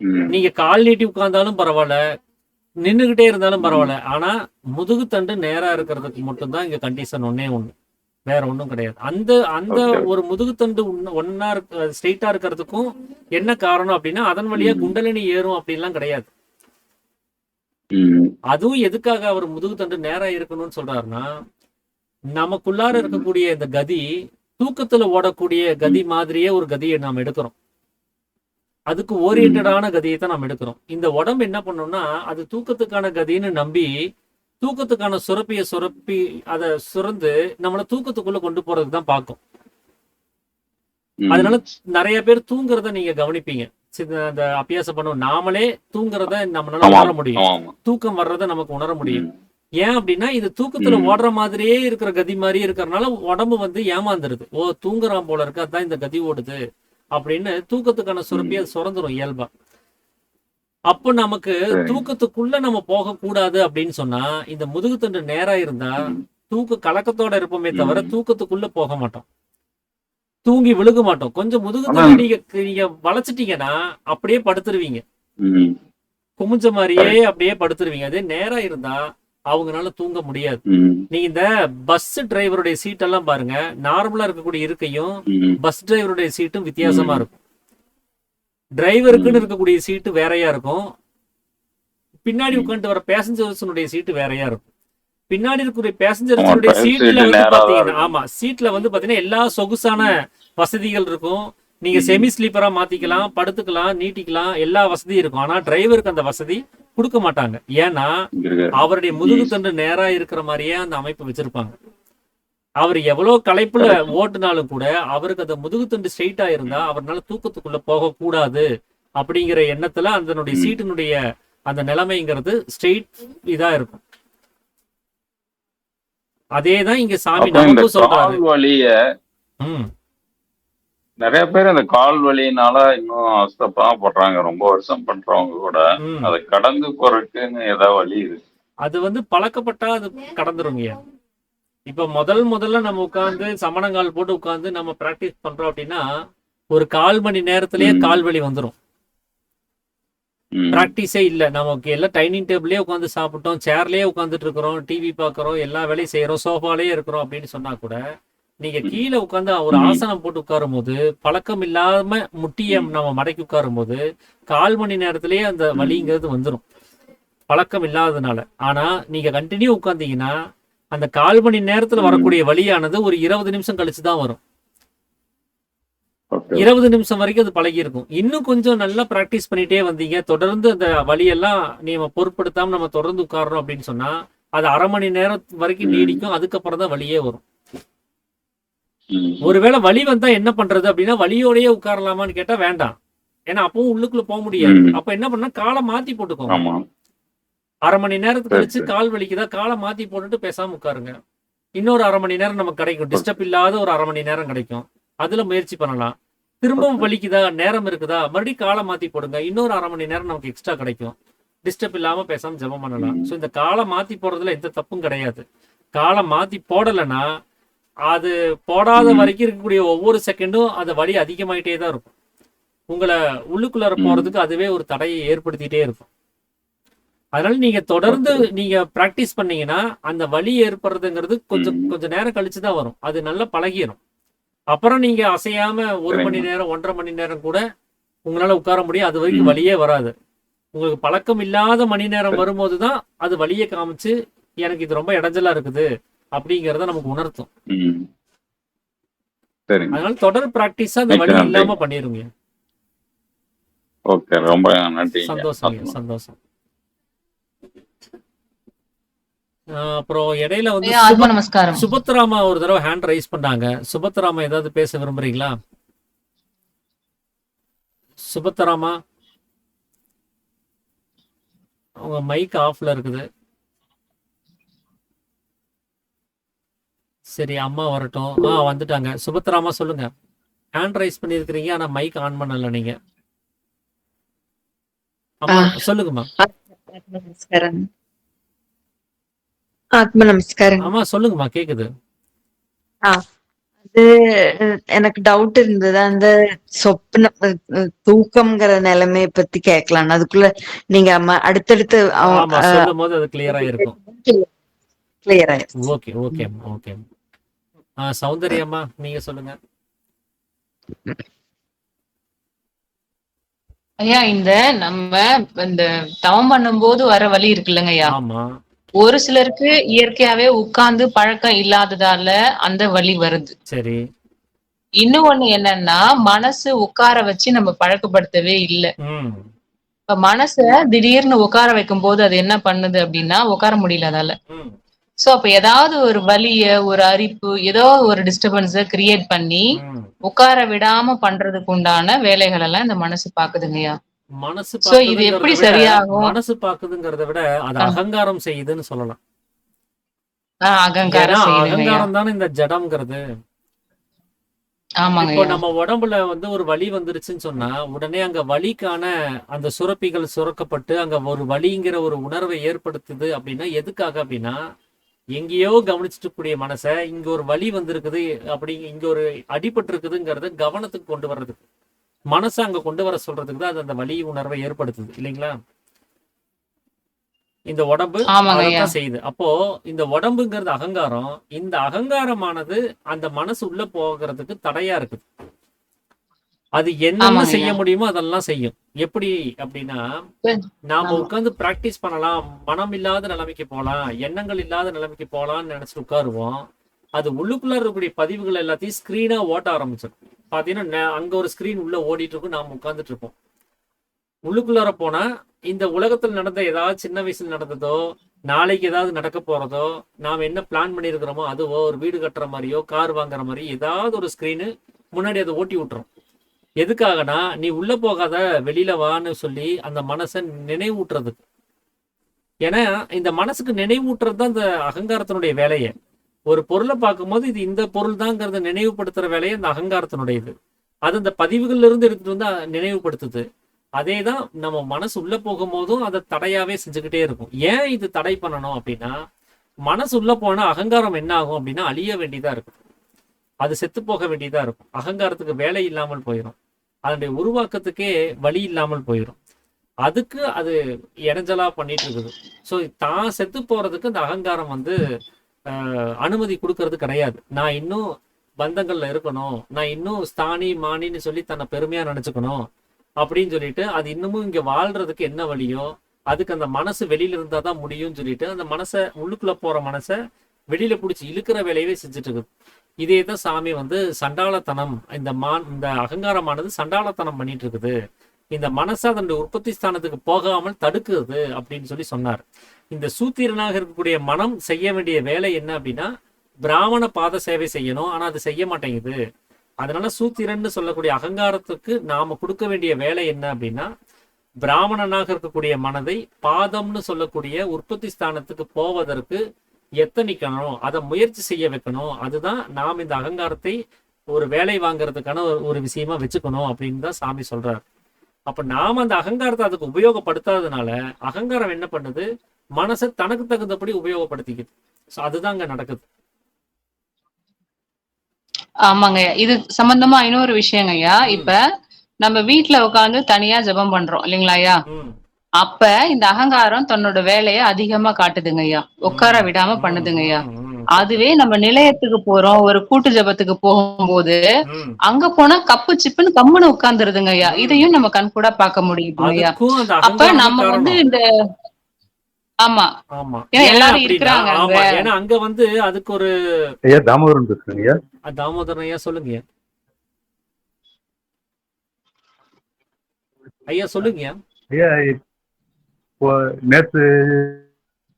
ம். நீங்க கால் நீட்டி உட்கார்ந்தாலும் பரவாயில்ல, நின்னுகிட்டே இருந்தாலும் பரவாயில்ல. ஆனா முதுகு தண்டு நேரா இருக்கிறதுக்கு மட்டும்தான் இங்க கண்டிஷன் ஒண்ணே ஒண்ணு. வேற ஒண்ணும் கிடையாது. அந்த அந்த ஓகே. ஒரு முதுகுத்தண்டு ஒன்னா ஸ்ட்ரெயிட்டா இருக்கிறதுக்கும் என்ன காரணம் அப்படின்னா, அதன் வழியா ம். குண்டலினி ஏறும் அப்படின்லாம் கிடையாது. ம். அதுவும் எதுக்காக அவர் முதுகுத்தண்டு நேரா இருக்கணும்னு சொல்றாருன்னா, நமக்குள்ளார இருக்கக்கூடிய இந்த கதி தூக்கத்துல ஓடக்கூடிய கதி மாதிரியே ஒரு கதியை நாம் எடுக்கிறோம். அதுக்கு ஓரியன்டான கதியை தான் நாம் எடுக்கிறோம். இந்த உடம்பு என்ன பண்ணோம்னா, அது தூக்கத்துக்கான கதின்னு நம்பி தூக்கத்துக்கான சுரப்பி அதை சுரந்து நம்மளை தூக்கத்துக்குள்ள கொண்டு போறதுக்கு தான் பார்க்கும். அதனால ம். நிறைய பேர் தூங்குறத நீங்க கவனிப்பீங்க. அந்த அபியாசம் பண்ணுவோம். நாமளே தூங்குறத நம்மளால ஆமாம். உணர முடியும். ஆமாம். தூக்கம் வர்றதை நமக்கு உணர முடியும். ம். ஏன் அப்படின்னா இது தூக்கத்துல ம். ஓடுற மாதிரியே இருக்கிற கதி மாதிரியே இருக்கிறதுனால உடம்பு வந்து ஏமாந்துருது. ஓ, தூங்குறான் போல இருக்கு, அதான் இந்த கதி ஓடுது அப்படின்னு தூக்கத்துக்கான சுரப்பி அது சுரந்துரும் இயல்பா. அப்போ நமக்கு சரி. தூக்கத்துக்குள்ள நம்ம போக கூடாது அப்படின்னு சொன்னா, இந்த முதுகுத்தண்டு நேரா இருந்தா ம். தூக்க கலக்கத்தோட இருப்போமே தவிர ம். தூக்கத்துக்குள்ள போக மாட்டோம். தூங்கி விழுக மாட்டோம். கொஞ்சம் ஆனா முதுகுத்தண்டு நீங்க வளைச்சிட்டீங்கன்னா அப்படியே படுத்துருவீங்க. ம். குமிஞ்ச மாதிரியே கரெக்ட். அப்படியே படுத்துருவீங்க. அதே நேரா இருந்தா அவங்கனால தூங்க முடியாது. ம். நீங்க இந்த பஸ் டிரைவருடைய சீட் எல்லாம் பாருங்க, நார்மலா இருக்கக்கூடிய இருக்கையும் ம். பஸ் டிரைவருடைய சீட்டும் வித்தியாசமா ம். இருக்கும். டிரைவருக்குன்னு ம். இருக்கக்கூடிய சீட்டு வேறையா இருக்கும். பின்னாடி ம். உட்காந்து வர பேசஞ்சர்ஸுடைய சீட்டு வேறையா இருக்கும். பின்னாடி இருக்கக்கூடிய ஆமா, பேசஞ்சர்ஸுடைய சீட்ல சீட்டு வந்து நேரா தான் பாத்தீங்கன்னா, இருக்கும். ஆமா, சீட்ல வந்து பாத்தீங்கன்னா எல்லா சொகுசான ம். வசதிகள் இருக்கும். நீங்க ம். செமி ஸ்லீப்பரா மாத்திக்கலாம், படுத்துக்கலாம், நீட்டிக்கலாம், எல்லா வசதியும் இருக்கும். ஆனா டிரைவருக்கு அந்த வசதி கொடுக்க மாட்டாங்க. ஏன்னா இருக்கு. அவருடைய முதுகுத்தண்டு நேரா இருக்கிற மாதிரியே அந்த அமைப்பு வச்சிருப்பாங்க. அவர் எவ்வளவு களைப்புல கரெக்ட். ஓட்டுனாலும் கூட அவருக்கு அந்த முதுகுத்தண்டு ஸ்ட்ரெயிட்டா இருந்தா அவர்னால தூக்கத்துக்குள்ள போக கூடாது அப்படிங்கிற எண்ணத்துல அதனுடைய ம். சீட்டினுடைய அந்த நிலைமைங்கிறது ஸ்ட்ரெயிட் இதா இருக்கும். அதேதான் இங்க சாமி அப்ப இந்த நமக்கும் சொல்றாரு. கால் வலிய ம். நிறைய பேர் அந்த கால் வலியினால இன்னும் அவஸ்தைப்பதான் படுறாங்க. ரொம்ப வருஷம் பண்றவங்க கூட ம். அதை கடந்து போறதுக்குன்னு ஏதாவது வழி இருக்கு? அது வந்து பழக்கப்பட்டா அது கடந்துருங்க. இப்ப முதல்ல நம்ம உட்கார்ந்து சமணங்கால் போட்டு உட்கார்ந்து நம்ம பிராக்டிஸ் பண்றோம் அப்படின்னா ஒரு 1/4 மணி நேரத்திலேயே ம். கால் வலி வந்துடும். ம். பிராக்டிஸே இல்லை. நமக்கு எல்லாம் டைனிங் டேபிளே உட்காந்து சாப்பிட்டோம், சேர்லயே உட்காந்துட்டு இருக்கிறோம், டிவி பார்க்குறோம், எல்லா வேலையும் செய்யறோம், சோஃபாலேயே இருக்கிறோம் அப்படின்னு சொன்னா கூட நீங்க ம். கீழே உட்காந்து ஒரு ம். ஆசனம் போட்டு உட்காரும் போது, பழக்கம் இல்லாம முட்டிய ம். நம்ம மடக்கி உட்காரும் போது 1/4 மணி நேரத்திலேயே அந்த ம். வலிங்கிறது வந்துடும், பழக்கம் இல்லாததுனால. ஆனா நீங்க கண்டினியூ உட்காந்தீங்கன்னா அந்த 1/4 மணி நேரத்துல ம். வரக்கூடிய வலியானது ஒரு 20 நிமிஷம் கழிச்சு தான் வரும். ஓகே. 20 நிமிஷம் வரைக்கும் அது பழகி இருக்கும். இன்னும் கொஞ்சம் நல்லா பிராக்டிஸ் பண்ணிட்டே வந்தீங்க, தொடர்ந்து அந்த வலியெல்லாம் நீங்க பொருட்படுத்தாம நம்ம தொடர்ந்து உட்கார்றோம் அப்படின்னு சொன்னா அது 1/2 மணி நேரம் வரைக்கும் ம். நீடிக்கும். அதுக்கப்புறம் தான் வலியே வரும். ம். ஒருவேளை வலி வந்தா என்ன பண்றது அப்படின்னா, வலியோடயே உட்காரலாமான்னு கேட்டா வேண்டாம். ஏன்னா அப்பவும் உள்ளுக்குள்ள போக முடியாது. ம். அப்ப என்ன பண்ணா காலை மாத்தி போட்டுக்கோங்க. ஆமா. 1/2 மணி நேரத்துக்கு சரி, கழிச்சு சரி. கால் வலிக்குதா, காலை மாத்தி போட்டுட்டு பேசாம உட்காருங்க. இன்னொரு 1/2 மணி நேரம் நமக்கு கிடைக்கும். டிஸ்டர்ப் இல்லாத ஒரு 1/2 மணி நேரம் கிடைக்கும். அதுல முயற்சி பண்ணலாம். திரும்பவும் ஓகே. வலிக்குதா, நேரம் இருக்குதா, மறுபடியும் காலை மாத்தி போடுங்க. இன்னொரு 1/2 மணி நேரம் நமக்கு எக்ஸ்ட்ரா கிடைக்கும். டிஸ்டர்ப் இல்லாம பேசாம ஜெபம் பண்ணலாம். ம். ஸோ இந்த காலை மாத்தி போடுறதுல எந்த தப்பும் கிடையாது. காலை மாத்தி போடலைன்னா அது போடாத ம். வரைக்கும் இருக்கக்கூடிய ஒவ்வொரு செகண்டும் அந்த வலி அதிகமாயிட்டே தான் இருக்கும். உங்களை உள்ளுக்குள்ளார ம். போறதுக்கு அதுவே ஒரு தடையை ஏற்படுத்திட்டே இருக்கும். அதனால நீங்க தொடர்ந்து ஓகே. நீங்க பிராக்டிஸ் பண்ணீங்கன்னா அந்த வலி ஏற்படுறதுங்கிறது கொஞ்சம் ம். கொஞ்சம் நேரம் கழிச்சு தான் வரும். அது நல்லா பழகிரும். அப்புறம் நீங்க அசையாம 1 மணி சரிங்க. நேரம் 1.5 மணி நேரம் கூட உங்களால உட்கார முடியும். அது வரைக்கும் ம். வலியே வராது. உங்களுக்கு பழக்கம் இல்லாத மணி நேரம் சரி. வரும்போது தான் அது வலியை காமிச்சு எனக்கு இது ரொம்ப இடைஞ்சலா இருக்குது அப்படிங்கறத நமக்கு உணர்த்தும். ம். சரிங்க. அதனால தொடர் பிராக்டிஸா அந்த மிக்க வலி நன்றி. இல்லாம பண்ணிருங்க. ஓகே. ரொம்ப நன்றிங்க. சந்தோஷம், ஆத்மா. சந்தோஷம். அப்புறம் இடையில வந்து ஐயா ஆத்ம நமஸ்காரம். சுபத்ராமா ஒரு தடவை ஹேண்ட் ரைஸ் பண்ணாங்க. சுபத்ராமா ஏதாவது பேச விரும்புறீங்களா? சுபத்ராமா, உங்க மைக் ஆஃப்ல இருக்குது. சரி, அம்மா வரட்டும். வந்துட்டாங்க. சுபத்ராமா சொல்லுங்க. ஹேண்ட் ரைஸ் பண்ணியிருக்கிறீங்க, ஆனா மைக் ஆன் பண்ணல நீங்க. அம்மா சொல்லுங்கம்மா. ஆத்ம நமஸ்காரம். ஆத்ம நமஸ்காரம். அம்மா சொல்லுங்கம்மா, கேக்குது. அது எனக்கு டவுட் இருந்தது. அந்த சொப்ன தூக்கம்ங்கிற நிலைமைய பத்தி கேட்கலாம். அதுக்குள்ள நீங்க அடுத்தடுத்து ஆமா, சொல்லும் போது அது கிளியரா இருக்கும். கிளியர் ஆயிருச்சு. Okay, okay, okay. சௌந்தர்யம்மா, நீங்க சொல்லுங்க. ஐயா நம்ம இந்த தவம் பண்ணும்போது வர வலி இருக்குல்லங்க ஐயா, ஆமா, ஒரு சிலருக்கு இயற்கையாவே உட்கார்ந்து பழக்கம் இல்லாததால அந்த வலி வருது. சரி. இன்னொன்னு என்னன்னா, மனசு உட்கார வச்சு நம்ம பழக்கப்படுத்தவே இல்ல. இப்ப மனச திடீர்னு உட்கார வைக்கும் போது அது என்ன பண்ணுது அப்படின்னா, உட்கார முடியல அதால. சோ அப்ப ஏதாவது ஒரு வலிய, ஒரு அரிப்பு, ஏதோ ஒரு டிஸ்டர்பன்ஸ கிரியேட் பண்ணி உட்கார விடாம பண்றதுக்கு உண்டான வேலைகள் எல்லாம் இந்த மனசு பாக்குதுங்கய்யா. மனசு சோ இது எப்படி சரியாகும்? மனசு பாக்குதுங்கிறத விட அது அகங்காரம் செய்யுதுன்னு சொல்லலாம். அகங்காரம் செய்யுதுங்கய்யா. அகங்காரம் தானே இந்த ஜடம்ங்கிறது. ஆமாங்க. இப்போ நம்ம உடம்புல வந்து ஒரு வலி வந்துருச்சுன்னு சொன்னா உடனே அங்க வலிக்கான அந்த சுரப்பிகள் சுரக்கப்பட்டு அங்க ஒரு வலிங்கிற ஒரு உணர்வை ஏற்படுத்துது. அப்படின்னா எதுக்காக அப்படின்னா, எங்கேயோ கவனிச்சுட்டு கூடிய மனச இங்க ஒரு வலி வந்திருக்குது, அப்படி இங்க ஒரு அடிபட்டு இருக்குதுங்கிறத கவனத்துக்கு கொண்டு வர்றதுக்கு, மனசை அங்க கொண்டு வர சொல்றதுக்கு தான் அது அந்த வலி உணர்வை ஏற்படுத்துது இல்லைங்களா? இந்த உடம்பு அதான் செய்யுது. அப்போ இந்த உடம்புங்கிறது அகங்காரம். இந்த அகங்காரமானது அந்த மனசு உள்ள போகிறதுக்கு தடையா இருக்குது. அது என்ன செய்ய முடியுமோ அதெல்லாம் செய்யும். எப்படி அப்படின்னா, நாம உட்கார்ந்து பிராக்டிஸ் பண்ணலாம், மனம் இல்லாத நிலைமைக்கு போலாம், எண்ணங்கள் இல்லாத நிலைமைக்கு போலாம்னு நினைச்சிட்டு உட்காருவோம். அது உள்ளுக்குள்ள இருக்கக்கூடிய பதிவுகள் எல்லாத்தையும் ஸ்கிரீனா ஓட்ட ஆரம்பிச்சிடும். பாத்தீங்கன்னா அங்க ஒரு ஸ்கிரீன் உள்ள ஓடிட்டு இருக்கும், நாம உட்கார்ந்துட்டு இருப்போம். உள்ளுக்குள்ளார போனா இந்த உலகத்தில் நடந்த ஏதாவது சின்ன வயசுல நடந்ததோ, நாளைக்கு ஏதாவது நடக்க போறதோ, நாம் என்ன பிளான் பண்ணியிருக்கிறோமோ அதுவோ, ஒரு வீடு கட்டுற மாதிரியோ, கார் வாங்குற மாதிரி ஏதாவது ஒரு ஸ்கிரீனு முன்னாடி அதை ஓட்டி விட்டுரும். எதுக்காகனா, நீ உள்ள போகாத, வெளியில வான்னு சொல்லி அந்த மனசை நினைவூட்டுறதுக்கு. ஏன்னா இந்த மனசுக்கு நினைவூட்டுறது தான் இந்த அகங்காரத்தினுடைய வேலையை. ஒரு பொருளை பார்க்கும்போது இது இந்த பொருள் தாங்கிறத நினைவுபடுத்துற வேலையை இந்த அகங்காரத்தினுடையது. அது அந்த பதிவுகள்ல இருந்து எடுத்துட்டு வந்து நினைவுபடுத்துது. அதே தான் நம்ம மனசு உள்ள போகும்போதும் அதை தடையாவே செஞ்சுக்கிட்டே இருக்கும். ஏன் இது தடை பண்ணணும் அப்படின்னா, மனசு உள்ள போனா அகங்காரம் என்ன ஆகும் அப்படின்னா அழிய வேண்டியதா இருக்கும். அது செத்து போக வேண்டியதா இருக்கும். அகங்காரத்துக்கு வேலை இல்லாமல் போயிடும். அதனுடைய உருவாக்கத்துக்கே வழி இல்லாமல் போயிடும். அதுக்கு அது இடைஞ்சலா பண்ணிட்டு இருக்குது. ஸோ தான் செத்து போறதுக்கு அந்த அகங்காரம் வந்து அனுமதி கொடுக்கறது கிடையாது. நான் இன்னும் பந்தங்கள்ல இருக்கணும், நான் இன்னும் ஸ்தானி மானின்னு சொல்லி தன்னை பெருமையா நினைச்சுக்கணும் அப்படின்னு சொல்லிட்டு, அது இன்னமும் இங்க வாழ்றதுக்கு என்ன வழியோ அதுக்கு அந்த மனசு வெளியில இருந்தா தான் முடியும்னு சொல்லிட்டு, அந்த மனசை உள்ளுக்குள்ள போற மனசை வெளியில பிடிச்சி இழுக்கிற வேலையவே செஞ்சுட்டு இருக்குது. இதே தான் சாமி வந்து சண்டாளத்தனம், இந்த அகங்காரமானது சண்டாளத்தனம் பண்ணிட்டு இருக்குது, இந்த மனசை அதனுடைய உற்பத்தி ஸ்தானத்துக்கு போகாமல் தடுக்குது அப்படின்னு சொல்லி சொன்னார். இந்த சூத்திரனாக இருக்கக்கூடிய மனம் செய்ய வேண்டிய வேலை என்ன அப்படின்னா, பிராமண பாத சேவை செய்யணும். ஆனா அது செய்ய மாட்டேங்குது. அதனால சூத்திரன்னு சொல்லக்கூடிய அகங்காரத்துக்கு நாம கொடுக்க வேண்டிய வேலை என்ன அப்படின்னா, பிராமணனாக இருக்கக்கூடிய மனதை பாதம்னு சொல்லக்கூடிய உற்பத்தி ஸ்தானத்துக்கு போவதற்கு எத்தனிக்கணும், அதை முயற்சி செய்ய வைக்கணும். அதுதான் நாம் இந்த அகங்காரத்தை ஒரு வேலை வாங்குறதுக்கான ஒரு விஷயமா வச்சுக்கணும் அப்படின்னு தான் சாமி சொல்றாரு. அப்ப நாம அந்த அகங்காரத்தை அதுக்கு உபயோகப்படுத்தாததுனால அகங்காரம் என்ன பண்ணுது, மனசை தனக்கு தகுந்தபடி உபயோகப்படுத்திக்குது. அதுதான் அங்க நடக்குது. ஆமாங்க. இது சம்பந்தமா இன்னொரு விஷயங்க ஐயா. இப்ப நம்ம வீட்டுல உட்காந்து தனியா ஜெபம் பண்றோம் இல்லைங்களா ஐயா? அப்ப இந்த அகங்காரம் தன்னோட வேலையை அதிகமா காட்டுதுங்க ஐயா, உட்கார விடாம பண்ணுதுங்க ஐயா. அதுவே நம்ம நிலையத்துக்கு போறோம், ஒரு கூட்டு ஜபத்துக்கு போகும்போது அங்க போனா கப்பு சிப்புன்னு கம்முன்னு உட்கார்ந்துருதுங்க ஐயா. இதையும் நம்ம கண் கூட பார்க்க முடியுது ஐயா. அப்ப நம்ம வந்து இந்த ஆமா, ஆமா. ஏன்னா ஏன் எல்லாரும் அப்படின்னா இருக்கிறாங்க அங்க. ஆமா. ஏன்னா அங்க வந்து அதுக்கு ஒரு ஐயா தாமோதரன் பேசுறேங்க ஐயா. தாமோதரன் ஐயா சொல்லுங்க. ஐயா சொல்லுங்க. ஐயா இப்போ நேத்து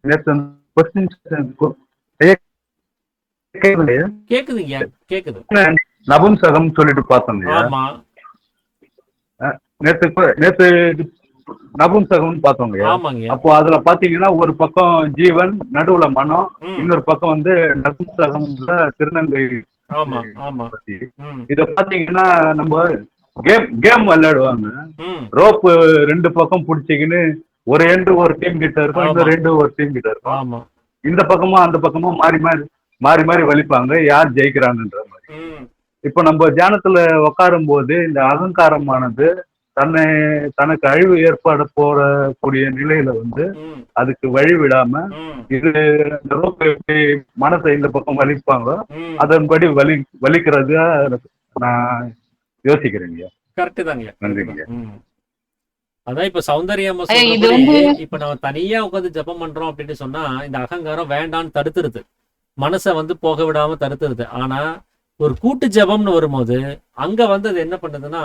நேத்து கொஸ்டின் ஐயா கேக்குதுங்க ஐயா. கேக்குதுங்க, கேக்குது. நபும்சகம் சொல்லிட்டு பார்த்தோம் ஐயா. ஆமா, நேத்து நபும்சகம்னு பார்த்தோங்க ஐயா. ஆமாங்க. அப்போ அதுல பாத்தீங்கன்னா ஒரு பக்கம் ஜீவன், நடுவுல மனம், ம். இன்னொரு பக்கம் வந்து நபும்சகம்ல திருநங்கை ஆமா, ஆமா. பத்தி. ம், இத பாத்தீங்கன்னா நம்ம கேம் விளையாடுவாங்க. ம். ரோப்பு 2 பக்கம் புடிச்சிக்கின்னு ஒரு எண்டு ஒரு டீம் கிட்ட இருக்கும், ஆமா. இன்னும் 2 ஒரு டீம் கிட்ட இருக்கும். ஆமா. இந்த பக்கமும் அந்த பக்கமும் மாறி மாறி வலிப்பாங்க, யார் ஜெயிக்கிறாங்கன்ற மாதிரி. ம், இப்ப நம்ம தியானத்துல உட்காரும் போது இந்த அகங்காரமானது தனக்கு அழிவு ஏற்பாடு போறக்கூடிய நிலையில வந்து ம், அதுக்கு வழி விடாம ம், இது இந்த ரோப்பு எப்படி மனசை இந்த பக்கம் வலிப்பாங்க, ம். அதன்படி வலிக்கிறது நான் யோசிக்கிறேங்க. கரெக்ட் தாங்க. நன்றிங்க. ம். அதான் இப்ப சௌந்தர்யம்மா ஐயா, இது சொல்றபடி வந்து இப்ப நம்ம தனியா உட்காந்து ஜெபம் பண்றோம் அப்படின்னு சொன்னா இந்த அகங்காரம் வேண்டான்னு தடுத்துருது, மனசை வந்து போக விடாம தடுத்துருது. ஆனா ஒரு கூட்டு ஜெபம்னு வரும்போது அங்க வந்து அது என்ன பண்ணுதுன்னா,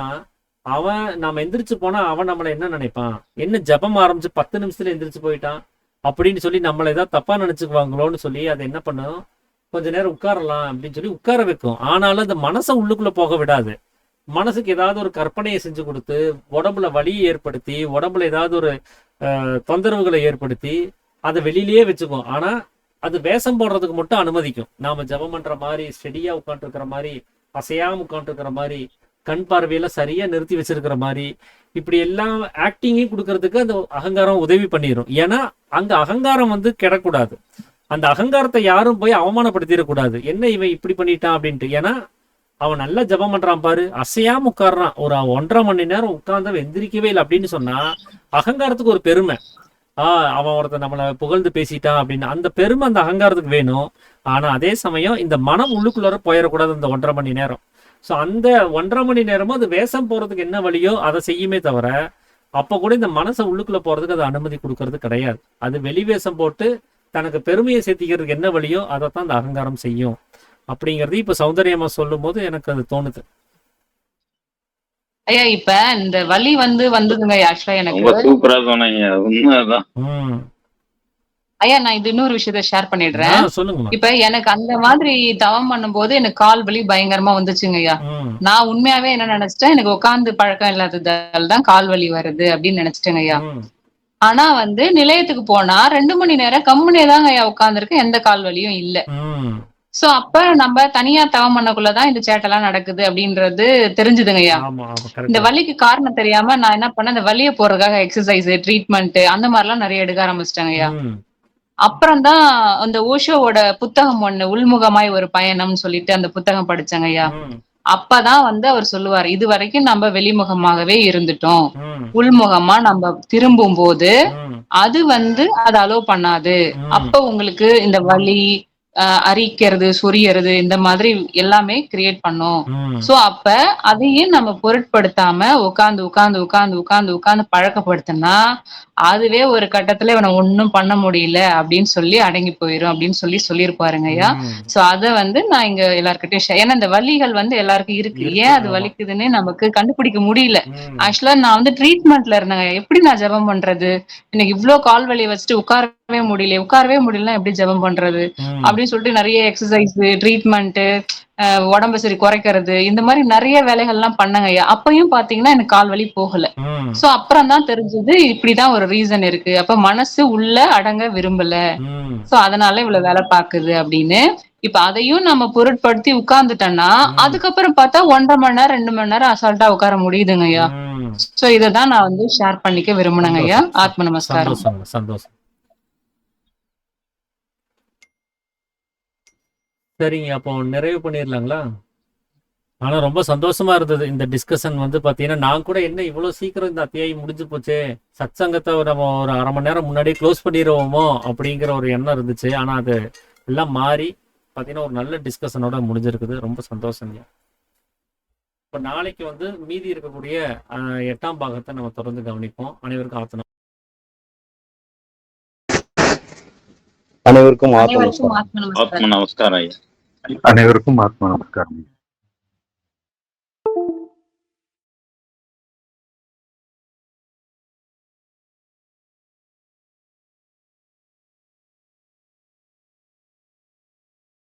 அவன் நாம எந்திரிச்சு போனா அவன் நம்மளை என்ன நினைப்பான், என்ன ஜெபம் ஆரம்பிச்சு 10 நிமிஷத்துல எந்திரிச்சு போயிட்டான் அப்படின்னு சொல்லி நம்மளை ஏதாவது தப்பா நினைச்சுக்குவாங்களோன்னு சொல்லி அது என்ன பண்ணும், கொஞ்ச நேரம் உட்காரலாம் அப்படின்னு சொல்லி உட்கார வைக்கும். ஆனாலும் அந்த மனசை உள்ளுக்குள்ள போக விடாது. மனசுக்கு ஏதாவது ஒரு கற்பனையை செஞ்சு கொடுத்து உடம்புல வலியை ஏற்படுத்தி உடம்புல ஏதாவது ஒரு தொந்தரவுகளை ஏற்படுத்தி அதை வெளியிலேயே வச்சுக்கும். ஆனா அது வேஷம் போடுறதுக்கு மட்டும் அனுமதிக்கும். நாம ஜெபம் பண்ற மாதிரி ஸ்டெடியா உட்காந்துருக்கிற மாதிரி, அசையாம உட்காந்துருக்கிற மாதிரி, கண் பார்வையில சரியா நிறுத்தி வச்சிருக்கிற மாதிரி, இப்படி எல்லாம் ஆக்டிங்கையும் கொடுக்கறதுக்கு அந்த அகங்காரம் உதவி பண்ணிடும். ஏன்னா அங்க அகங்காரம் வந்து கிடக்கூடாது. அந்த அகங்காரத்தை யாரும் போய் அவமானப்படுத்திடக்கூடாது, என்ன இவன் இப்படி பண்ணிட்டான் அப்படின்ட்டு. ஏன்னா அவன் நல்லா ஜெபம் பண்றான் பாரு, அசையாம உட்கார்றான், ஒரு 1.5 மணி நேரம் உட்கார்ந்து எந்திரிக்கவே இல்லை அப்படின்னு சொன்னா அகங்காரத்துக்கு ஒரு பெருமை. அவன் ஒருத்தன் நம்மளை புகழ்ந்து பேசிட்டான் அப்படின்னு அந்த பெருமை அந்த அகங்காரத்துக்கு வேணும். ஆனா அதே சமயம் இந்த மனம் உள்ளுக்குள்ளார போயிடக்கூடாது அந்த 1.5 மணி நேரம். ஸோ அந்த 1.5 மணி நேரமும் அது வேஷம் போறதுக்கு என்ன வழியோ அதை செய்யுமே தவிர அப்ப கூட இந்த மனசை உள்ளுக்குள்ள போறதுக்கு அது அனுமதி கொடுக்கறது கிடையாது. அது வெளி வேஷம் போட்டு தனக்கு பெருமையை சேர்த்திக்கிறதுக்கு என்ன வழியோ அதைத்தான் அந்த அகங்காரம் செய்யும் அப்படிங்கிறது இப்ப சௌந்தர்யமா சொல்லும் போது எனக்கு அது தோணுது. ஐயா இப்ப இந்த வலி வந்ததுங்க ஆக்சுவலா எனக்கு. ரொம்ப சூப்பரா சொன்னீங்க, உண்மைதான். ஐயா நான் இது இன்னொரு விஷயத்த ஷேர் பண்ணிடுறேன். சொல்லுங்க. இப்ப எனக்கு அந்த மாதிரி தவம் பண்ணும்போது எனக்கு கால் வலி பயங்கரமா வந்துச்சுங்க ஐயா. நான் உண்மையாவே என்ன நினைச்சிட்டேன், எனக்கு உட்கார்ந்து பழக்கம் இல்லாததால தான் கால் வலி வருது அப்படின்னு நினைச்சிட்டேங்க ஐயா. ஆனா நிலையத்துக்கு போனா 2 மணி நேரம் கம்முனே தாங்க ஐயா உட்கார்ந்துருக்கேன், எந்த கால் வலியும் இல்ல. சோ அப்ப நம்ம தனியா தவம் பண்ணக்குள்ளதான் இந்த சேட்டெல்லாம் நடக்குது அப்படின்றது தெரிஞ்சுதுங்க ஐயா. இந்த வலிக்கு காரணம் தெரியாம நான் என்ன பண்ணேன், இந்த வலியை போறதுக்காக எக்ஸசைஸ், ட்ரீட்மெண்ட் அந்த மாதிரி எல்லாம் நிறைய எடுக்க ஆரம்பிச்சிட்டாங்க ஐயா. அப்புறம் தான் அந்த ஓஷோவோட புத்தகம் ஒண்ணு, உள்முகமாய் ஒரு பயணம்னு சொல்லிட்டு அந்த புத்தகம் படிச்சாங்க ஐயா. அப்பதான் அவர் சொல்லுவாரு, இது வரைக்கும் நம்ம வெளிமுகமாகவே இருந்துட்டோம், உள்முகமா நம்ம திரும்பும் போது அது அதை அலோவ் பண்ணாது. அப்ப உங்களுக்கு இந்த வலி அரிக்கிறது, சொரியறது இந்த மாதிரி எல்லாமே கிரியேட் பண்ணும். சோ அப்ப அதையும் நம்ம பொருட்படுத்தாம உட்கார்ந்து உட்கார்ந்து உட்கார்ந்து உட்கார்ந்து உட்கார்ந்து பழக்கப்படுத்தினா அதுவே ஒரு கட்டத்துல இவனை ஒன்னும் பண்ண முடியல அப்படின்னு சொல்லி அடங்கி போயிரும் அப்படின்னு சொல்லியிருப்பாருங்க ஐயா. சோ அத நான் இங்க எல்லாருக்கிட்டையும் ஏன்னா இந்த வலிகள் எல்லாருக்கும் இருக்கு, ஏன் அது வலிக்குதுன்னு நமக்கு கண்டுபிடிக்க முடியல. ஆக்சுவலா நான் ட்ரீட்மெண்ட்ல இருந்தேங்க, எப்படி நான் ஜெபம் பண்றது, எனக்கு இவ்வளவு கால் வலியை வச்சுட்டு உட்காரவே முடியலன்னா எப்படி ஜெபம் பண்றது அப்படின்னு சொல்லிட்டு நிறைய எக்ஸசைஸ், ட்ரீட்மெண்ட், உடம்பு சரி குறைக்கிறது, இந்த மாதிரி நிறைய வேலைகள் எல்லாம் பண்ணங்க ஐயா. அப்பயும் பாத்தீங்கன்னா எனக்கு கால் வலி போகல. சோ அப்புறம் தான் தெரிஞ்சது இப்படிதான் ஒரு ரீசன் இருக்கு, அப்ப மனசு உள்ள அடங்க விரும்பல, சோ அதனால இவ்வளவு வேலை பாக்குது அப்படின்னு. இப்ப அதையும் நம்ம பொருட்படுத்தி உட்கார்ந்துட்டோம்னா அதுக்கப்புறம் பார்த்தா 1.5 மணி நேரம் 2 மணி நேரம் அசால்ட்டா உட்கார முடியுதுங்க ஐயா. சோ இததான் நான் ஷேர் பண்ணிக்க விரும்பினேங்க ஐயா. ஆத்ம நமஸ்காரம். சந்தோஷம். சரிங்க, அப்போ நிறைவு பண்ணிடலாங்களா? ஆனா ரொம்ப சந்தோஷமா இருந்தது இந்த டிஸ்கஷன். பாத்தீங்கன்னா நான் கூட என்ன இவ்வளவு சீக்கிரம் இந்த அத்தியாயம் முடிஞ்சு போச்சு, சத்சங்கத்தை நம்ம ஒரு 1/2 மணி நேரம் முன்னாடியே க்ளோஸ் பண்ணிடுவோமோ அப்படிங்கிற ஒரு எண்ணம் இருந்துச்சு. ஆனா அது எல்லாம் மாறி பாத்தீங்கன்னா ஒரு நல்ல டிஸ்கஷனோட முடிஞ்சிருக்குது. ரொம்ப சந்தோஷங்க. இப்ப நாளைக்கு மீதி இருக்கக்கூடிய 8ஆம் பாகத்தை நம்ம தொடர்ந்து கவனிப்போம். அனைவருக்கும் ஆத்தனம். அனைவருக்கும் ஆத்ம அனைவருக்கும் நமஸ்காரம். ஆத்ம நமஸ்காரம். ஆத்ம நமஸ்காரம் ஐயா. அனைவருக்கும் ஆத்மா நமஸ்காரம்.